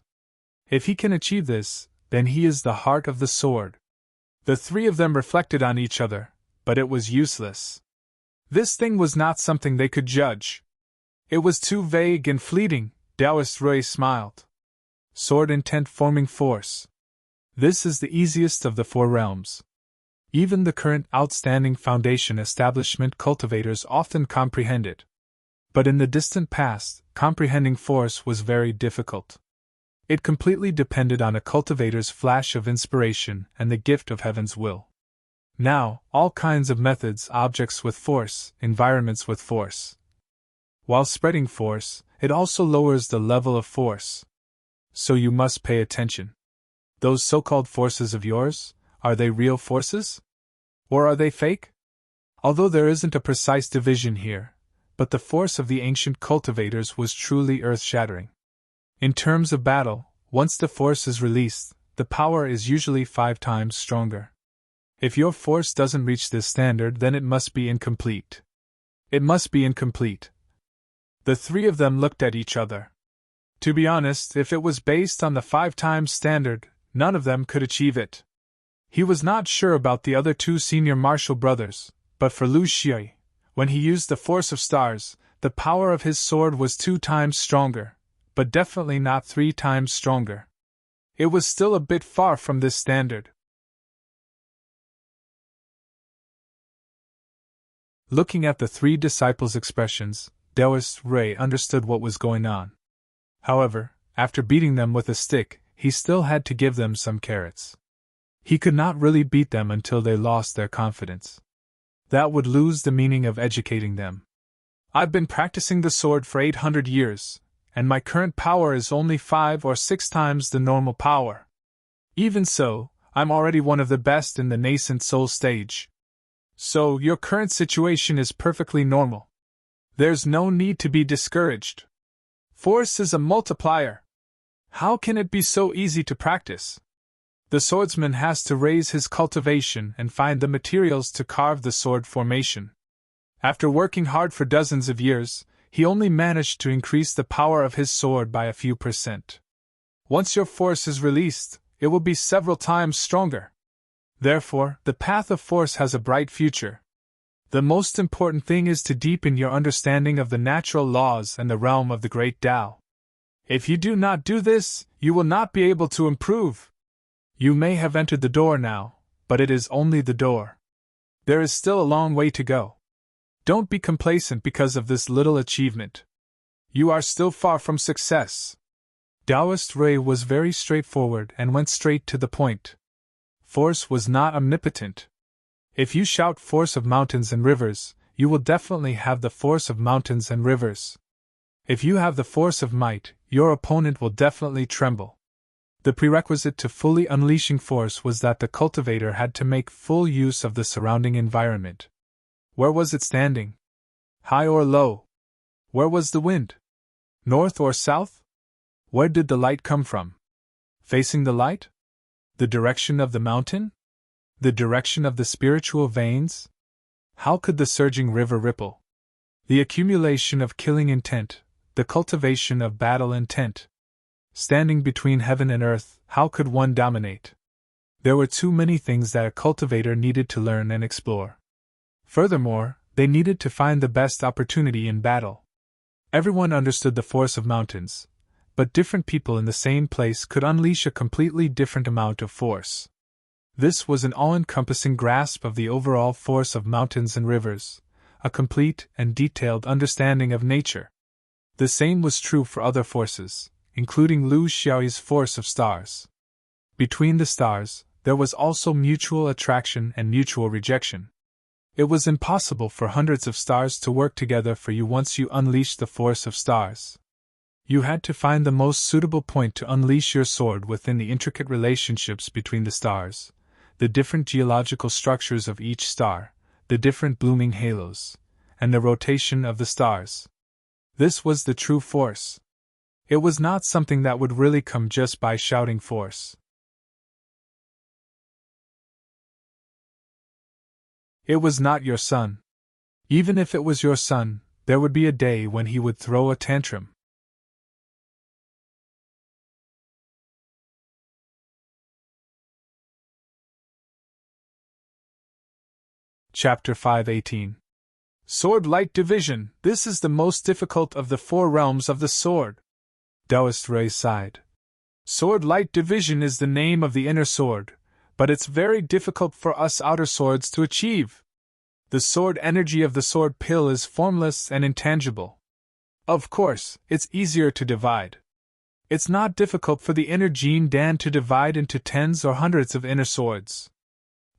If he can achieve this, then he is the heart of the sword. The three of them reflected on each other, but it was useless. This thing was not something they could judge. It was too vague and fleeting. Taoist Rui smiled. Sword intent forming force. This is the easiest of the four realms. Even the current outstanding foundation establishment cultivators often comprehend it. But in the distant past, comprehending force was very difficult. It completely depended on a cultivator's flash of inspiration and the gift of heaven's will. Now, all kinds of methods, objects with force, environments with force. While spreading force, it also lowers the level of force. So you must pay attention. Those so-called forces of yours, are they real forces? Or are they fake? Although there isn't a precise division here, but the force of the ancient cultivators was truly earth-shattering. In terms of battle, once the force is released, the power is usually 5 times stronger. If your force doesn't reach this standard, then it must be incomplete. It must be incomplete. The three of them looked at each other. To be honest, if it was based on the 5 times standard, none of them could achieve it. He was not sure about the other 2 senior martial brothers, but for Lu Xie, when he used the force of stars, the power of his sword was 2 times stronger, but definitely not 3 times stronger. It was still a bit far from this standard. Looking at the 3 disciples' expressions, Taoist Rui understood what was going on. However, after beating them with a stick, he still had to give them some carrots. He could not really beat them until they lost their confidence. That would lose the meaning of educating them. I've been practicing the sword for 800 years, and my current power is only 5 or 6 times the normal power. Even so, I'm already one of the best in the nascent soul stage. So, your current situation is perfectly normal. There's no need to be discouraged. Force is a multiplier. How can it be so easy to practice? The swordsman has to raise his cultivation and find the materials to carve the sword formation. After working hard for dozens of years, he only managed to increase the power of his sword by a few %. Once your force is released, it will be several times stronger. Therefore, the path of force has a bright future. The most important thing is to deepen your understanding of the natural laws and the realm of the great Tao. If you do not do this, you will not be able to improve. You may have entered the door now, but it is only the door. There is still a long way to go. Don't be complacent because of this little achievement. You are still far from success. Taoist Rui was very straightforward and went straight to the point. Force was not omnipotent. If you shout force of mountains and rivers, you will definitely have the force of mountains and rivers. If you have the force of might, your opponent will definitely tremble. The prerequisite to fully unleashing force was that the cultivator had to make full use of the surrounding environment. Where was it standing? High or low? Where was the wind? North or south? Where did the light come from? Facing the light? The direction of the mountain? The direction of the spiritual veins? How could the surging river ripple? The accumulation of killing intent, the cultivation of battle intent. Standing between heaven and earth, how could one dominate? There were too many things that a cultivator needed to learn and explore. Furthermore, they needed to find the best opportunity in battle. Everyone understood the force of mountains, but different people in the same place could unleash a completely different amount of force. This was an all-encompassing grasp of the overall force of mountains and rivers, a complete and detailed understanding of nature. The same was true for other forces, including Lu Xiaoyi's force of stars. Between the stars, there was also mutual attraction and mutual rejection. It was impossible for hundreds of stars to work together for you once you unleashed the force of stars. You had to find the most suitable point to unleash your sword within the intricate relationships between the stars, the different geological structures of each star, the different blooming halos, and the rotation of the stars. This was the true force. It was not something that would really come just by shouting force. It was not your son. Even if it was your son, there would be a day when he would throw a tantrum. Chapter 5:18. Sword Light Division. This is the most difficult of the 4 realms of the sword. Taoist Ray sighed. Sword Light Division is the name of the inner sword, but it's very difficult for us outer swords to achieve. The sword energy of the sword pill is formless and intangible. Of course, it's easier to divide. It's not difficult for the inner Jin Dan to divide into tens or hundreds of inner swords.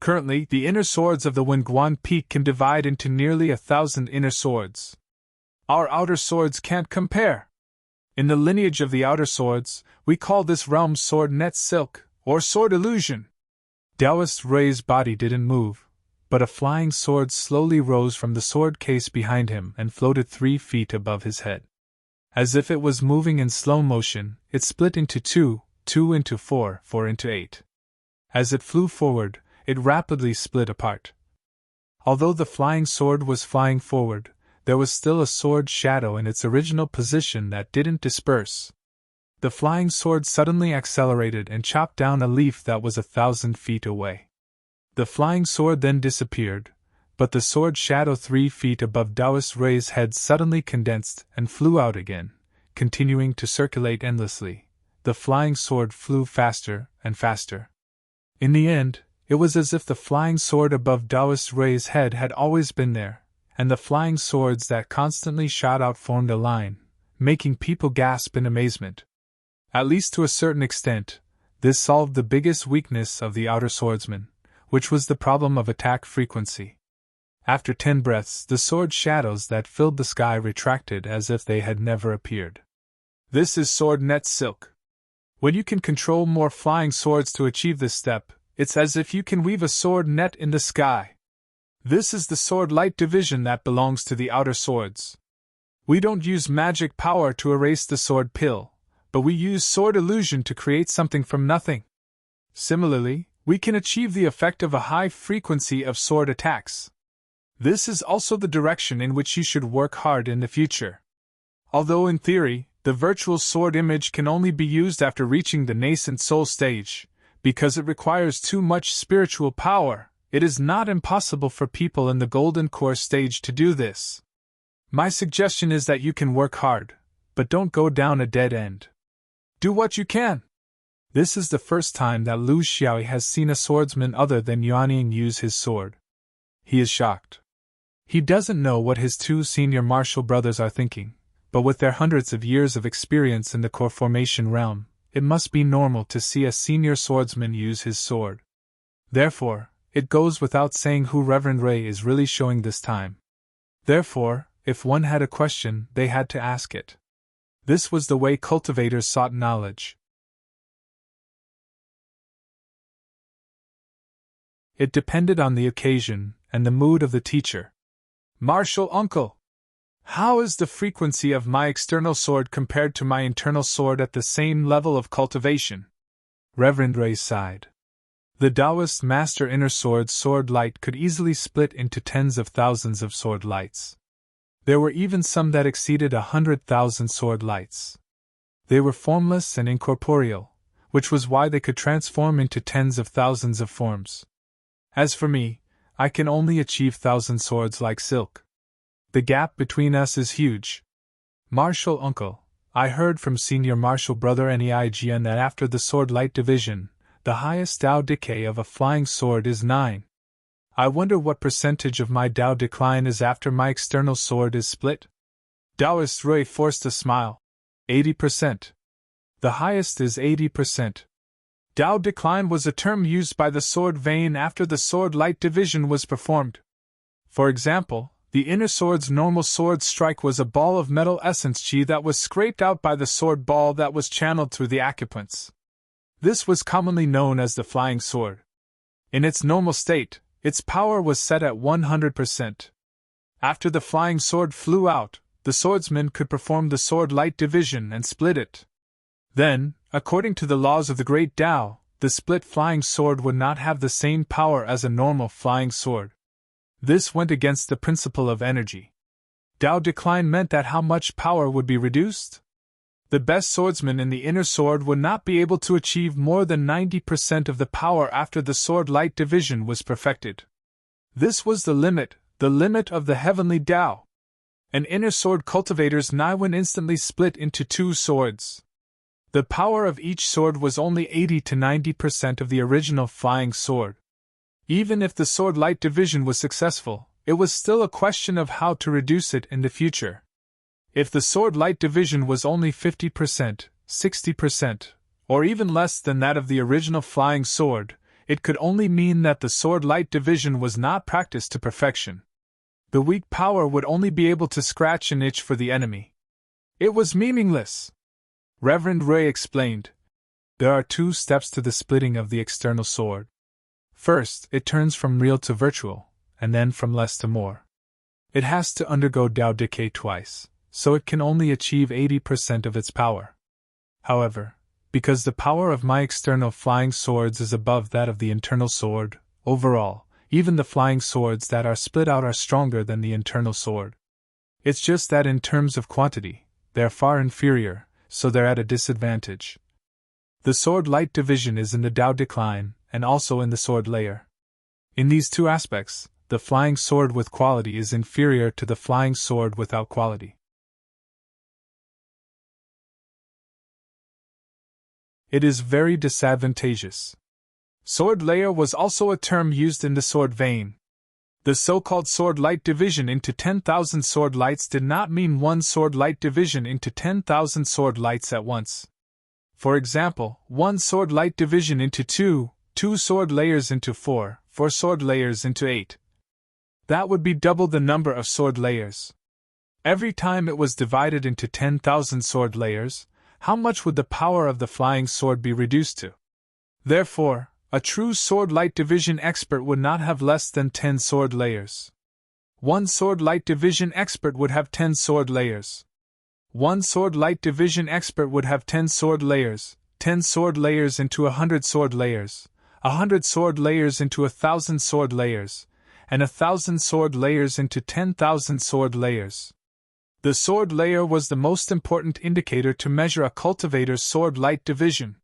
Currently, the inner swords of the Wenguan Peak can divide into nearly 1,000 inner swords. Our outer swords can't compare. In the lineage of the outer swords, we call this realm sword net silk, or sword illusion. Taoist Ray's body didn't move, but a flying sword slowly rose from the sword case behind him and floated 3 feet above his head. As if it was moving in slow motion, it split into 2, 2 into 4, 4 into 8. As it flew forward, it rapidly split apart. Although the flying sword was flying forward, there was still a sword shadow in its original position that didn't disperse. The flying sword suddenly accelerated and chopped down a leaf that was 1,000 feet away. The flying sword then disappeared, but the sword shadow 3 feet above Taoist Ray's head suddenly condensed and flew out again, continuing to circulate endlessly. The flying sword flew faster and faster. In the end, it was as if the flying sword above Taoist Ray's head had always been there, and the flying swords that constantly shot out formed a line, making people gasp in amazement. At least to a certain extent, this solved the biggest weakness of the outer swordsman, which was the problem of attack frequency. After 10 breaths, the sword shadows that filled the sky retracted as if they had never appeared. This is sword net silk. When you can control more flying swords to achieve this step, it's as if you can weave a sword net in the sky. This is the sword light division that belongs to the outer swords. We don't use magic power to erase the sword pill, but we use sword illusion to create something from nothing. Similarly, we can achieve the effect of a high frequency of sword attacks. This is also the direction in which you should work hard in the future. Although in theory, the virtual sword image can only be used after reaching the nascent soul stage, because it requires too much spiritual power, it is not impossible for people in the golden core stage to do this. My suggestion is that you can work hard, but don't go down a dead end. Do what you can. This is the first time that Lu Xiaoyi has seen a swordsman other than Yuanying use his sword. He is shocked. He doesn't know what his 2 senior martial brothers are thinking, but with their hundreds of years of experience in the core formation realm, it must be normal to see a senior swordsman use his sword. Therefore, it goes without saying who Reverend Ray is really showing this time. Therefore, if one had a question, they had to ask it. This was the way cultivators sought knowledge. It depended on the occasion and the mood of the teacher. Martial uncle! How is the frequency of my external sword compared to my internal sword at the same level of cultivation? Reverend Ray sighed. The Taoist master inner sword light could easily split into tens of thousands of sword lights. There were even some that exceeded 100,000 sword lights. They were formless and incorporeal, which was why they could transform into tens of thousands of forms. As for me, I can only achieve 1,000 swords like silk. The gap between us is huge. Martial uncle, I heard from senior martial brother Neijian that after the sword light division, the highest Tao decay of a flying sword is 9. I wonder what percentage of my Tao decline is after my external sword is split? Taoist Ray forced a smile. 80%. The highest is 80%. Tao decline was a term used by the sword vein after the sword light division was performed. For example, the inner sword's normal sword strike was a ball of metal essence chi that was scraped out by the sword ball that was channeled through the acupoints. This was commonly known as the flying sword. In its normal state, its power was set at 100%. After the flying sword flew out, the swordsman could perform the sword light division and split it. Then, according to the laws of the Great Tao, the split flying sword would not have the same power as a normal flying sword. This went against the principle of energy. Tao decline meant that how much power would be reduced? The best swordsman in the inner sword would not be able to achieve more than 90% of the power after the sword light division was perfected. This was the limit of the heavenly Tao. An inner sword cultivator's Naiwen instantly split into two swords. The power of each sword was only 80 to 90% of the original flying sword. Even if the sword light division was successful, it was still a question of how to reduce it in the future. If the sword light division was only 50%, 60%, or even less than that of the original flying sword, it could only mean that the sword light division was not practiced to perfection. The weak power would only be able to scratch an itch for the enemy. It was meaningless. Reverend Ray explained. There are two steps to the splitting of the external sword. First, it turns from real to virtual, and then from less to more. It has to undergo Tao decay twice, so it can only achieve 80% of its power. However, because the power of my external flying swords is above that of the internal sword, overall, even the flying swords that are split out are stronger than the internal sword. It's just that in terms of quantity, they're far inferior, so they're at a disadvantage. The sword light division is in the Tao decline, and also in the sword layer. In these two aspects, the flying sword with quality is inferior to the flying sword without quality. It is very disadvantageous. Sword layer was also a term used in the sword vein. The so-called sword light division into 10,000 sword lights did not mean one sword light division into 10,000 sword lights at once. For example, one sword light division into two sword layers into four sword layers into 8. That would be double the number of sword layers. Every time it was divided into 10,000 sword layers, how much would the power of the flying sword be reduced to? Therefore, a true sword light division expert would not have less than 10 sword layers. One sword light division expert would have 10 sword layers. One sword light division expert would have 10 sword layers, 10 sword layers into 100 sword layers, 100 sword layers into 1,000 sword layers, and 1,000 sword layers into 10,000 sword layers. The sword layer was the most important indicator to measure a cultivator's sword light division.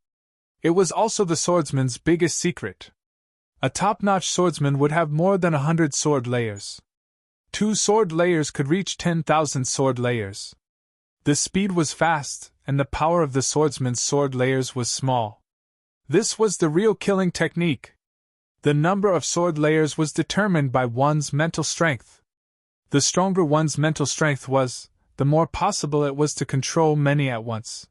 It was also the swordsman's biggest secret. A top-notch swordsman would have more than 100 sword layers. 2 sword layers could reach 10,000 sword layers. The speed was fast, and the power of the swordsman's sword layers was small. This was the real killing technique. The number of sword layers was determined by one's mental strength. The stronger one's mental strength was, the more possible it was to control many at once.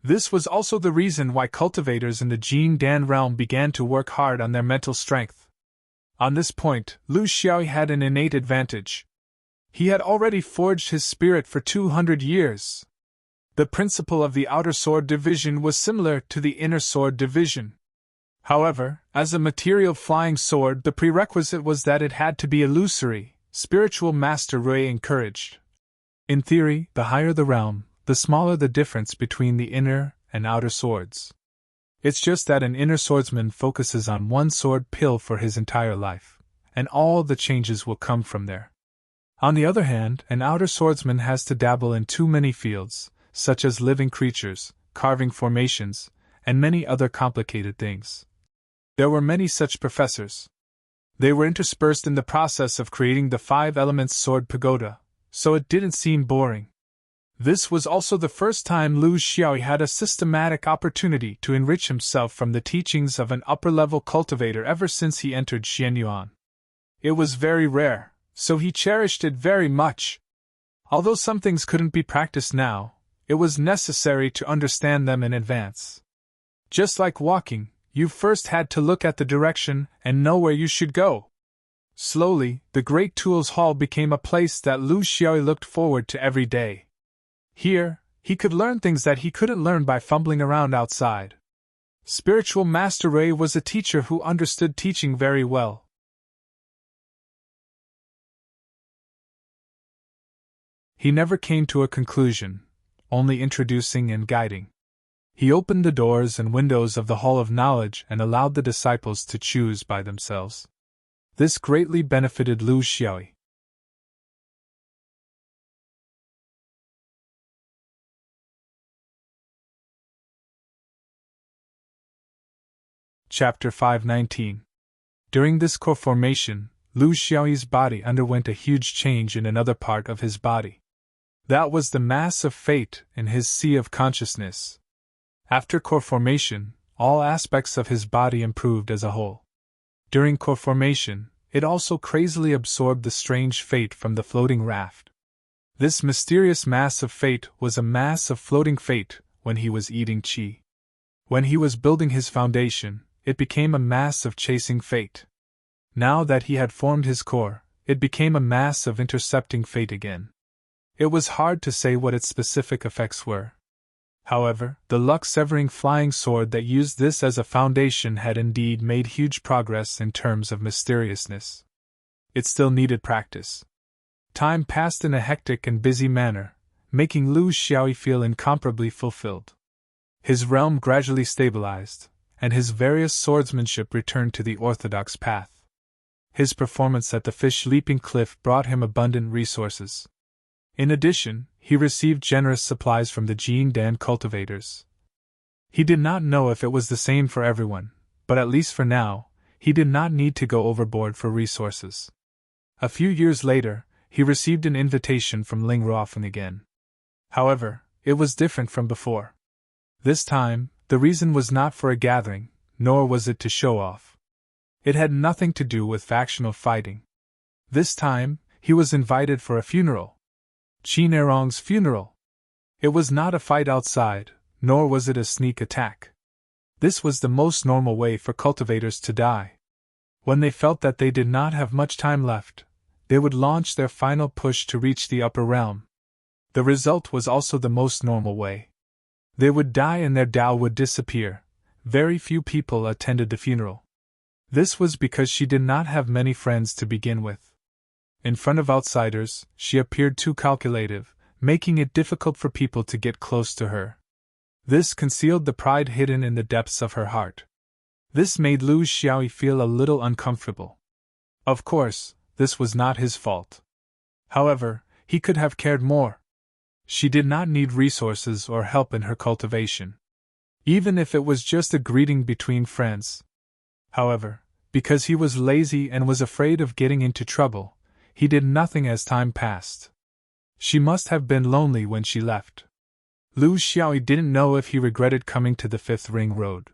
This was also the reason why cultivators in the Jin Dan realm began to work hard on their mental strength. On this point, Lu Xiaoyi had an innate advantage. He had already forged his spirit for 200 years. The principle of the outer sword division was similar to the inner sword division. However, as a material flying sword, the prerequisite was that it had to be illusory, spiritual Master Rui encouraged. In theory, the higher the realm, the smaller the difference between the inner and outer swords. It's just that an inner swordsman focuses on one sword pill for his entire life, and all the changes will come from there. On the other hand, an outer swordsman has to dabble in too many fields, such as living creatures, carving formations, and many other complicated things. There were many such professors. They were interspersed in the process of creating the 5 elements sword pagoda, so it didn't seem boring. This was also the first time Lu Xiaoyi had a systematic opportunity to enrich himself from the teachings of an upper-level cultivator ever since he entered Xianyuan. It was very rare, so he cherished it very much. Although some things couldn't be practiced now, it was necessary to understand them in advance. Just like walking, you first had to look at the direction and know where you should go. Slowly, the Great Tools Hall became a place that Lu Xiaoyi looked forward to every day. Here, he could learn things that he couldn't learn by fumbling around outside. Spiritual Master Ray was a teacher who understood teaching very well. He never came to a conclusion, only introducing and guiding. He opened the doors and windows of the Hall of Knowledge and allowed the disciples to choose by themselves. This greatly benefited Lu Xiaoyi. Chapter 519. During this core formation, Lu Xiaoyi's body underwent a huge change in another part of his body. That was the mass of fate in his sea of consciousness. After core formation, all aspects of his body improved as a whole. During core formation, it also crazily absorbed the strange fate from the floating raft. This mysterious mass of fate was a mass of floating fate when he was eating qi. When he was building his foundation, it became a mass of chasing fate. Now that he had formed his core, it became a mass of intercepting fate again. It was hard to say what its specific effects were. However, the luck-severing flying sword that used this as a foundation had indeed made huge progress in terms of mysteriousness. It still needed practice. Time passed in a hectic and busy manner, making Lu Xiaoyi feel incomparably fulfilled. His realm gradually stabilized, and his various swordsmanship returned to the orthodox path. His performance at the fish-leaping cliff brought him abundant resources. In addition, he received generous supplies from the Jiangdan cultivators. He did not know if it was the same for everyone, but at least for now, he did not need to go overboard for resources. A few years later, he received an invitation from Ling Ruofeng again. However, it was different from before. This time, the reason was not for a gathering, nor was it to show off. It had nothing to do with factional fighting. This time, he was invited for a funeral. Qi Nerong's funeral. It was not a fight outside, nor was it a sneak attack. This was the most normal way for cultivators to die. When they felt that they did not have much time left, they would launch their final push to reach the upper realm. The result was also the most normal way. They would die and their Tao would disappear. Very few people attended the funeral. This was because she did not have many friends to begin with. In front of outsiders, she appeared too calculative, making it difficult for people to get close to her. This concealed the pride hidden in the depths of her heart. This made Lu Xiaoyi feel a little uncomfortable. Of course, this was not his fault. However, he could have cared more. She did not need resources or help in her cultivation. Even if it was just a greeting between friends. However, because he was lazy and was afraid of getting into trouble, he did nothing as time passed. She must have been lonely when she left. Lu Xiaoyi didn't know if he regretted coming to the Fifth Ring Road.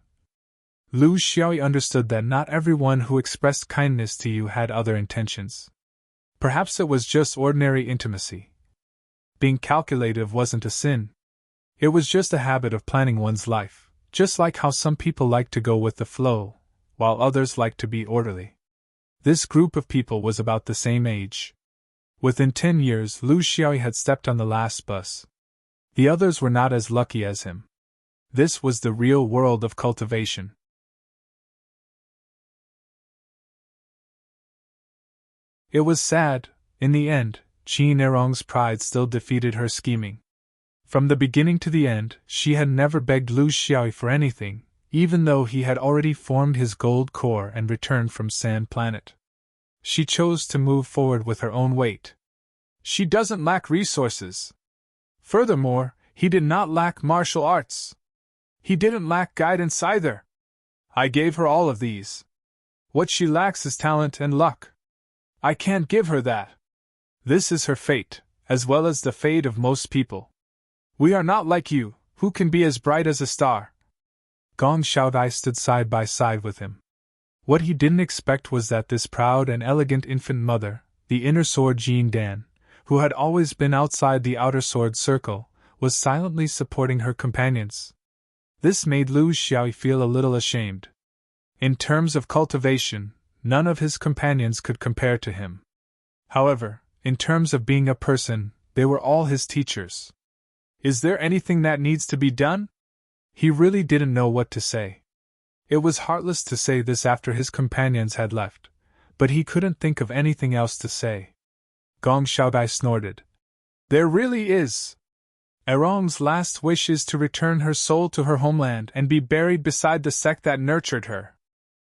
Lu Xiaoyi understood that not everyone who expressed kindness to you had other intentions. Perhaps it was just ordinary intimacy. Being calculative wasn't a sin. It was just a habit of planning one's life, just like how some people like to go with the flow, while others like to be orderly. This group of people was about the same age. Within 10 years, Lu Xiaoyi had stepped on the last bus. The others were not as lucky as him. This was the real world of cultivation. It was sad. In the end, Qi Nerong's pride still defeated her scheming. From the beginning to the end, she had never begged Lu Xiaoyi for anything, even though he had already formed his gold core and returned from Sand Planet. She chose to move forward with her own weight. She doesn't lack resources. Furthermore, he did not lack martial arts. He didn't lack guidance either. I gave her all of these. What she lacks is talent and luck. I can't give her that. This is her fate, as well as the fate of most people. We are not like you, who can be as bright as a star. Gong Xiaodai stood side by side with him. What he didn't expect was that this proud and elegant infant mother, the inner sword Jiangdan, who had always been outside the outer sword circle, was silently supporting her companions. This made Lu Xiaoyi feel a little ashamed. In terms of cultivation, none of his companions could compare to him. However, in terms of being a person, they were all his teachers. Is there anything that needs to be done? He really didn't know what to say. It was heartless to say this after his companions had left, but he couldn't think of anything else to say. Gong Xiaodai snorted. There really is. Erong's last wish is to return her soul to her homeland and be buried beside the sect that nurtured her.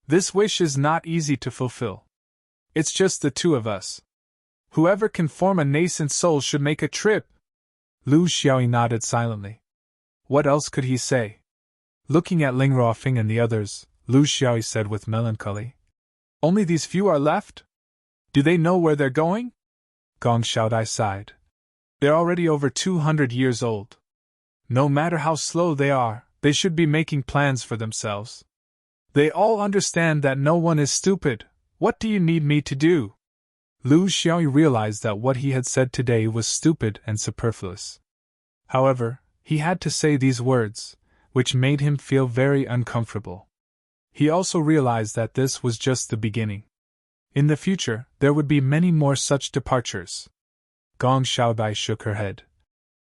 This wish is not easy to fulfill. It's just the two of us. Whoever can form a nascent soul should make a trip. Lu Xiaoyi nodded silently. What else could he say? Looking at Ling Ruofing and the others, Lu Xiaoyi said with melancholy. Only these few are left? Do they know where they're going? Gong Xiaodai sighed. They're already over 200 years old. No matter how slow they are, they should be making plans for themselves. They all understand that no one is stupid. What do you need me to do? Lu Xiaoyi realized that what he had said today was stupid and superfluous. However, he had to say these words, which made him feel very uncomfortable. He also realized that this was just the beginning. In the future, there would be many more such departures. Gong Xiaodai shook her head.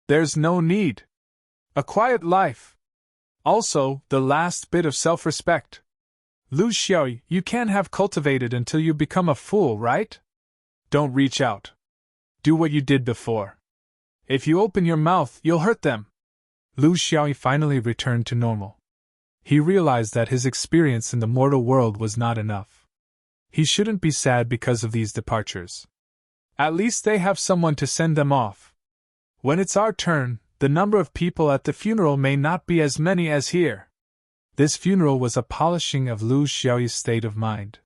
There's no need. A quiet life. Also, the last bit of self-respect. Lu Xiaoyi, you can't have cultivated until you become a fool, right? Don't reach out. Do what you did before. If you open your mouth, you'll hurt them. Lu Xiaoyi finally returned to normal. He realized that his experience in the mortal world was not enough. He shouldn't be sad because of these departures. At least they have someone to send them off. When it's our turn, the number of people at the funeral may not be as many as here. This funeral was a polishing of Lu Xiaoyi's state of mind.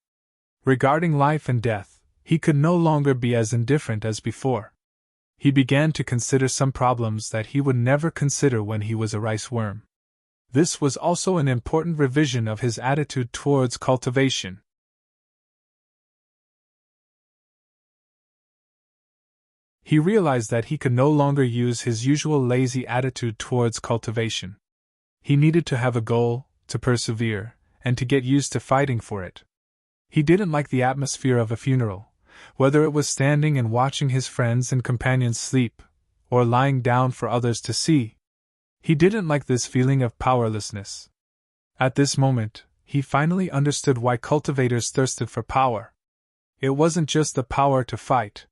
Regarding life and death, he could no longer be as indifferent as before. He began to consider some problems that he would never consider when he was a rice worm. This was also an important revision of his attitude towards cultivation. He realized that he could no longer use his usual lazy attitude towards cultivation. He needed to have a goal, to persevere, and to get used to fighting for it. He didn't like the atmosphere of a funeral, whether it was standing and watching his friends and companions sleep, or lying down for others to see. He didn't like this feeling of powerlessness. At this moment, he finally understood why cultivators thirsted for power. It wasn't just the power to fight.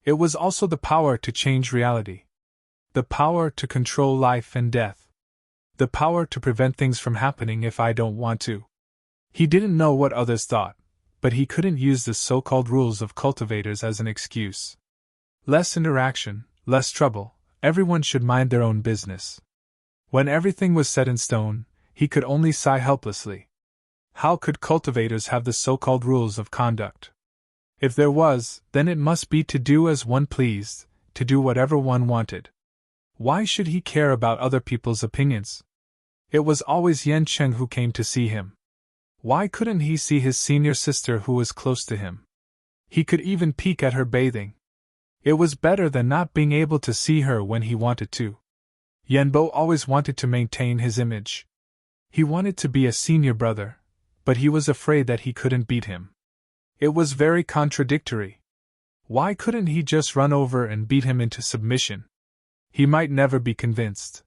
It was also the power to change reality. The power to control life and death. The power to prevent things from happening if I don't want to. He didn't know what others thought, but he couldn't use the so-called rules of cultivators as an excuse. Less interaction, less trouble, everyone should mind their own business. When everything was set in stone, he could only sigh helplessly. How could cultivators have the so-called rules of conduct? If there was, then it must be to do as one pleased, to do whatever one wanted. Why should he care about other people's opinions? It was always Yan Cheng who came to see him. Why couldn't he see his senior sister who was close to him? He could even peek at her bathing. It was better than not being able to see her when he wanted to. Yanbo always wanted to maintain his image. He wanted to be a senior brother, but he was afraid that he couldn't beat him. It was very contradictory. Why couldn't he just run over and beat him into submission? He might never be convinced.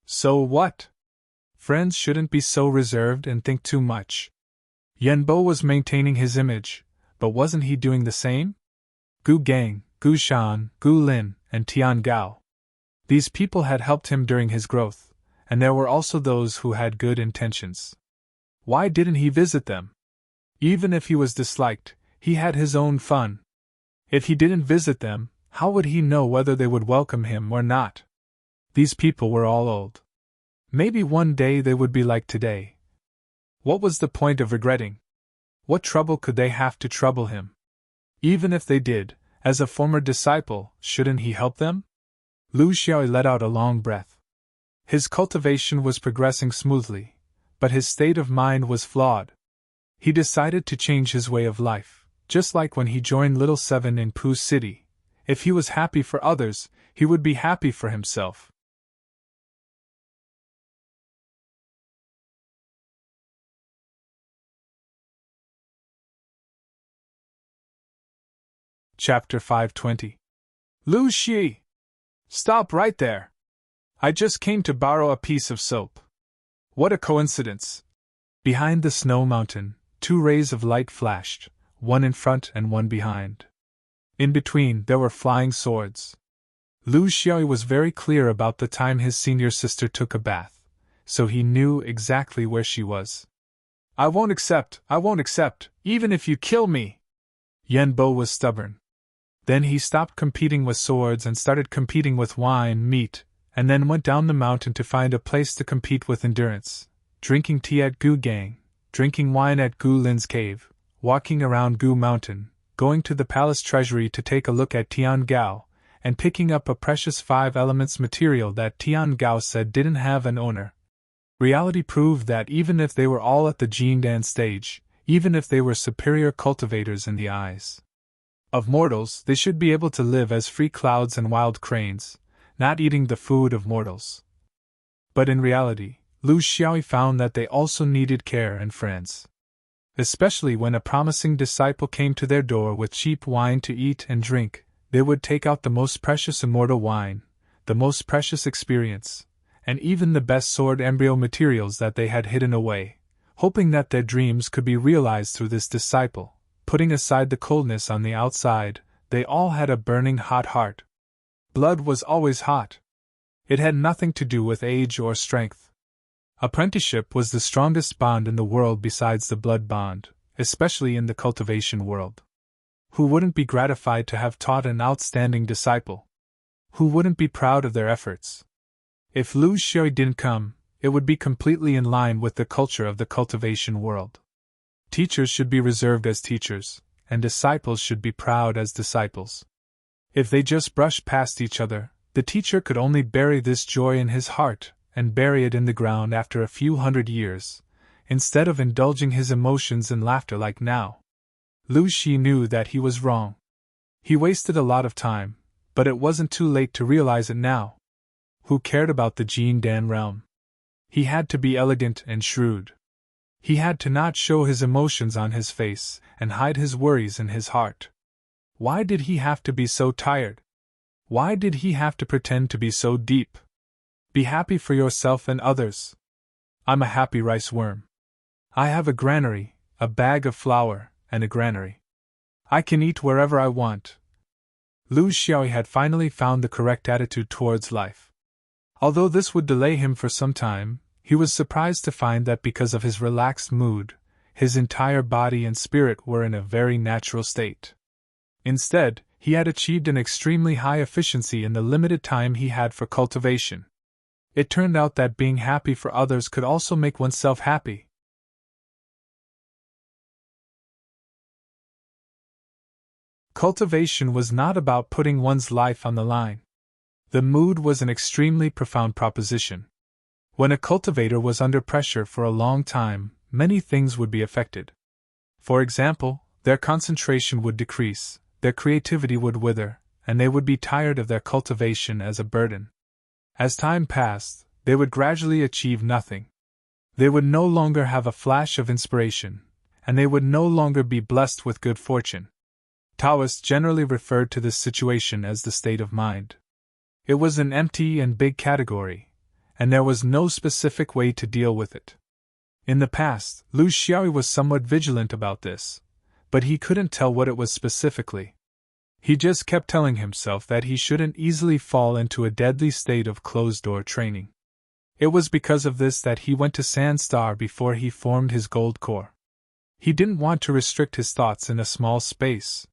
So what? Friends shouldn't be so reserved and think too much. Yanbo was maintaining his image, but wasn't he doing the same? Gu Gang, Gu Shan, Gu Lin, and Tian Gao. These people had helped him during his growth, and there were also those who had good intentions. Why didn't he visit them? Even if he was disliked, he had his own fun. If he didn't visit them, how would he know whether they would welcome him or not? These people were all old. Maybe one day they would be like today. What was the point of regretting? What trouble could they have to trouble him? Even if they did, as a former disciple, shouldn't he help them? Lu Xiaoyi let out a long breath. His cultivation was progressing smoothly, but his state of mind was flawed. He decided to change his way of life, just like when he joined Little Seven in Pooh City. If he was happy for others, he would be happy for himself. Chapter 520. Lu Xi! Stop right there! I just came to borrow a piece of soap. What a coincidence! Behind the snow mountain, 2 rays of light flashed, one in front and one behind. In between, there were flying swords. Lu Xiaoyu was very clear about the time his senior sister took a bath, so he knew exactly where she was. I won't accept, even if you kill me! Yan Bo was stubborn. Then he stopped competing with swords and started competing with wine, meat, and then went down the mountain to find a place to compete with endurance, drinking tea at Gu Gang, drinking wine at Gu Lin's cave, walking around Gu Mountain, going to the palace treasury to take a look at Tian Gao, and picking up a precious 5 elements material that Tian Gao said didn't have an owner. Reality proved that even if they were all at the Jindan stage, even if they were superior cultivators in the eyes of mortals, they should be able to live as free clouds and wild cranes, not eating the food of mortals. But in reality, Lu Xiaoyu found that they also needed care and friends. Especially when a promising disciple came to their door with cheap wine to eat and drink, they would take out the most precious immortal wine, the most precious experience, and even the best sword embryo materials that they had hidden away, hoping that their dreams could be realized through this disciple. Putting aside the coldness on the outside, they all had a burning hot heart. Blood was always hot. It had nothing to do with age or strength. Apprenticeship was the strongest bond in the world besides the blood bond, especially in the cultivation world. Who wouldn't be gratified to have taught an outstanding disciple? Who wouldn't be proud of their efforts? If Lu Xiaoyu didn't come, it would be completely in line with the culture of the cultivation world. Teachers should be reserved as teachers, and disciples should be proud as disciples. If they just brushed past each other, the teacher could only bury this joy in his heart and bury it in the ground after a few hundred years, instead of indulging his emotions in laughter like now. Lu Xi knew that he was wrong. He wasted a lot of time, but it wasn't too late to realize it now. Who cared about the Jindan realm? He had to be elegant and shrewd. He had to not show his emotions on his face and hide his worries in his heart. Why did he have to be so tired? Why did he have to pretend to be so deep? Be happy for yourself and others. I'm a happy rice worm. I have a granary, a bag of flour, and a granary. I can eat wherever I want. Lu Xiaoyu had finally found the correct attitude towards life. Although this would delay him for some time, he was surprised to find that because of his relaxed mood, his entire body and spirit were in a very natural state. Instead, he had achieved an extremely high efficiency in the limited time he had for cultivation. It turned out that being happy for others could also make oneself happy. Cultivation was not about putting one's life on the line. The mood was an extremely profound proposition. When a cultivator was under pressure for a long time, many things would be affected. For example, their concentration would decrease, their creativity would wither, and they would be tired of their cultivation as a burden. As time passed, they would gradually achieve nothing. They would no longer have a flash of inspiration, and they would no longer be blessed with good fortune. Taoists generally referred to this situation as the state of mind. It was an empty and big category, and there was no specific way to deal with it. In the past, Lu Xiaoyu was somewhat vigilant about this, but he couldn't tell what it was specifically. He just kept telling himself that he shouldn't easily fall into a deadly state of closed-door training. It was because of this that he went to Sandstar before he formed his gold core. He didn't want to restrict his thoughts in a small space.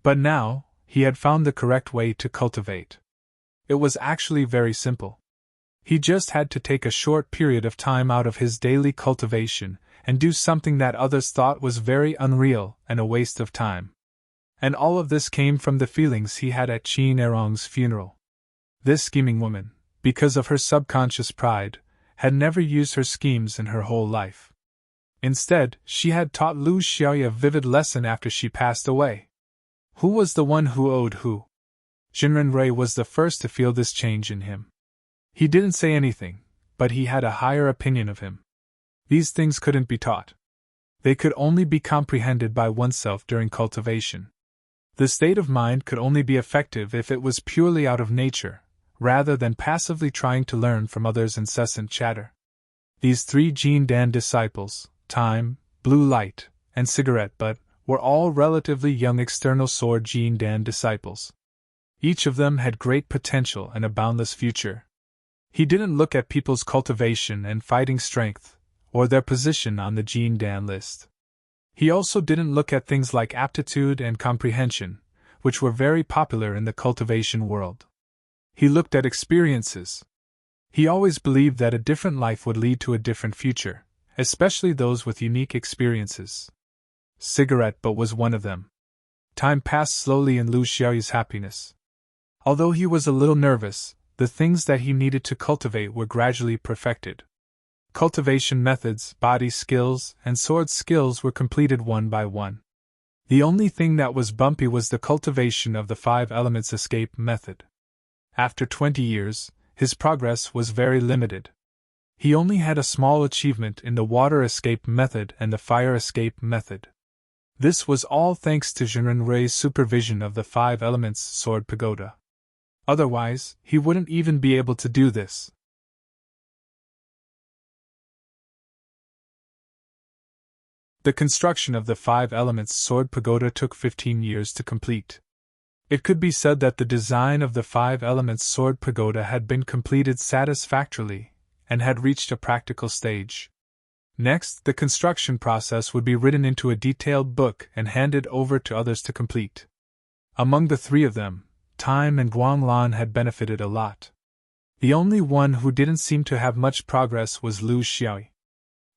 But now, he had found the correct way to cultivate. It was actually very simple. He just had to take a short period of time out of his daily cultivation and do something that others thought was very unreal and a waste of time. And all of this came from the feelings he had at Qin Erong's funeral. This scheming woman, because of her subconscious pride, had never used her schemes in her whole life. Instead, she had taught Lu Xiaoyu a vivid lesson after she passed away. Who was the one who owed who? Jinren Rui was the first to feel this change in him. He didn't say anything, but he had a higher opinion of him. These things couldn't be taught. They could only be comprehended by oneself during cultivation. The state of mind could only be effective if it was purely out of nature, rather than passively trying to learn from others' incessant chatter. These 3 Jindan disciples, time, blue light, and cigarette butt were all relatively young external sword Jin Dan disciples. Each of them had great potential and a boundless future. He didn't look at people's cultivation and fighting strength, or their position on the Jin Dan list. He also didn't look at things like aptitude and comprehension, which were very popular in the cultivation world. He looked at experiences. He always believed that a different life would lead to a different future, especially those with unique experiences. Cigarette butt was one of them. Time passed slowly in Lu Xiaoyi's happiness. Although he was a little nervous, the things that he needed to cultivate were gradually perfected. Cultivation methods, body skills, and sword skills were completed one by one. The only thing that was bumpy was the cultivation of the 5 elements escape method. After 20 years, his progress was very limited. He only had a small achievement in the water escape method and the fire escape method. This was all thanks to Jinren Rei's supervision of the 5 elements sword pagoda. Otherwise, he wouldn't even be able to do this. The construction of the 5 elements sword pagoda took 15 years to complete. It could be said that the design of the 5 elements sword pagoda had been completed satisfactorily, and had reached a practical stage. Next, the construction process would be written into a detailed book and handed over to others to complete. Among the 3 of them, Time and Guanglan had benefited a lot. The only one who didn't seem to have much progress was Lu Xiaoyi.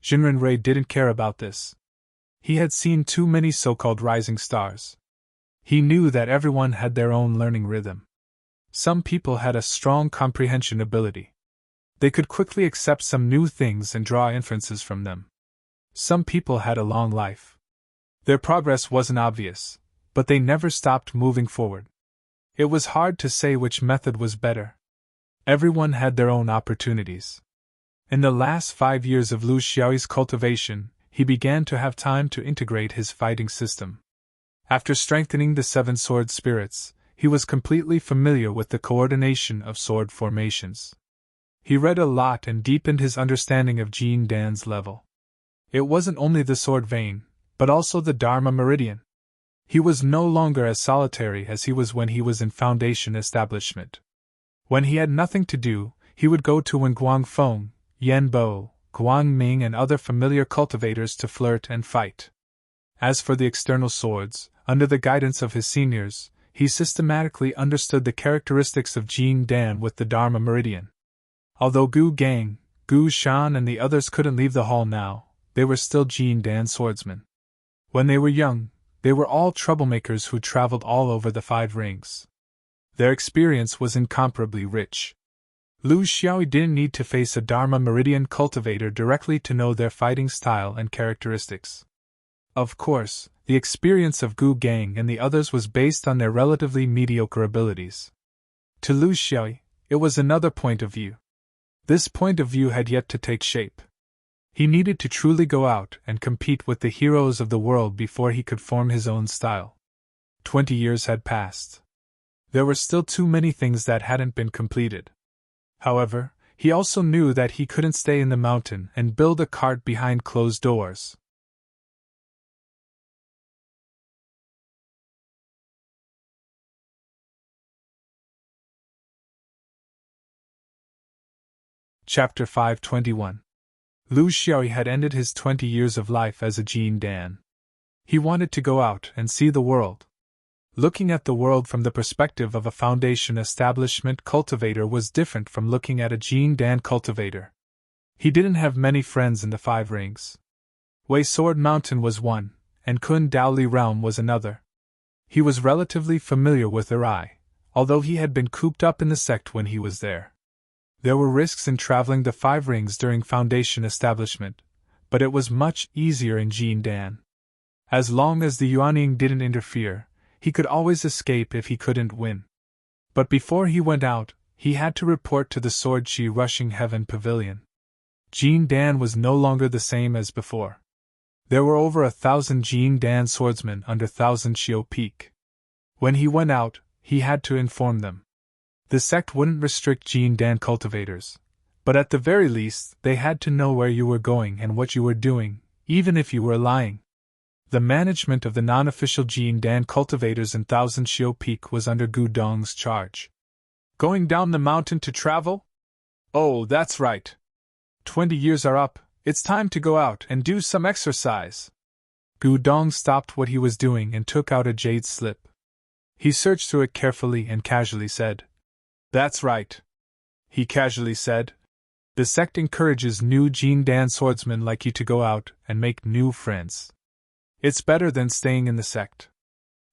Jinren Rei didn't care about this. He had seen too many so-called rising stars. He knew that everyone had their own learning rhythm. Some people had a strong comprehension ability. They could quickly accept some new things and draw inferences from them. Some people had a long life. Their progress wasn't obvious, but they never stopped moving forward. It was hard to say which method was better. Everyone had their own opportunities. In the last 5 years of Lu Xiaoyi's cultivation, he began to have time to integrate his fighting system. After strengthening the 7 sword spirits, he was completely familiar with the coordination of sword formations. He read a lot and deepened his understanding of Jin Dan's level. It wasn't only the sword vein, but also the Dharma meridian. He was no longer as solitary as he was when he was in foundation establishment. When he had nothing to do, he would go to Wen Guangfeng, Yan Bo, Guang Ming and other familiar cultivators to flirt and fight. As for the external swords, under the guidance of his seniors, he systematically understood the characteristics of Jin Dan with the Dharma meridian. Although Gu Gang, Gu Shan and the others couldn't leave the hall now, they were still Jin Dan swordsmen. When they were young, they were all troublemakers who traveled all over the 5 rings. Their experience was incomparably rich. Lu Xiaoyi didn't need to face a Dharma Meridian cultivator directly to know their fighting style and characteristics. Of course, the experience of Gu Gang and the others was based on their relatively mediocre abilities. To Lu Xiaoyi, it was another point of view. This point of view had yet to take shape. He needed to truly go out and compete with the heroes of the world before he could form his own style. 20 years had passed. There were still too many things that hadn't been completed. However, he also knew that he couldn't stay in the mountain and build a cart behind closed doors. Chapter 521. Lu Xiaoyi had ended his 20 years of life as a Jin Dan. He wanted to go out and see the world. Looking at the world from the perspective of a foundation establishment cultivator was different from looking at a Jin Dan cultivator. He didn't have many friends in the 5 rings. Wei Sword Mountain was one, and Kun Daoli Realm was another. He was relatively familiar with Irai, although he had been cooped up in the sect when he was there. There were risks in traveling the 5 rings during foundation establishment, but it was much easier in Jin Dan. As long as the Yuanying didn't interfere, he could always escape if he couldn't win. But before he went out, he had to report to the Sword Chi Rushing Heaven Pavilion. Jin Dan was no longer the same as before. There were over 1,000 Jin Dan swordsmen under 1,000 Shio Peak. When he went out, he had to inform them. The sect wouldn't restrict Jin Dan cultivators, but at the very least they had to know where you were going and what you were doing, even if you were lying. The management of the non-official Jin Dan cultivators in Thousand Shio Peak was under Gu Dong's charge. Going down the mountain to travel? Oh, that's right. 20 years are up, it's time to go out and do some exercise. Gu Dong stopped what he was doing and took out a jade slip. He searched through it carefully and casually said, "That's right." He casually said, "The sect encourages new Jin Dan swordsmen like you to go out and make new friends. It's better than staying in the sect.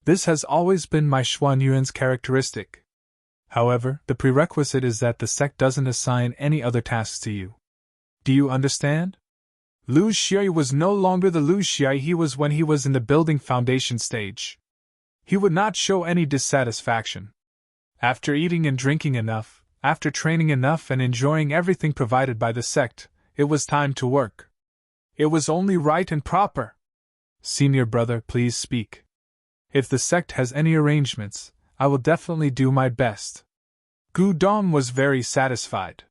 This has always been my Xuan Yuan's characteristic. However, the prerequisite is that the sect doesn't assign any other tasks to you. Do you understand?" Lu Xiai was no longer the Lu Xiai he was when he was in the building foundation stage. He would not show any dissatisfaction. After eating and drinking enough, after training enough and enjoying everything provided by the sect, it was time to work. It was only right and proper. "Senior brother, please speak. If the sect has any arrangements, I will definitely do my best." Gu Dong was very satisfied.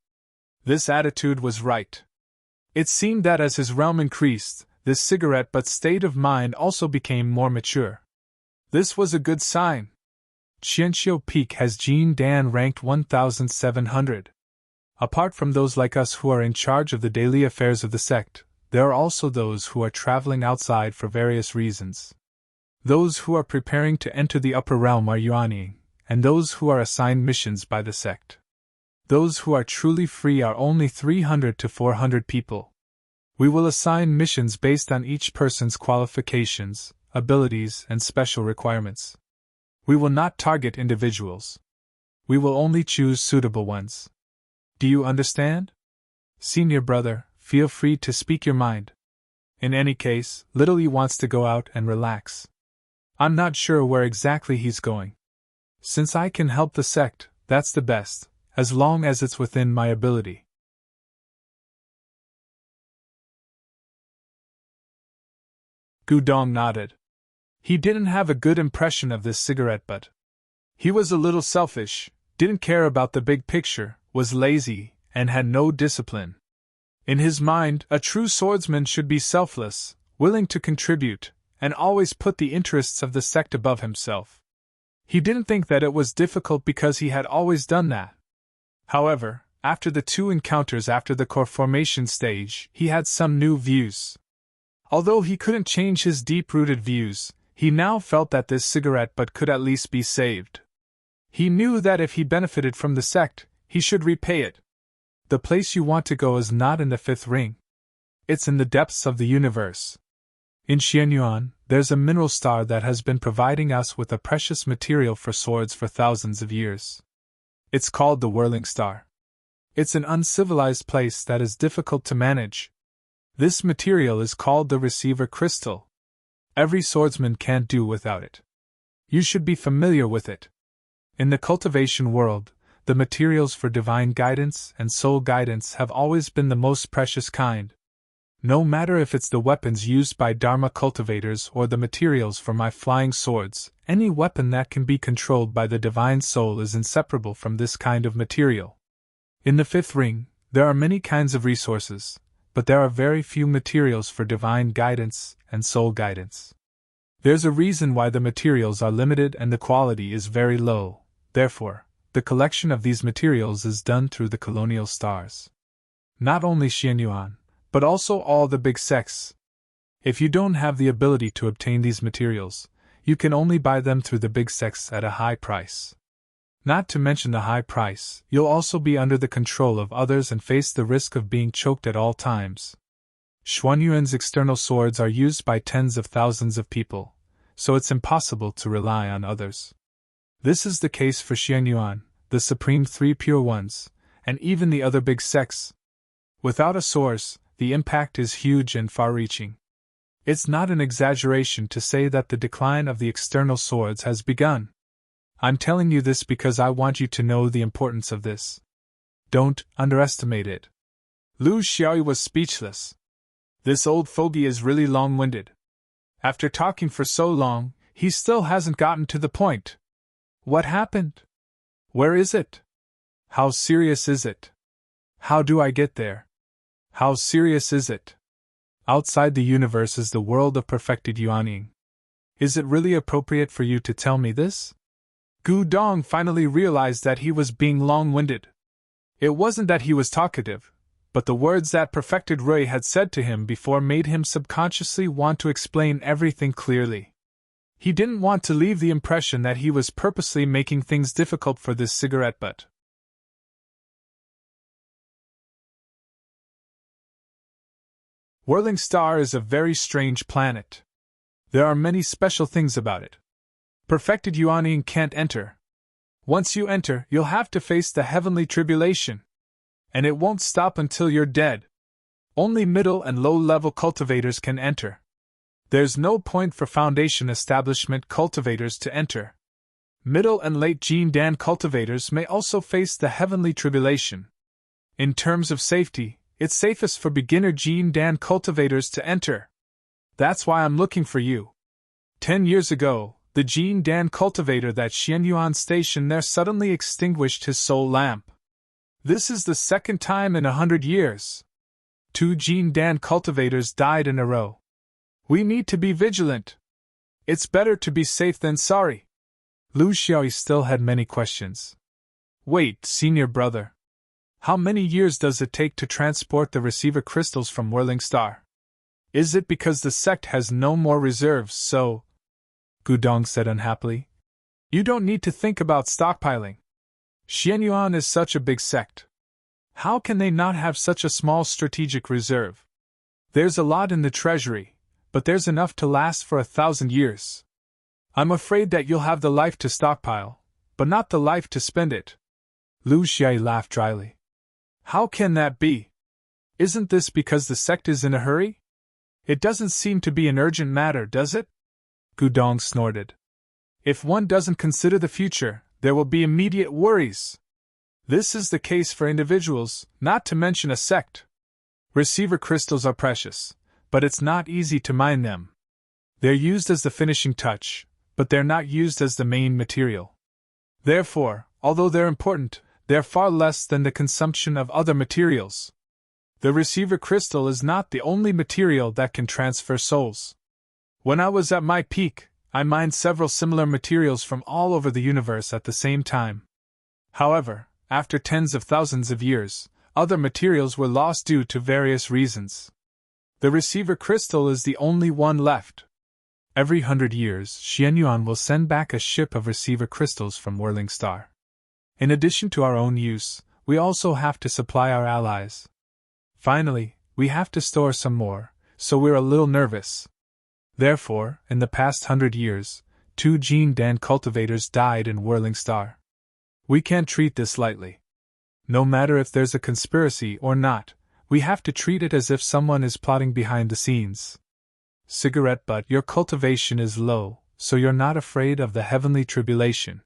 This attitude was right. It seemed that as his realm increased, this cigarette butt state of mind also became more mature. This was a good sign. Qianxiu Peak has Jin Dan ranked 1700. Apart from those like us who are in charge of the daily affairs of the sect, there are also those who are traveling outside for various reasons. Those who are preparing to enter the upper realm are yuanying, and those who are assigned missions by the sect. Those who are truly free are only 300 to 400 people. We will assign missions based on each person's qualifications, abilities, and special requirements. We will not target individuals. We will only choose suitable ones. Do you understand? Senior brother, feel free to speak your mind. In any case, Little E wants to go out and relax. I'm not sure where exactly he's going. Since I can help the sect, that's the best, as long as it's within my ability. Gu Dong nodded. He didn't have a good impression of this cigarette butt. He was a little selfish, didn't care about the big picture, was lazy, and had no discipline. In his mind, a true swordsman should be selfless, willing to contribute, and always put the interests of the sect above himself. He didn't think that it was difficult because he had always done that. However, after the 2 encounters after the core formation stage, he had some new views. Although he couldn't change his deep-rooted views, he now felt that this cigarette butt could at least be saved. He knew that if he benefited from the sect, he should repay it. The place you want to go is not in the 5th ring. It's in the depths of the universe. In Xianyuan, there's a mineral star that has been providing us with a precious material for swords for thousands of years. It's called the Whirling Star. It's an uncivilized place that is difficult to manage. This material is called the Receiver Crystal. Every swordsman can't do without it. You should be familiar with it. In the cultivation world, the materials for divine guidance and soul guidance have always been the most precious kind. No matter if it's the weapons used by Dharma cultivators or the materials for my flying swords, any weapon that can be controlled by the divine soul is inseparable from this kind of material. In the 5th ring, there are many kinds of resources, but there are very few materials for divine guidance and soul guidance. There's a reason why the materials are limited and the quality is very low. Therefore, the collection of these materials is done through the colonial stars. Not only Xianyuan, but also all the big sects. If you don't have the ability to obtain these materials, you can only buy them through the big sects at a high price. Not to mention the high price, you'll also be under the control of others and face the risk of being choked at all times. Xuanyuan's external swords are used by tens of thousands of people, so it's impossible to rely on others. This is the case for Xianyuan, the Supreme 3 Pure Ones, and even the other big sects. Without a source, the impact is huge and far-reaching. It's not an exaggeration to say that the decline of the external swords has begun. I'm telling you this because I want you to know the importance of this. Don't underestimate it. Lu Xiaoyi was speechless. This old fogey is really long-winded. After talking for so long, he still hasn't gotten to the point. What happened? Where is it? How serious is it? How do I get there? How serious is it? Outside the universe is the world of perfected Yuanying. Is it really appropriate for you to tell me this? Gu Dong finally realized that he was being long-winded. It wasn't that he was talkative, but the words that perfected Rui had said to him before made him subconsciously want to explain everything clearly. He didn't want to leave the impression that he was purposely making things difficult for this cigarette butt. Whirling Star is a very strange planet. There are many special things about it. Perfected Yuanying can't enter. Once you enter, you'll have to face the heavenly tribulation. And it won't stop until you're dead. Only middle and low-level cultivators can enter. There's no point for foundation establishment cultivators to enter. Middle and late Jin Dan cultivators may also face the heavenly tribulation. In terms of safety, it's safest for beginner Jin Dan cultivators to enter. That's why I'm looking for you. 10 years ago, the Jin Dan cultivator that Xianyuan station there suddenly extinguished his soul lamp. This is the second time in 100 years. 2 Jin Dan cultivators died in a row. We need to be vigilant. It's better to be safe than sorry. Lu Xiaoyi still had many questions. Wait, senior brother. How many years does it take to transport the receiver crystals from Whirling Star? Is it because the sect has no more reserves, so? Gudong said unhappily. You don't need to think about stockpiling. Xianyuan is such a big sect. How can they not have such a small strategic reserve? There's a lot in the treasury, but there's enough to last for 1,000 years. I'm afraid that you'll have the life to stockpile, but not the life to spend it. Lu Xiai laughed dryly. How can that be? Isn't this because the sect is in a hurry? It doesn't seem to be an urgent matter, does it? Gudong snorted. If one doesn't consider the future, there will be immediate worries. This is the case for individuals, not to mention a sect. Receiver crystals are precious, but it's not easy to mine them. They're used as the finishing touch, but they're not used as the main material. Therefore, although they're important, they're far less than the consumption of other materials. The receiver crystal is not the only material that can transfer souls. When I was at my peak, I mined several similar materials from all over the universe at the same time. However, after tens of thousands of years, other materials were lost due to various reasons. The receiver crystal is the only one left. Every 100 years, Xianyuan will send back a ship of receiver crystals from Whirling Star. In addition to our own use, we also have to supply our allies. Finally, we have to store some more, so we're a little nervous. Therefore, in the past 100 years, 2 Jin Dan cultivators died in Whirling Star. We can't treat this lightly. No matter if there's a conspiracy or not, we have to treat it as if someone is plotting behind the scenes. Cigarette butt, your cultivation is low, so you're not afraid of the heavenly tribulation.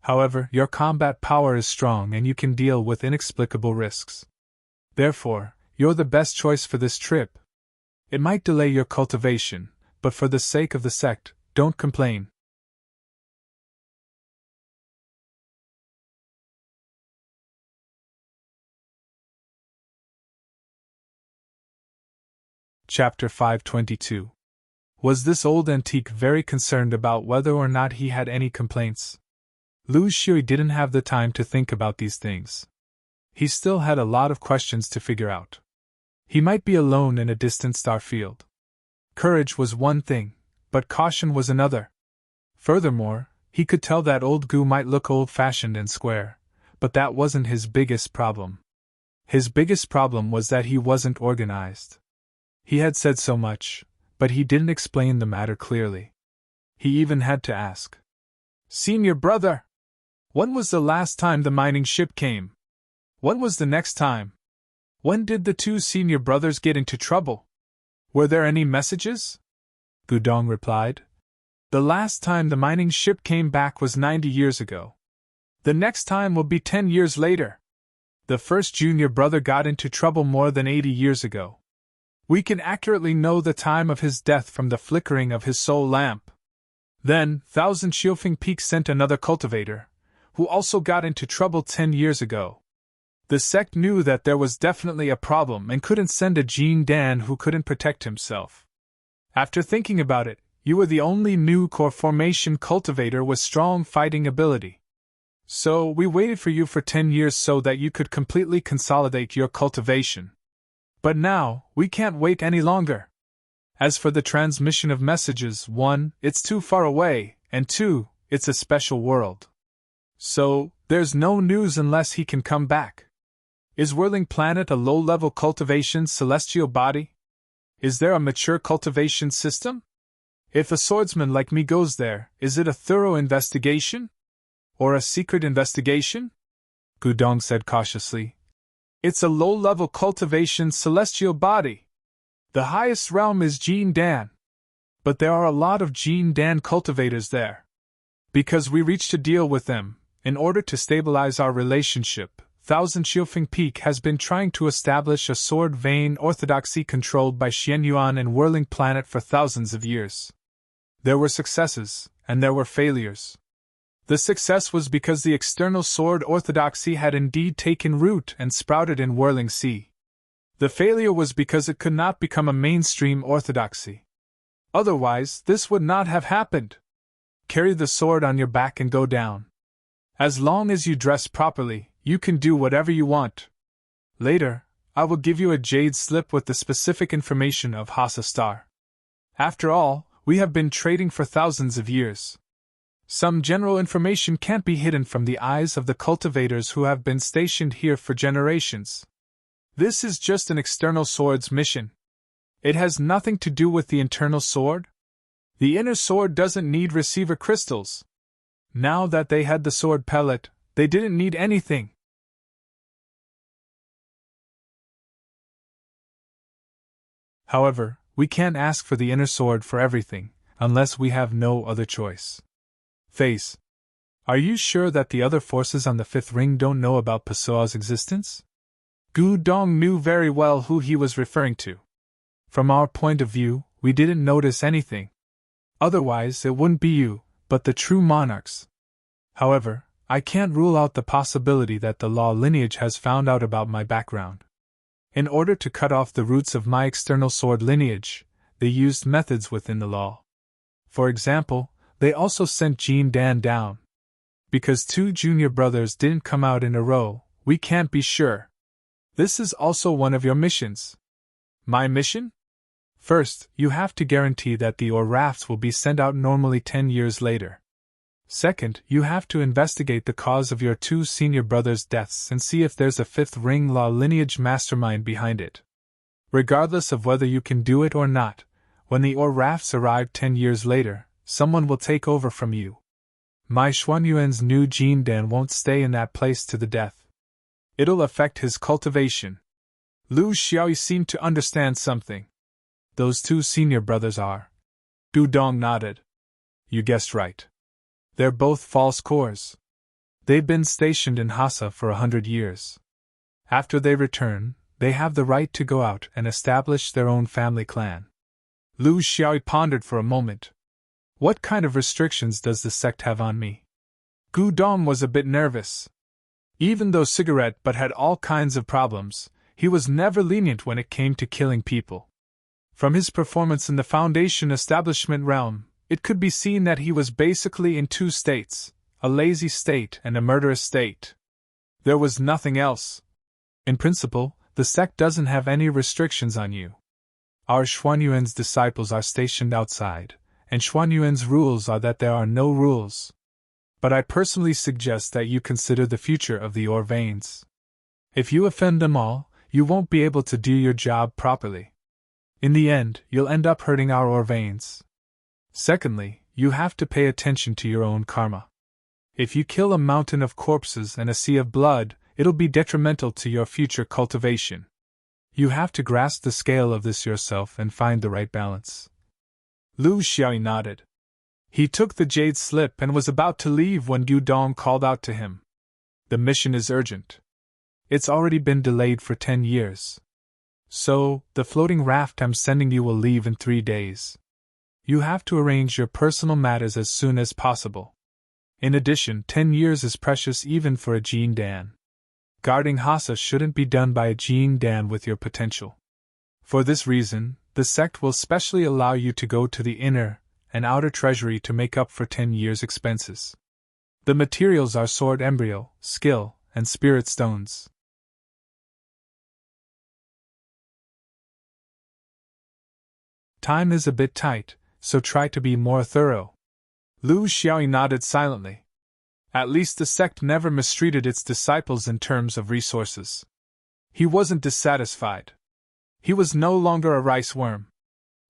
However, your combat power is strong and you can deal with inexplicable risks. Therefore, you're the best choice for this trip. It might delay your cultivation, but for the sake of the sect, don't complain. Chapter 522. Was this old antique very concerned about whether or not he had any complaints? Lu Shui didn't have the time to think about these things. He still had a lot of questions to figure out. He might be alone in a distant star field. Courage was one thing, but caution was another. Furthermore, he could tell that old Gu might look old-fashioned and square, but that wasn't his biggest problem. His biggest problem was that he wasn't organized. He had said so much, but he didn't explain the matter clearly. He even had to ask, "Senior brother, when was the last time the mining ship came? When was the next time? When did the 2 senior brothers get into trouble? Were there any messages?" Gudong replied, "The last time the mining ship came back was 90 years ago. The next time will be 10 years later. The first junior brother got into trouble more than 80 years ago. We can accurately know the time of his death from the flickering of his soul lamp. Then, Thousand Xiufeng Peak sent another cultivator, who also got into trouble 10 years ago. The sect knew that there was definitely a problem and couldn't send a Jean Dan who couldn't protect himself. After thinking about it, you were the only new core formation cultivator with strong fighting ability. So we waited for you for 10 years so that you could completely consolidate your cultivation. But now, we can't wait any longer. As for the transmission of messages, 1, it's too far away, and 2, it's a special world. So, there's no news unless he can come back. Is Whirling Planet a low-level cultivation celestial body? Is there a mature cultivation system? If a swordsman like me goes there, is it a thorough investigation? Or a secret investigation? Gudong said cautiously. It's a low-level cultivation celestial body. The highest realm is Jean Dan. But there are a lot of Jean Dan cultivators there. Because we reached a deal with them, in order to stabilize our relationship, Thousand Xiufeng Peak has been trying to establish a sword vein orthodoxy controlled by Xianyuan and Whirling Planet for thousands of years. There were successes, and there were failures. The success was because the external sword orthodoxy had indeed taken root and sprouted in Whirling Sea. The failure was because it could not become a mainstream orthodoxy. Otherwise, this would not have happened. Carry the sword on your back and go down. As long as you dress properly, you can do whatever you want. Later, I will give you a jade slip with the specific information of Hasa Star. After all, we have been trading for thousands of years. Some general information can't be hidden from the eyes of the cultivators who have been stationed here for generations. This is just an external sword's mission. It has nothing to do with the internal sword. The inner sword doesn't need receiver crystals. Now that they had the sword pellet, they didn't need anything. However, we can't ask for the inner sword for everything, unless we have no other choice. Face. Are you sure that the other forces on the fifth ring don't know about Pessoa's existence? Gu Dong knew very well who he was referring to. From our point of view, we didn't notice anything. Otherwise, it wouldn't be you, but the true monarchs. However, I can't rule out the possibility that the law lineage has found out about my background. In order to cut off the roots of my external sword lineage, they used methods within the law. For example, they also sent Jean Dan down. Because 2 junior brothers didn't come out in a row, we can't be sure. This is also one of your missions. My mission? First, you have to guarantee that the ore rafts will be sent out normally 10 years later. Second, you have to investigate the cause of your 2 senior brothers' deaths and see if there's a fifth ring law lineage mastermind behind it. Regardless of whether you can do it or not, when the ore rafts arrive 10 years later, someone will take over from you. My Xuanyuan's new Jean Dan won't stay in that place to the death. It'll affect his cultivation. Lu Xiaoyi seemed to understand something. Those 2 senior brothers are. Gu Dong nodded. You guessed right. They're both false cores. They've been stationed in Hasa for 100 years. After they return, they have the right to go out and establish their own family clan. Lu Xiaoyi pondered for a moment. What kind of restrictions does the sect have on me? Gu Dong was a bit nervous. Even though Cigarette Butt had all kinds of problems, he was never lenient when it came to killing people. From his performance in the Foundation establishment realm, it could be seen that he was basically in 2 states, a lazy state and a murderous state. There was nothing else. In principle, the sect doesn't have any restrictions on you. Our Xuanyuan's disciples are stationed outside, and Xuanyuan's rules are that there are no rules. But I personally suggest that you consider the future of the ore veins. If you offend them all, you won't be able to do your job properly. In the end, you'll end up hurting our ore veins. Secondly, you have to pay attention to your own karma. If you kill a mountain of corpses and a sea of blood, it'll be detrimental to your future cultivation. You have to grasp the scale of this yourself and find the right balance. Lu Xiaoyi nodded. He took the jade slip and was about to leave when Gu Dong called out to him. The mission is urgent. It's already been delayed for 10 years. So, the floating raft I'm sending you will leave in 3 days. You have to arrange your personal matters as soon as possible. In addition, 10 years is precious even for a Jean Dan. Guarding Hasa shouldn't be done by a Jin Dan with your potential. For this reason, the sect will specially allow you to go to the inner and outer treasury to make up for 10 years' expenses. The materials are sword embryo, skill, and spirit stones. Time is a bit tight, so try to be more thorough. Lu Xiaoyi nodded silently. At least the sect never mistreated its disciples in terms of resources. He wasn't dissatisfied. He was no longer a rice worm.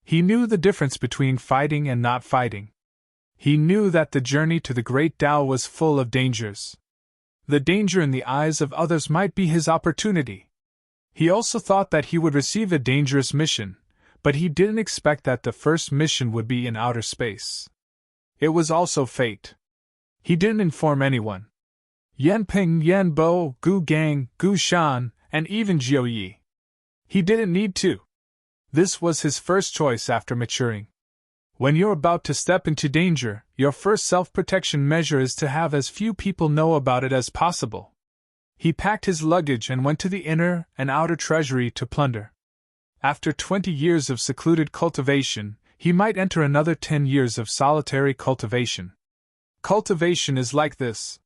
He knew the difference between fighting and not fighting. He knew that the journey to the Great Tao was full of dangers. The danger in the eyes of others might be his opportunity. He also thought that he would receive a dangerous mission, but he didn't expect that the first mission would be in outer space. It was also fate. He didn't inform anyone. Yan Ping, Yan Bo, Gu Gang, Gu Shan, and even Jiu Yi. He didn't need to. This was his first choice after maturing. When you're about to step into danger, your first self-protection measure is to have as few people know about it as possible. He packed his luggage and went to the inner and outer treasury to plunder. After 20 years of secluded cultivation, he might enter another 10 years of solitary cultivation. Cultivation is like this.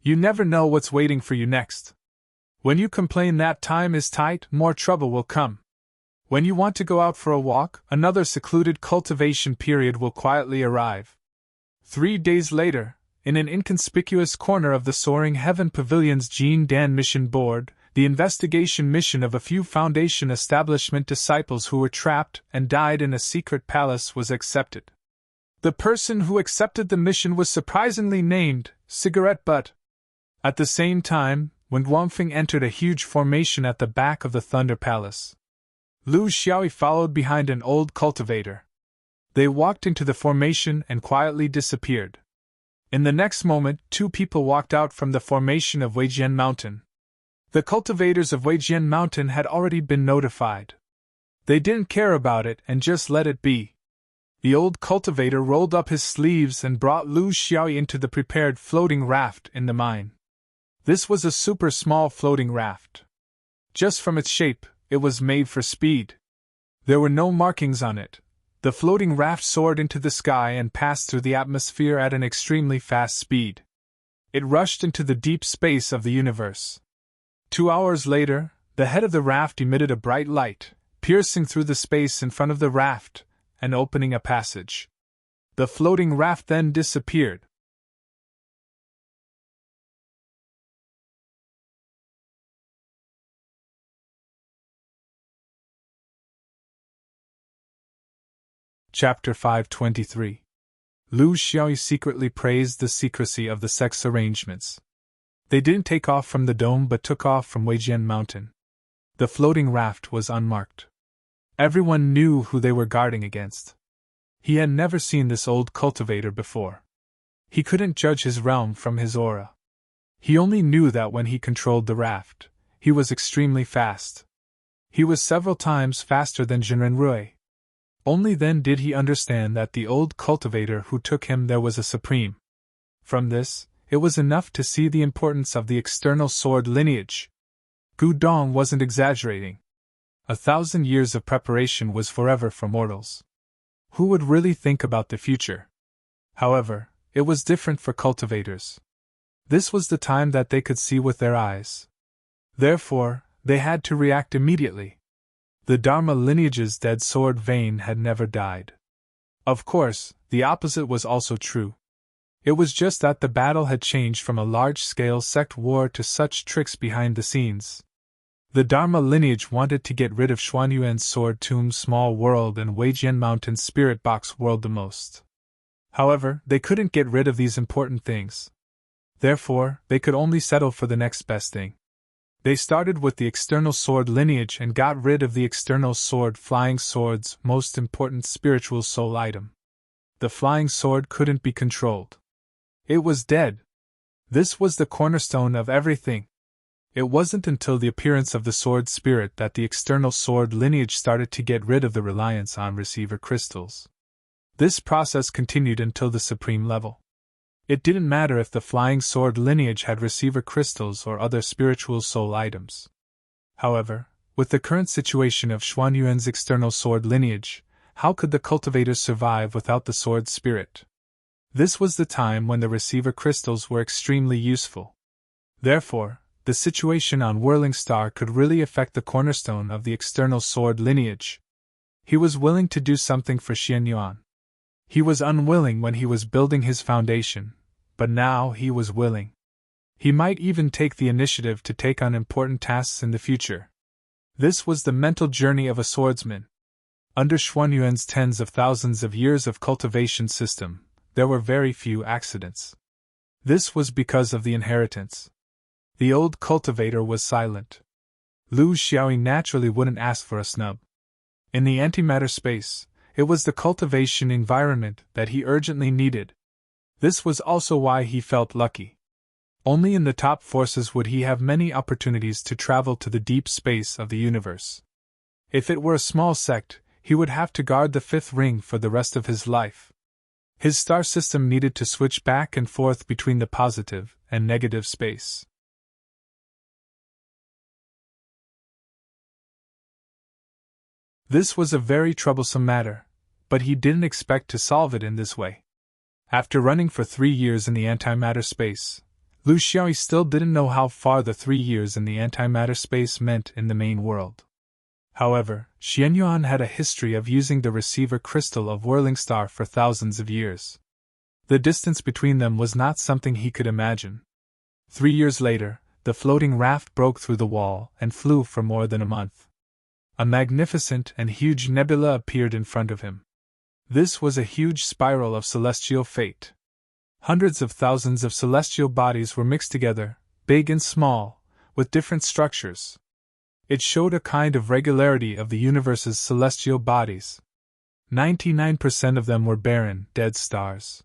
You never know what's waiting for you next. When you complain that time is tight, more trouble will come. When you want to go out for a walk, another secluded cultivation period will quietly arrive. 3 days later, in an inconspicuous corner of the Soaring Heaven Pavilion's Jin Dan Mission Board, the investigation mission of a few Foundation establishment disciples who were trapped and died in a secret palace was accepted. The person who accepted the mission was surprisingly named Cigarette Butt. At the same time, when Guangfeng entered a huge formation at the back of the Thunder Palace, Lu Xiaoyi followed behind an old cultivator. They walked into the formation and quietly disappeared. In the next moment, 2 people walked out from the formation of Weijian Mountain. The cultivators of Weijian Mountain had already been notified. They didn't care about it and just let it be. The old cultivator rolled up his sleeves and brought Lu Xiaoyi into the prepared floating raft in the mine. This was a super small floating raft. Just from its shape, it was made for speed. There were no markings on it. The floating raft soared into the sky and passed through the atmosphere at an extremely fast speed. It rushed into the deep space of the universe. 2 hours later, the head of the raft emitted a bright light, piercing through the space in front of the raft and opening a passage. The floating raft then disappeared. Chapter 523. Lu Xiaoyi secretly praised the secrecy of the sect's arrangements. They didn't take off from the dome but took off from Weijian Mountain. The floating raft was unmarked. Everyone knew who they were guarding against. He had never seen this old cultivator before. He couldn't judge his realm from his aura. He only knew that when he controlled the raft, he was extremely fast. He was several times faster than Jinren Rui. Only then did he understand that the old cultivator who took him there was a supreme. From this, it was enough to see the importance of the external sword lineage. Gu Dong wasn't exaggerating. 1,000 years of preparation was forever for mortals. Who would really think about the future? However, it was different for cultivators. This was the time that they could see with their eyes. Therefore, they had to react immediately. The Dharma lineage's dead sword vein had never died. Of course, the opposite was also true. It was just that the battle had changed from a large-scale sect war to such tricks behind the scenes. The Dharma lineage wanted to get rid of Xuanyuan's sword tomb's small world and Weijian Mountain's spirit box world the most. However, they couldn't get rid of these important things. Therefore, they could only settle for the next best thing. They started with the external sword lineage and got rid of the external sword flying sword's most important spiritual soul item. The flying sword couldn't be controlled. It was dead. This was the cornerstone of everything. It wasn't until the appearance of the sword spirit that the external sword lineage started to get rid of the reliance on receiver crystals. This process continued until the supreme level. It didn't matter if the flying sword lineage had receiver crystals or other spiritual soul items. However, with the current situation of Xuanyuan's external sword lineage, how could the cultivators survive without the sword spirit? This was the time when the receiver crystals were extremely useful. Therefore, the situation on Whirling Star could really affect the cornerstone of the external sword lineage. He was willing to do something for Xuanyuan. He was unwilling when he was building his foundation, but now he was willing. He might even take the initiative to take on important tasks in the future. This was the mental journey of a swordsman. Under Xuanyuan's tens of thousands of years of cultivation system, there were very few accidents. This was because of the inheritance. The old cultivator was silent. Lu Xiaoyi naturally wouldn't ask for a snub. In the antimatter space, it was the cultivation environment that he urgently needed. This was also why he felt lucky. Only in the top forces would he have many opportunities to travel to the deep space of the universe. If it were a small sect, he would have to guard the fifth ring for the rest of his life. His star system needed to switch back and forth between the positive and negative space. This was a very troublesome matter, but he didn't expect to solve it in this way. After running for 3 years in the antimatter space, Lu Xiaoyi still didn't know how far the 3 years in the antimatter space meant in the main world. However, Xuanyuan had a history of using the receiver crystal of Whirling Star for thousands of years. The distance between them was not something he could imagine. 3 years later, the floating raft broke through the wall and flew for more than a month. A magnificent and huge nebula appeared in front of him. This was a huge spiral of celestial fate. Hundreds of thousands of celestial bodies were mixed together, big and small, with different structures. It showed a kind of regularity of the universe's celestial bodies. 99% of them were barren, dead stars.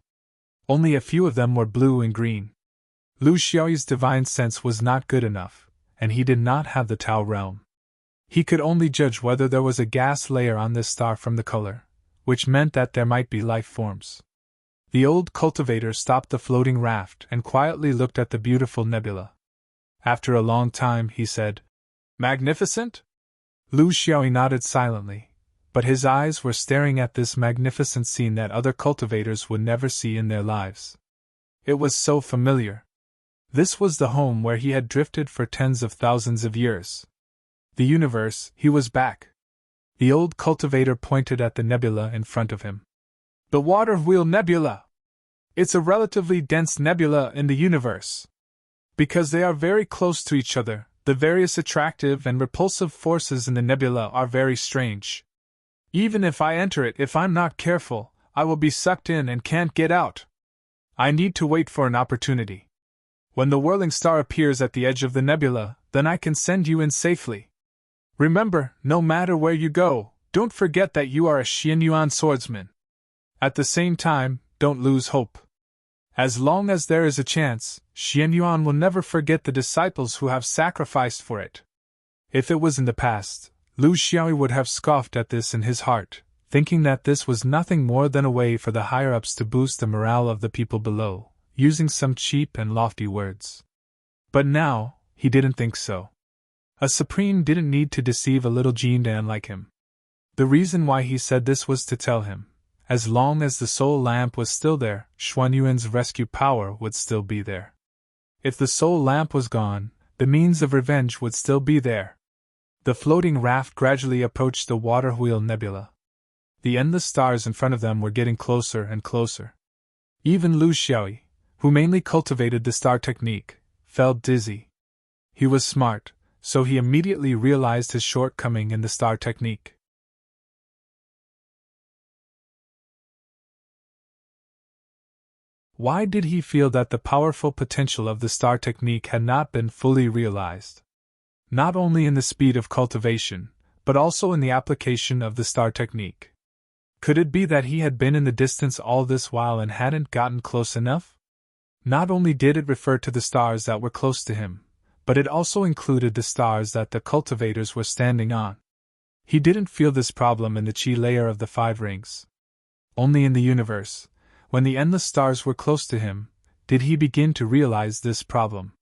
Only a few of them were blue and green. Lu Xiaoyi's divine sense was not good enough, and he did not have the Tao realm. He could only judge whether there was a gas layer on this star from the color, which meant that there might be life forms. The old cultivator stopped the floating raft and quietly looked at the beautiful nebula. After a long time, he said, "Magnificent?" Lu Xiaoyi nodded silently, but his eyes were staring at this magnificent scene that other cultivators would never see in their lives. It was so familiar. This was the home where he had drifted for tens of thousands of years. The universe, he was back. The old cultivator pointed at the nebula in front of him. The Water Wheel Nebula! It's a relatively dense nebula in the universe. Because they are very close to each other, the various attractive and repulsive forces in the nebula are very strange. Even if I enter it, if I'm not careful, I will be sucked in and can't get out. I need to wait for an opportunity. When the whirling star appears at the edge of the nebula, then I can send you in safely. Remember, no matter where you go, don't forget that you are a Xuanyuan swordsman. At the same time, don't lose hope. As long as there is a chance, Xuanyuan will never forget the disciples who have sacrificed for it. If it was in the past, Lu Xiaoyi would have scoffed at this in his heart, thinking that this was nothing more than a way for the higher-ups to boost the morale of the people below, using some cheap and lofty words. But now, he didn't think so. A Supreme didn't need to deceive a little Jindan like him. The reason why he said this was to tell him, as long as the soul lamp was still there, Xuanyuan's rescue power would still be there. If the soul lamp was gone, the means of revenge would still be there. The floating raft gradually approached the Water Wheel Nebula. The endless stars in front of them were getting closer and closer. Even Lu Xiaoyi, who mainly cultivated the star technique, felt dizzy. He was smart, so he immediately realized his shortcoming in the star technique. Why did he feel that the powerful potential of the star technique had not been fully realized? Not only in the speed of cultivation, but also in the application of the star technique. Could it be that he had been in the distance all this while and hadn't gotten close enough? Not only did it refer to the stars that were close to him, but it also included the stars that the cultivators were standing on. He didn't feel this problem in the chi layer of the 5 rings. Only in the universe, when the endless stars were close to him, did he begin to realize this problem.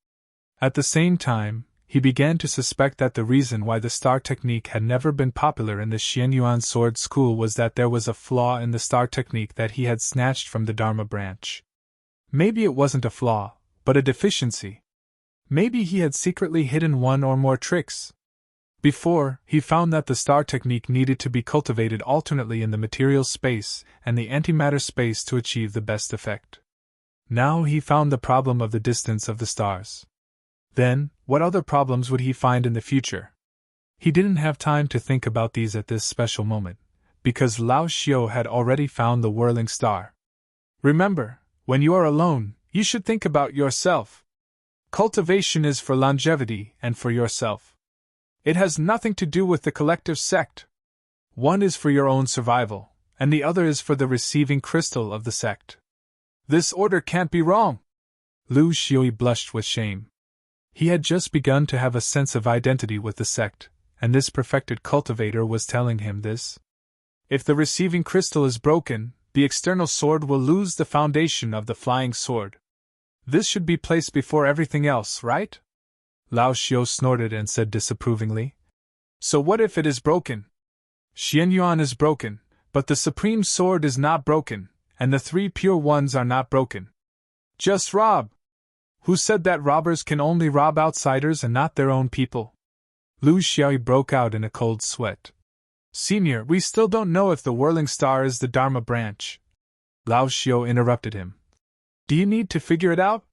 At the same time, he began to suspect that the reason why the star technique had never been popular in the Xianyuan sword school was that there was a flaw in the star technique that he had snatched from the Dharma branch. Maybe it wasn't a flaw, but a deficiency. Maybe he had secretly hidden one or more tricks. Before, he found that the star technique needed to be cultivated alternately in the material space and the antimatter space to achieve the best effect. Now he found the problem of the distance of the stars. Then, what other problems would he find in the future? He didn't have time to think about these at this special moment, because Lao Xiao had already found the whirling star. Remember, when you are alone, you should think about yourself. Cultivation is for longevity and for yourself. It has nothing to do with the collective sect. One is for your own survival, and the other is for the receiving crystal of the sect. This order can't be wrong. Lu Xiui blushed with shame. He had just begun to have a sense of identity with the sect, and this perfected cultivator was telling him this. If the receiving crystal is broken, the external sword will lose the foundation of the flying sword. This should be placed before everything else, right? Lao Xiu snorted and said disapprovingly. So what if it is broken? Xianyuan is broken, but the supreme sword is not broken, and the three pure ones are not broken. Just rob! Who said that robbers can only rob outsiders and not their own people? Lu Xiaoyi broke out in a cold sweat. Senior, we still don't know if the whirling star is the Dharma branch. Lao Xiu interrupted him. Do you need to figure it out?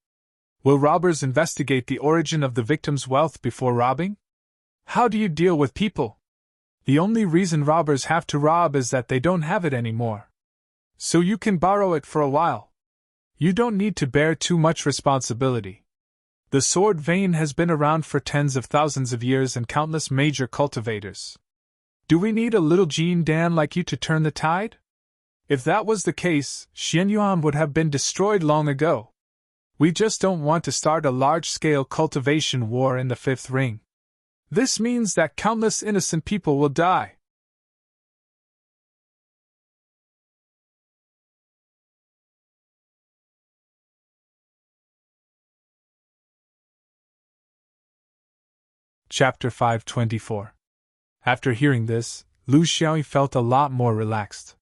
Will robbers investigate the origin of the victim's wealth before robbing? How do you deal with people? The only reason robbers have to rob is that they don't have it anymore. So you can borrow it for a while. You don't need to bear too much responsibility. The sword vein has been around for tens of thousands of years and countless major cultivators. Do we need a little Jean Dan like you to turn the tide? If that was the case, Xianyuan would have been destroyed long ago. We just don't want to start a large-scale cultivation war in the fifth ring. This means that countless innocent people will die. Chapter 524. After hearing this, Lu Xiaoyi felt a lot more relaxed.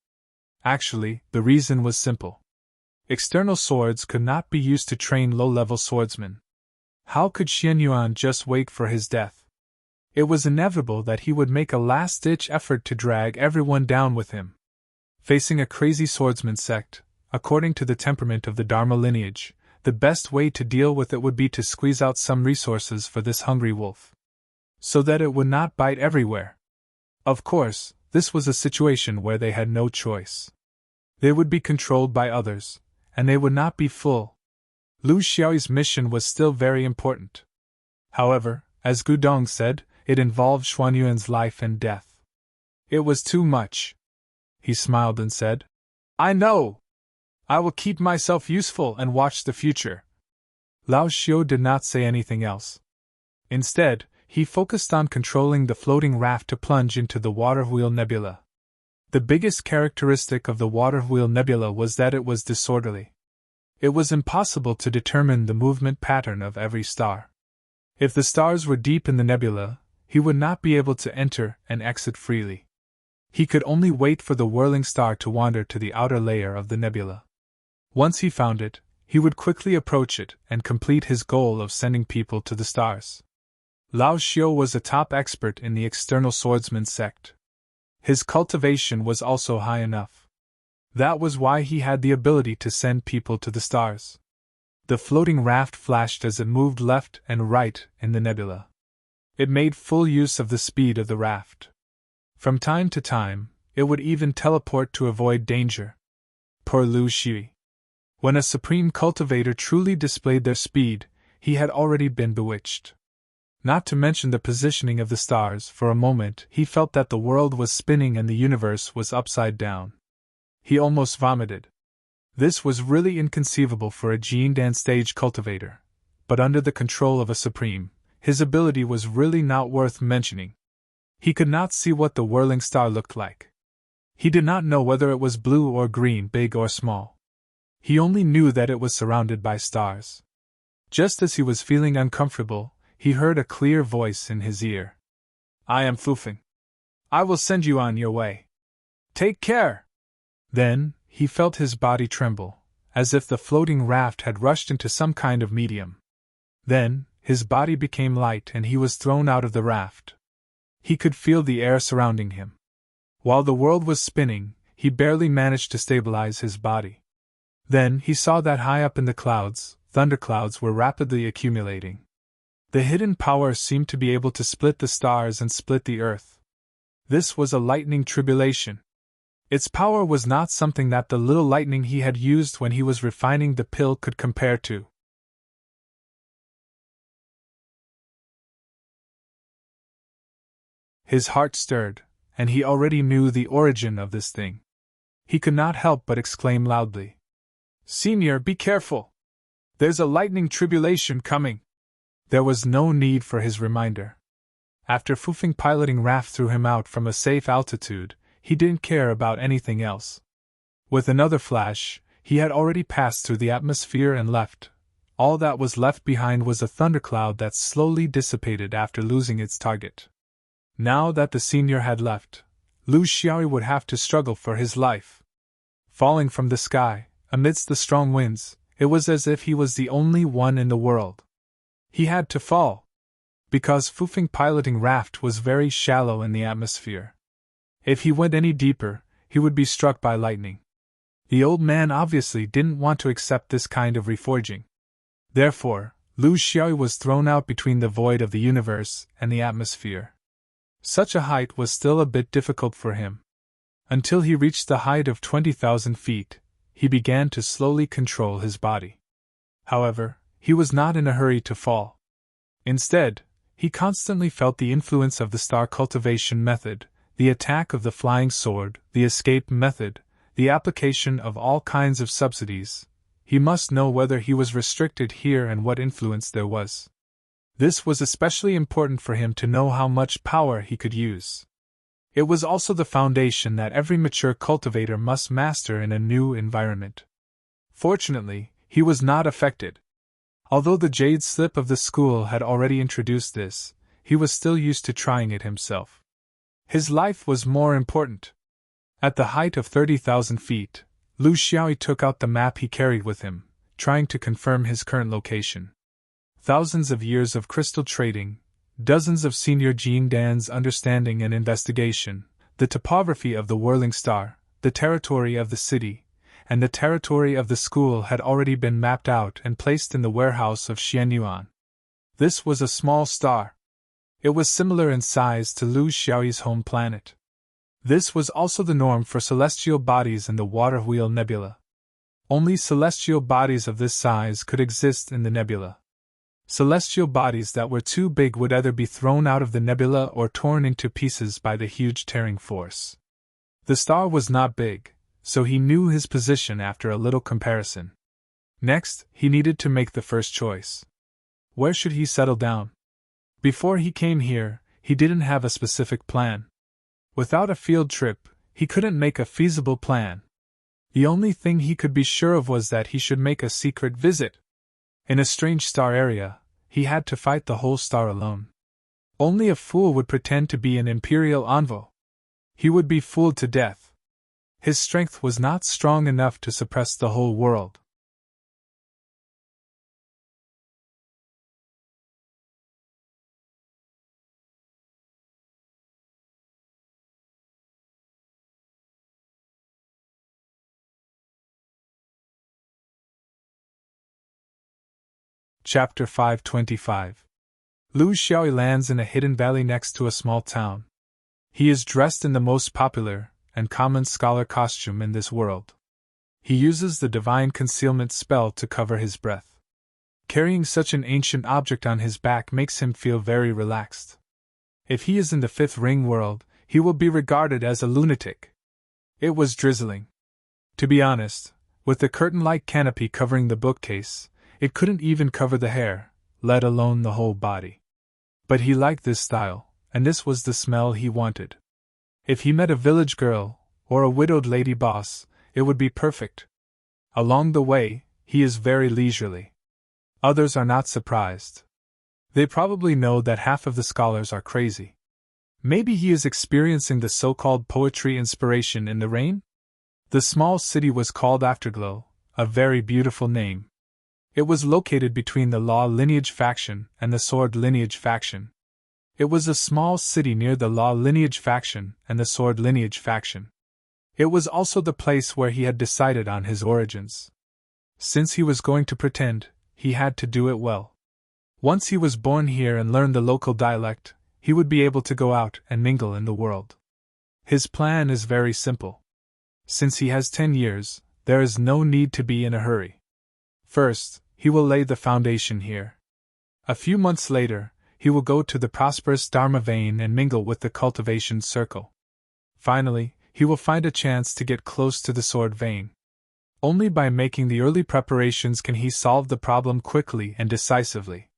Actually, the reason was simple. External swords could not be used to train low-level swordsmen. How could Xianyuan just wait for his death? It was inevitable that he would make a last-ditch effort to drag everyone down with him. Facing a crazy swordsman sect, according to the temperament of the Dharma lineage, the best way to deal with it would be to squeeze out some resources for this hungry wolf, so that it would not bite everywhere. Of course, this was a situation where they had no choice. They would be controlled by others, and they would not be full. Lu Xiaoyi's mission was still very important. However, as Gudong said, it involved Xuanyuan's life and death. It was too much. He smiled and said, I know! I will keep myself useful and watch the future. Lao Xiu did not say anything else. Instead, he focused on controlling the floating raft to plunge into the water wheel nebula. The biggest characteristic of the water wheel nebula was that it was disorderly. It was impossible to determine the movement pattern of every star. If the stars were deep in the nebula, he would not be able to enter and exit freely. He could only wait for the whirling star to wander to the outer layer of the nebula. Once he found it, he would quickly approach it and complete his goal of sending people to the stars. Lao Xiu was a top expert in the external swordsman sect. His cultivation was also high enough. That was why he had the ability to send people to the stars. The floating raft flashed as it moved left and right in the nebula. It made full use of the speed of the raft. From time to time, it would even teleport to avoid danger. Poor Lu Xi. When a supreme cultivator truly displayed their speed, he had already been bewitched. Not to mention the positioning of the stars, for a moment he felt that the world was spinning and the universe was upside down. He almost vomited. This was really inconceivable for a Jindan stage cultivator, but under the control of a supreme, his ability was really not worth mentioning. He could not see what the whirling star looked like. He did not know whether it was blue or green, big or small. He only knew that it was surrounded by stars. Just as he was feeling uncomfortable, he heard a clear voice in his ear. "I am Fufeng. I will send you on your way. Take care!" Then, he felt his body tremble, as if the floating raft had rushed into some kind of medium. Then, his body became light and he was thrown out of the raft. He could feel the air surrounding him. While the world was spinning, he barely managed to stabilize his body. Then he saw that high up in the clouds, thunderclouds were rapidly accumulating. The hidden power seemed to be able to split the stars and split the earth. This was a lightning tribulation. Its power was not something that the little lightning he had used when he was refining the pill could compare to. His heart stirred, and he already knew the origin of this thing. He could not help but exclaim loudly, "Senior, be careful! There's a lightning tribulation coming!" There was no need for his reminder. After Fufeng piloting raft threw him out from a safe altitude, he didn't care about anything else. With another flash, he had already passed through the atmosphere and left. All that was left behind was a thundercloud that slowly dissipated after losing its target. Now that the senior had left, Lu Xiaoyu would have to struggle for his life. Falling from the sky, amidst the strong winds, it was as if he was the only one in the world. He had to fall, because Fufeng piloting raft was very shallow in the atmosphere. If he went any deeper, he would be struck by lightning. The old man obviously didn't want to accept this kind of reforging. Therefore, Lu Xiaoyu was thrown out between the void of the universe and the atmosphere. Such a height was still a bit difficult for him. Until he reached the height of 20,000 feet, he began to slowly control his body. However, he was not in a hurry to fall. Instead, he constantly felt the influence of the star cultivation method, the attack of the flying sword, the escape method, the application of all kinds of subsidies. He must know whether he was restricted here and what influence there was. This was especially important for him to know how much power he could use. It was also the foundation that every mature cultivator must master in a new environment. Fortunately, he was not affected. Although the jade slip of the school had already introduced this, he was still used to trying it himself. His life was more important. At the height of 30,000 feet, Lu Xiaoyu took out the map he carried with him, trying to confirm his current location. Thousands of years of crystal trading, dozens of senior Jing Dan's understanding and investigation, the topography of the whirling star, the territory of the city, and the territory of the school had already been mapped out and placed in the warehouse of Xianyuan. This was a small star. It was similar in size to Lu Xiaoyu's home planet. This was also the norm for celestial bodies in the Water Wheel Nebula. Only celestial bodies of this size could exist in the nebula. Celestial bodies that were too big would either be thrown out of the nebula or torn into pieces by the huge tearing force. The star was not big, so he knew his position after a little comparison. Next, he needed to make the first choice. Where should he settle down? Before he came here, he didn't have a specific plan. Without a field trip, he couldn't make a feasible plan. The only thing he could be sure of was that he should make a secret visit. In a strange star area, he had to fight the whole star alone. Only a fool would pretend to be an imperial envoy. He would be fooled to death. His strength was not strong enough to suppress the whole world. Chapter 525. Lu Xiaoyu lands in a hidden valley next to a small town. He is dressed in the most popular and common scholar costume in this world. He uses the divine concealment spell to cover his breath. Carrying such an ancient object on his back makes him feel very relaxed. If he is in the fifth ring world, he will be regarded as a lunatic. It was drizzling. To be honest, with the curtain-like canopy covering the bookcase, it couldn't even cover the hair, let alone the whole body. But he liked this style, and this was the smell he wanted. If he met a village girl, or a widowed lady boss, it would be perfect. Along the way, he is very leisurely. Others are not surprised. They probably know that half of the scholars are crazy. Maybe he is experiencing the so-called poetry inspiration in the rain? The small city was called Afterglow, a very beautiful name. It was located between the Law Lineage faction and the Sword Lineage faction. It was a small city near the Law Lineage faction and the Sword Lineage faction. It was also the place where he had decided on his origins. Since he was going to pretend, he had to do it well. Once he was born here and learned the local dialect, he would be able to go out and mingle in the world. His plan is very simple. Since he has 10 years, there is no need to be in a hurry. First, he will lay the foundation here. A few months later, he will go to the prosperous Dharma vein and mingle with the cultivation circle. Finally, he will find a chance to get close to the sword vein. Only by making the early preparations can he solve the problem quickly and decisively.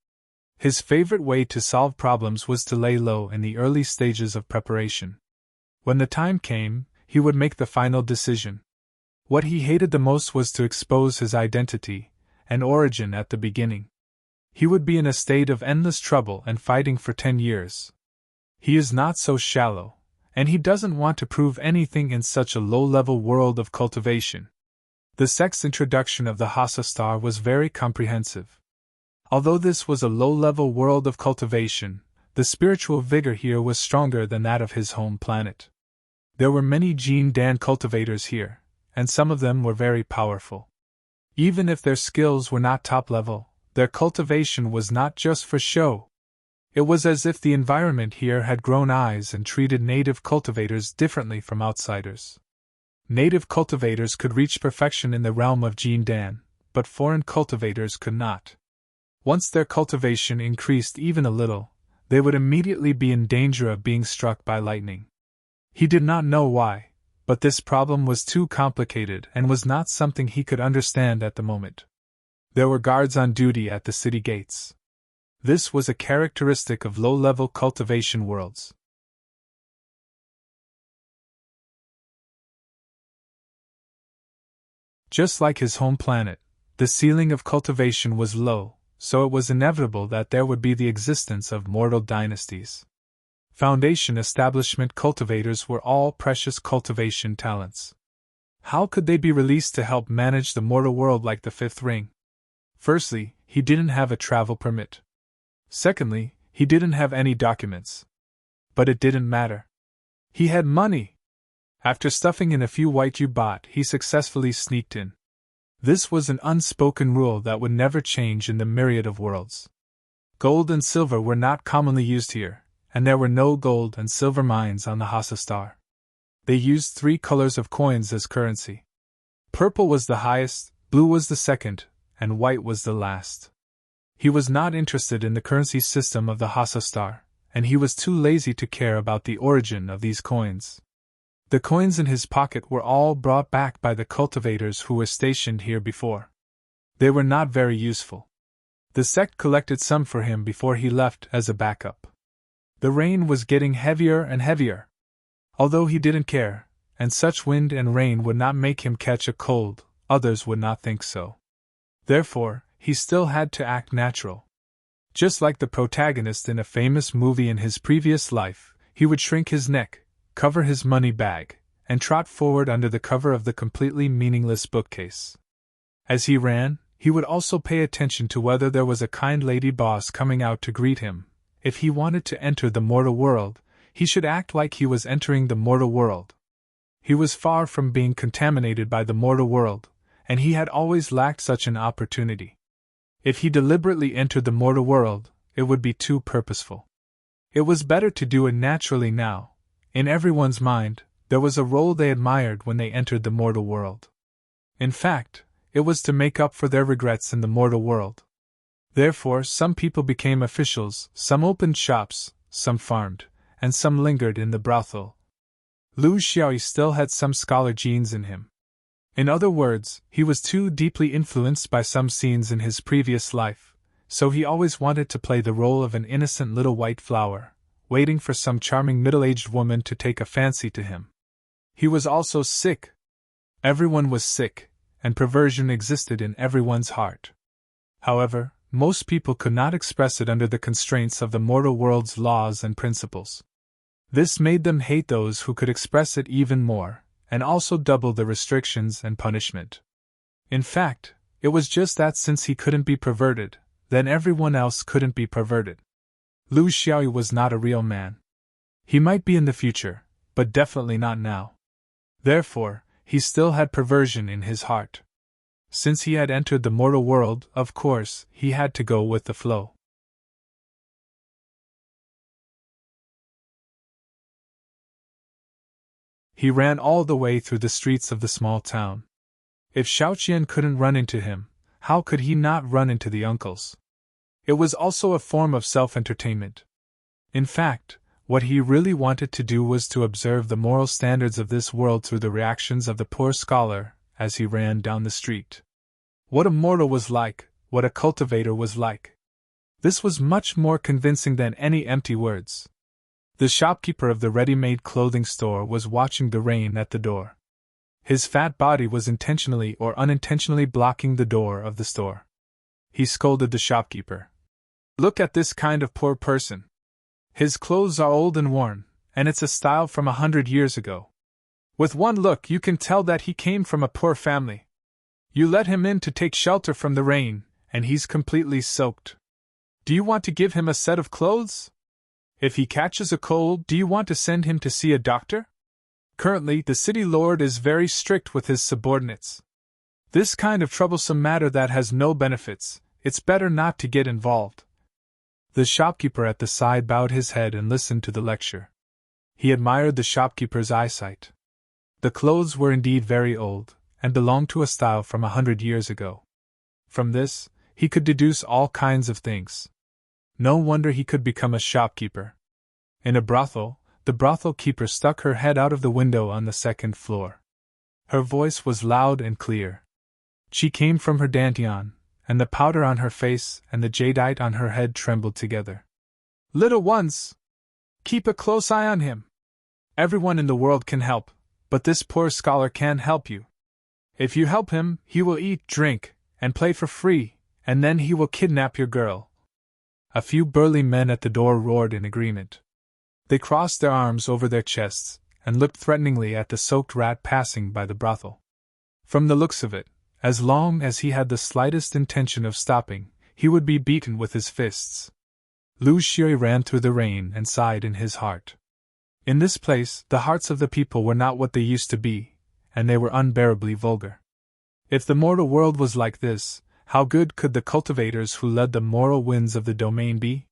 His favorite way to solve problems was to lay low in the early stages of preparation. When the time came, he would make the final decision. What he hated the most was to expose his identity and origin at the beginning. He would be in a state of endless trouble and fighting for 10 years. He is not so shallow, and he doesn't want to prove anything in such a low-level world of cultivation. The sex introduction of the Hasa star was very comprehensive. Although this was a low-level world of cultivation, the spiritual vigor here was stronger than that of his home planet. There were many Jin Dan cultivators here, and some of them were very powerful. Even if their skills were not top-level, their cultivation was not just for show. It was as if the environment here had grown eyes and treated native cultivators differently from outsiders. Native cultivators could reach perfection in the realm of Jin Dan, but foreign cultivators could not. Once their cultivation increased even a little, they would immediately be in danger of being struck by lightning. He did not know why, but this problem was too complicated and was not something he could understand at the moment. There were guards on duty at the city gates. This was a characteristic of low-level cultivation worlds. Just like his home planet, the ceiling of cultivation was low, so it was inevitable that there would be the existence of mortal dynasties. Foundation establishment cultivators were all precious cultivation talents. How could they be released to help manage the mortal world like the fifth ring? Firstly, he didn't have a travel permit. Secondly, he didn't have any documents. But it didn't matter. He had money! After stuffing in a few white yubat, he successfully sneaked in. This was an unspoken rule that would never change in the myriad of worlds. Gold and silver were not commonly used here, and there were no gold and silver mines on the Hasa star. They used 3 colors of coins as currency. Purple was the highest, blue was the second, and white was the last. He was not interested in the currency system of the Hasa star, and he was too lazy to care about the origin of these coins. The coins in his pocket were all brought back by the cultivators who were stationed here before. They were not very useful. The sect collected some for him before he left as a backup. The rain was getting heavier and heavier. Although he didn't care, and such wind and rain would not make him catch a cold, others would not think so. Therefore, he still had to act natural. Just like the protagonist in a famous movie in his previous life, he would shrink his neck, cover his money bag, and trot forward under the cover of the completely meaningless bookcase. As he ran, he would also pay attention to whether there was a kind lady boss coming out to greet him. If he wanted to enter the mortal world, he should act like he was entering the mortal world. He was far from being contaminated by the mortal world, and he had always lacked such an opportunity. If he deliberately entered the mortal world, it would be too purposeful. It was better to do it naturally now. In everyone's mind, there was a role they admired when they entered the mortal world. In fact, it was to make up for their regrets in the mortal world. Therefore, some people became officials, some opened shops, some farmed, and some lingered in the brothel. Lu Xiaoyi still had some scholar genes in him. In other words, he was too deeply influenced by some scenes in his previous life, so he always wanted to play the role of an innocent little white flower, waiting for some charming middle-aged woman to take a fancy to him. He was also sick. Everyone was sick, and perversion existed in everyone's heart. However, most people could not express it under the constraints of the mortal world's laws and principles. This made them hate those who could express it even more, and also double the restrictions and punishment. In fact, it was just that since he couldn't be perverted, then everyone else couldn't be perverted. Lu Xiaoyu was not a real man. He might be in the future, but definitely not now. Therefore, he still had perversion in his heart. Since he had entered the mortal world, of course, he had to go with the flow. He ran all the way through the streets of the small town. If Xiaoqian couldn't run into him, how could he not run into the uncles? It was also a form of self-entertainment. In fact, what he really wanted to do was to observe the moral standards of this world through the reactions of the poor scholar as he ran down the street. What a mortal was like, what a cultivator was like. This was much more convincing than any empty words. The shopkeeper of the ready-made clothing store was watching the rain at the door. His fat body was intentionally or unintentionally blocking the door of the store. He scolded the shopkeeper. "Look at this kind of poor person. His clothes are old and worn, and it's a style from 100 years ago. With one look you can tell that he came from a poor family. You let him in to take shelter from the rain, and he's completely soaked. Do you want to give him a set of clothes? If he catches a cold, do you want to send him to see a doctor? Currently, the city lord is very strict with his subordinates. This kind of troublesome matter that has no benefits, it's better not to get involved." The shopkeeper at the side bowed his head and listened to the lecture. He admired the shopkeeper's eyesight. The clothes were indeed very old, and belonged to a style from 100 years ago. From this, he could deduce all kinds of things. No wonder he could become a shopkeeper. In a brothel, the brothel keeper stuck her head out of the window on the second floor. Her voice was loud and clear. She came from her dantian, and the powder on her face and the jadeite on her head trembled together. "Little ones! Keep a close eye on him. Everyone in the world can help, but this poor scholar can't help you. If you help him, he will eat, drink, and play for free, and then he will kidnap your girl." A few burly men at the door roared in agreement. They crossed their arms over their chests and looked threateningly at the soaked rat passing by the brothel. From the looks of it, as long as he had the slightest intention of stopping, he would be beaten with his fists. Lu Xiaoyu ran through the rain and sighed in his heart. In this place, the hearts of the people were not what they used to be, and they were unbearably vulgar. If the mortal world was like this, how good could the cultivators who led the moral winds of the domain be?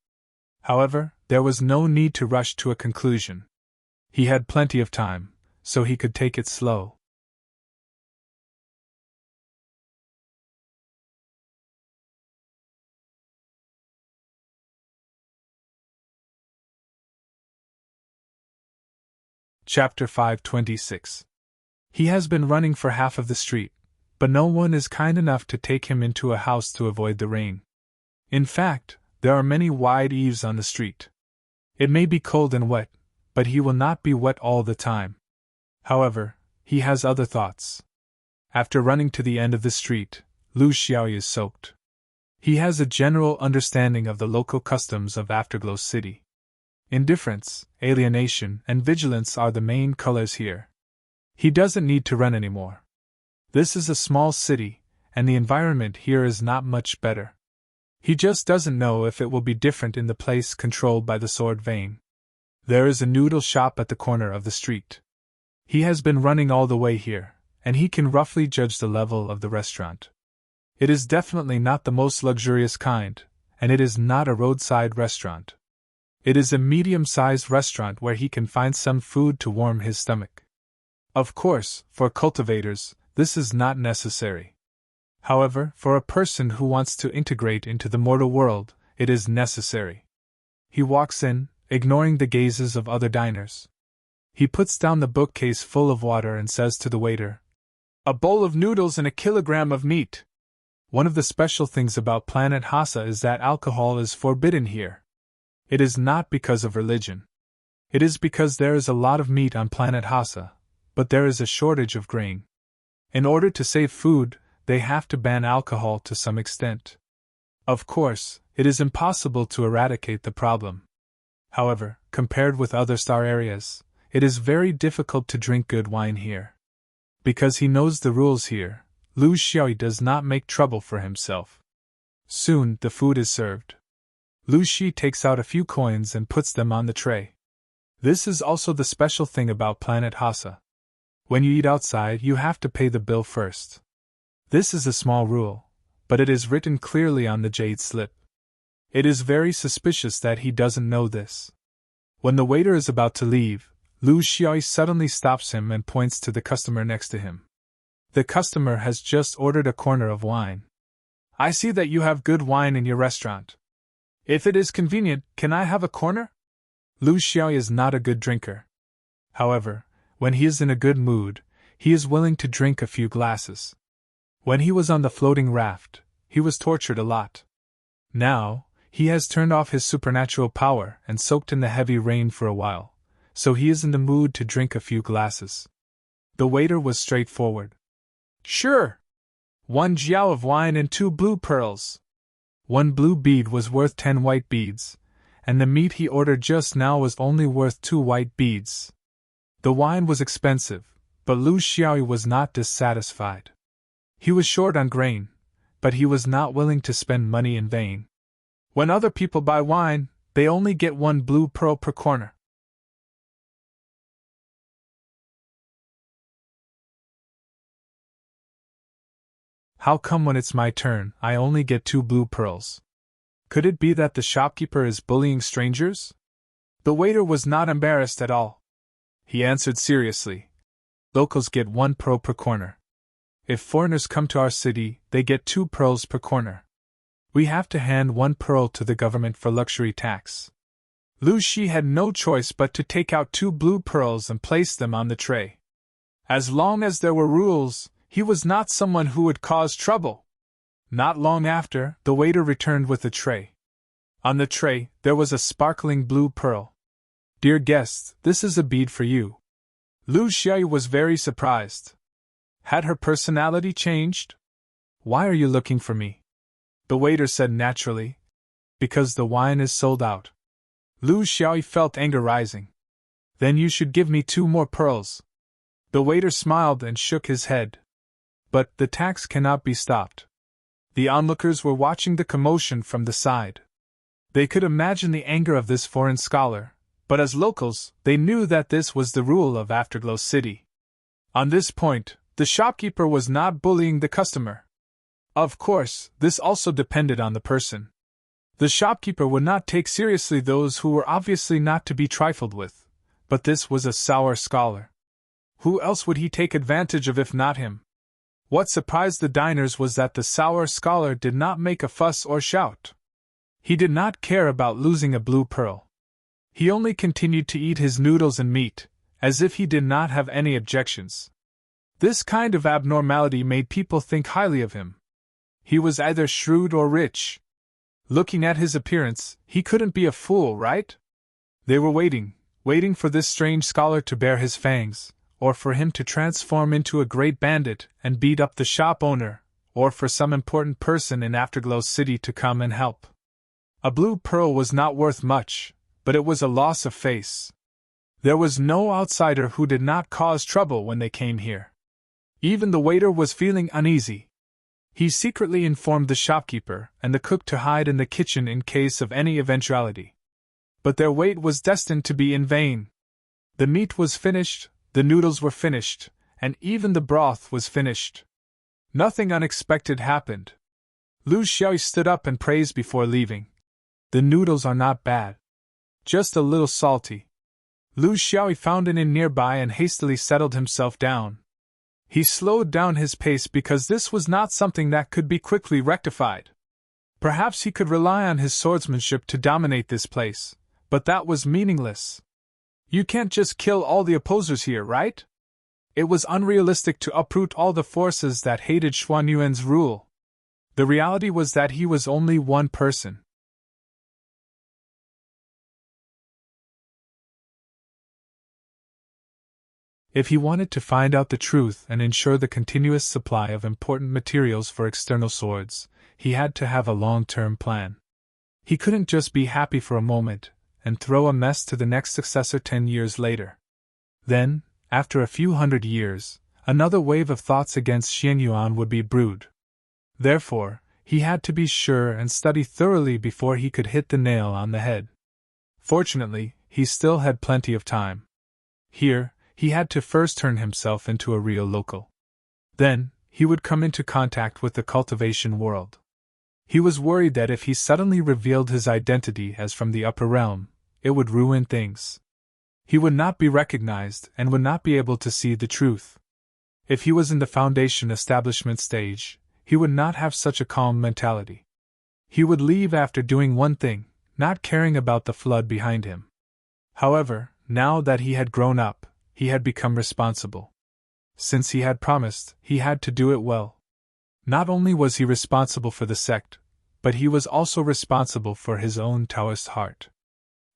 However, there was no need to rush to a conclusion. He had plenty of time, so he could take it slow. Chapter 526. He has been running for half of the street, but no one is kind enough to take him into a house to avoid the rain. In fact, there are many wide eaves on the street. It may be cold and wet, but he will not be wet all the time. However, he has other thoughts. After running to the end of the street, Lu Xiaoyu is soaked. He has a general understanding of the local customs of Afterglow City. Indifference, alienation, and vigilance are the main colors here. He doesn't need to run anymore. This is a small city, and the environment here is not much better. He just doesn't know if it will be different in the place controlled by the sword vein. There is a noodle shop at the corner of the street. He has been running all the way here, and he can roughly judge the level of the restaurant. It is definitely not the most luxurious kind, and it is not a roadside restaurant. It is a medium-sized restaurant where he can find some food to warm his stomach. Of course, for cultivators, this is not necessary. However, for a person who wants to integrate into the mortal world, it is necessary. He walks in, ignoring the gazes of other diners. He puts down the bookcase full of water and says to the waiter, "A bowl of noodles and a kilogram of meat." One of the special things about Planet Hassa is that alcohol is forbidden here. It is not because of religion. It is because there is a lot of meat on Planet Hassa, but there is a shortage of grain. In order to save food, they have to ban alcohol to some extent. Of course, it is impossible to eradicate the problem. However, compared with other star areas, it is very difficult to drink good wine here. Because he knows the rules here, Lu Xiaoyi does not make trouble for himself. Soon, the food is served. Lu Shi takes out a few coins and puts them on the tray. This is also the special thing about Planet Hassa. When you eat outside, you have to pay the bill first. This is a small rule, but it is written clearly on the jade slip. It is very suspicious that he doesn't know this. When the waiter is about to leave, Lu Xiaoyi suddenly stops him and points to the customer next to him. The customer has just ordered a corner of wine. I see that you have good wine in your restaurant. If it is convenient, can I have a corner? Lu Xiaoyi is not a good drinker. However, when he is in a good mood, he is willing to drink a few glasses. When he was on the floating raft, he was tortured a lot. Now, he has turned off his supernatural power and soaked in the heavy rain for a while, so he is in the mood to drink a few glasses. The waiter was straightforward. Sure. 1 jiao of wine and 2 blue pearls. 1 blue bead was worth 10 white beads, and the meat he ordered just now was only worth 2 white beads. The wine was expensive, but Lu Xiaoyi was not dissatisfied. He was short on grain, but he was not willing to spend money in vain. When other people buy wine, they only get 1 blue pearl per corner. How come when it's my turn, I only get 2 blue pearls? Could it be that the shopkeeper is bullying strangers? The waiter was not embarrassed at all. He answered seriously. Locals get 1 pearl per corner. If foreigners come to our city, they get 2 pearls per corner. We have to hand 1 pearl to the government for luxury tax. Lu Shi had no choice but to take out 2 blue pearls and place them on the tray. As long as there were rules, he was not someone who would cause trouble. Not long after, the waiter returned with a tray. On the tray, there was a sparkling blue pearl. Dear guest, this is a bead for you. Lu Xiaoyi was very surprised. Had her personality changed? Why are you looking for me? The waiter said naturally. Because the wine is sold out. Lu Xiaoyi felt anger rising. Then you should give me 2 more pearls. The waiter smiled and shook his head. But the tax cannot be stopped. The onlookers were watching the commotion from the side. They could imagine the anger of this foreign scholar, but as locals, they knew that this was the rule of Afterglow City. On this point, the shopkeeper was not bullying the customer. Of course, this also depended on the person. The shopkeeper would not take seriously those who were obviously not to be trifled with, but this was a sour scholar. Who else would he take advantage of if not him? What surprised the diners was that the sour scholar did not make a fuss or shout. He did not care about losing a blue pearl. He only continued to eat his noodles and meat, as if he did not have any objections. This kind of abnormality made people think highly of him. He was either shrewd or rich. Looking at his appearance, he couldn't be a fool, right? They were waiting for this strange scholar to bare his fangs, or for him to transform into a great bandit and beat up the shop owner, or for some important person in Afterglow City to come and help. A blue pearl was not worth much, but it was a loss of face. There was no outsider who did not cause trouble when they came here. Even the waiter was feeling uneasy. He secretly informed the shopkeeper and the cook to hide in the kitchen in case of any eventuality. But their wait was destined to be in vain. The meat was finished, the noodles were finished, and even the broth was finished. Nothing unexpected happened. Lu Xiaoyi stood up and praised before leaving. The noodles are not bad. Just a little salty. Lu Xiaoyi found an inn nearby and hastily settled himself down. He slowed down his pace because this was not something that could be quickly rectified. Perhaps he could rely on his swordsmanship to dominate this place, but that was meaningless. You can't just kill all the opposers here, right? It was unrealistic to uproot all the forces that hated Xuan Yuan's rule. The reality was that he was only one person. If he wanted to find out the truth and ensure the continuous supply of important materials for external swords, he had to have a long-term plan. He couldn't just be happy for a moment and throw a mess to the next successor 10 years later. Then, after a few hundred years, another wave of thoughts against Xianyuan would be brewed. Therefore, he had to be sure and study thoroughly before he could hit the nail on the head. Fortunately, he still had plenty of time. Here, he had to first turn himself into a real local. Then, he would come into contact with the cultivation world. He was worried that if he suddenly revealed his identity as from the upper realm, it would ruin things. He would not be recognized and would not be able to see the truth. If he was in the foundation establishment stage, he would not have such a calm mentality. He would leave after doing one thing, not caring about the flood behind him. However, now that he had grown up, he had become responsible. Since he had promised, he had to do it well. Not only was he responsible for the sect, but he was also responsible for his own Taoist heart.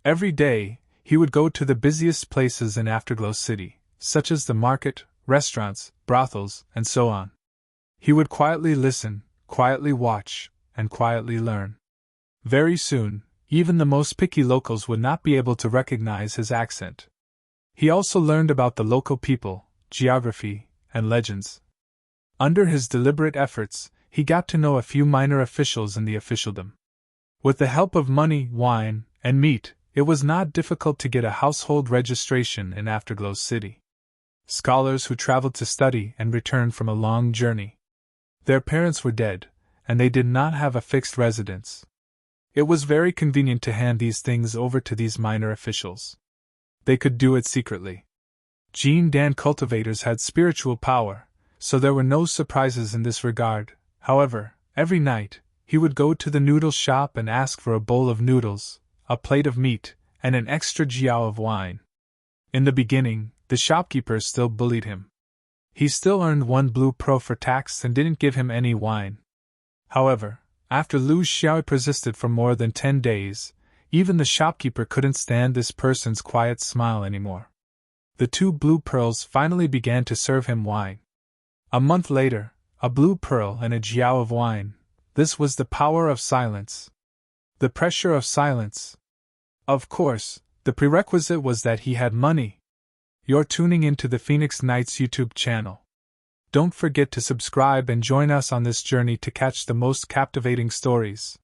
Every day, he would go to the busiest places in Afterglow City, such as the market, restaurants, brothels, and so on. He would quietly listen, quietly watch, and quietly learn. Very soon, even the most picky locals would not be able to recognize his accent. He also learned about the local people, geography, and legends. Under his deliberate efforts, he got to know a few minor officials in the officialdom. With the help of money, wine, and meat, it was not difficult to get a household registration in Afterglow City. Scholars who traveled to study and returned from a long journey. Their parents were dead, and they did not have a fixed residence. It was very convenient to hand these things over to these minor officials. They could do it secretly. Jean Dan cultivators had spiritual power, so there were no surprises in this regard. However, every night, he would go to the noodle shop and ask for a bowl of noodles, a plate of meat, and an extra jiao of wine. In the beginning, the shopkeepers still bullied him. He still earned 1 blue pearl for tax and didn't give him any wine. However, after Lu Xiao persisted for more than 10 days, even the shopkeeper couldn't stand this person's quiet smile anymore. The 2 blue pearls finally began to serve him wine. A month later, a blue pearl and a jiao of wine. This was the power of silence. The pressure of silence. Of course, the prerequisite was that he had money. You're tuning into the Phoenix Nights YouTube channel. Don't forget to subscribe and join us on this journey to catch the most captivating stories.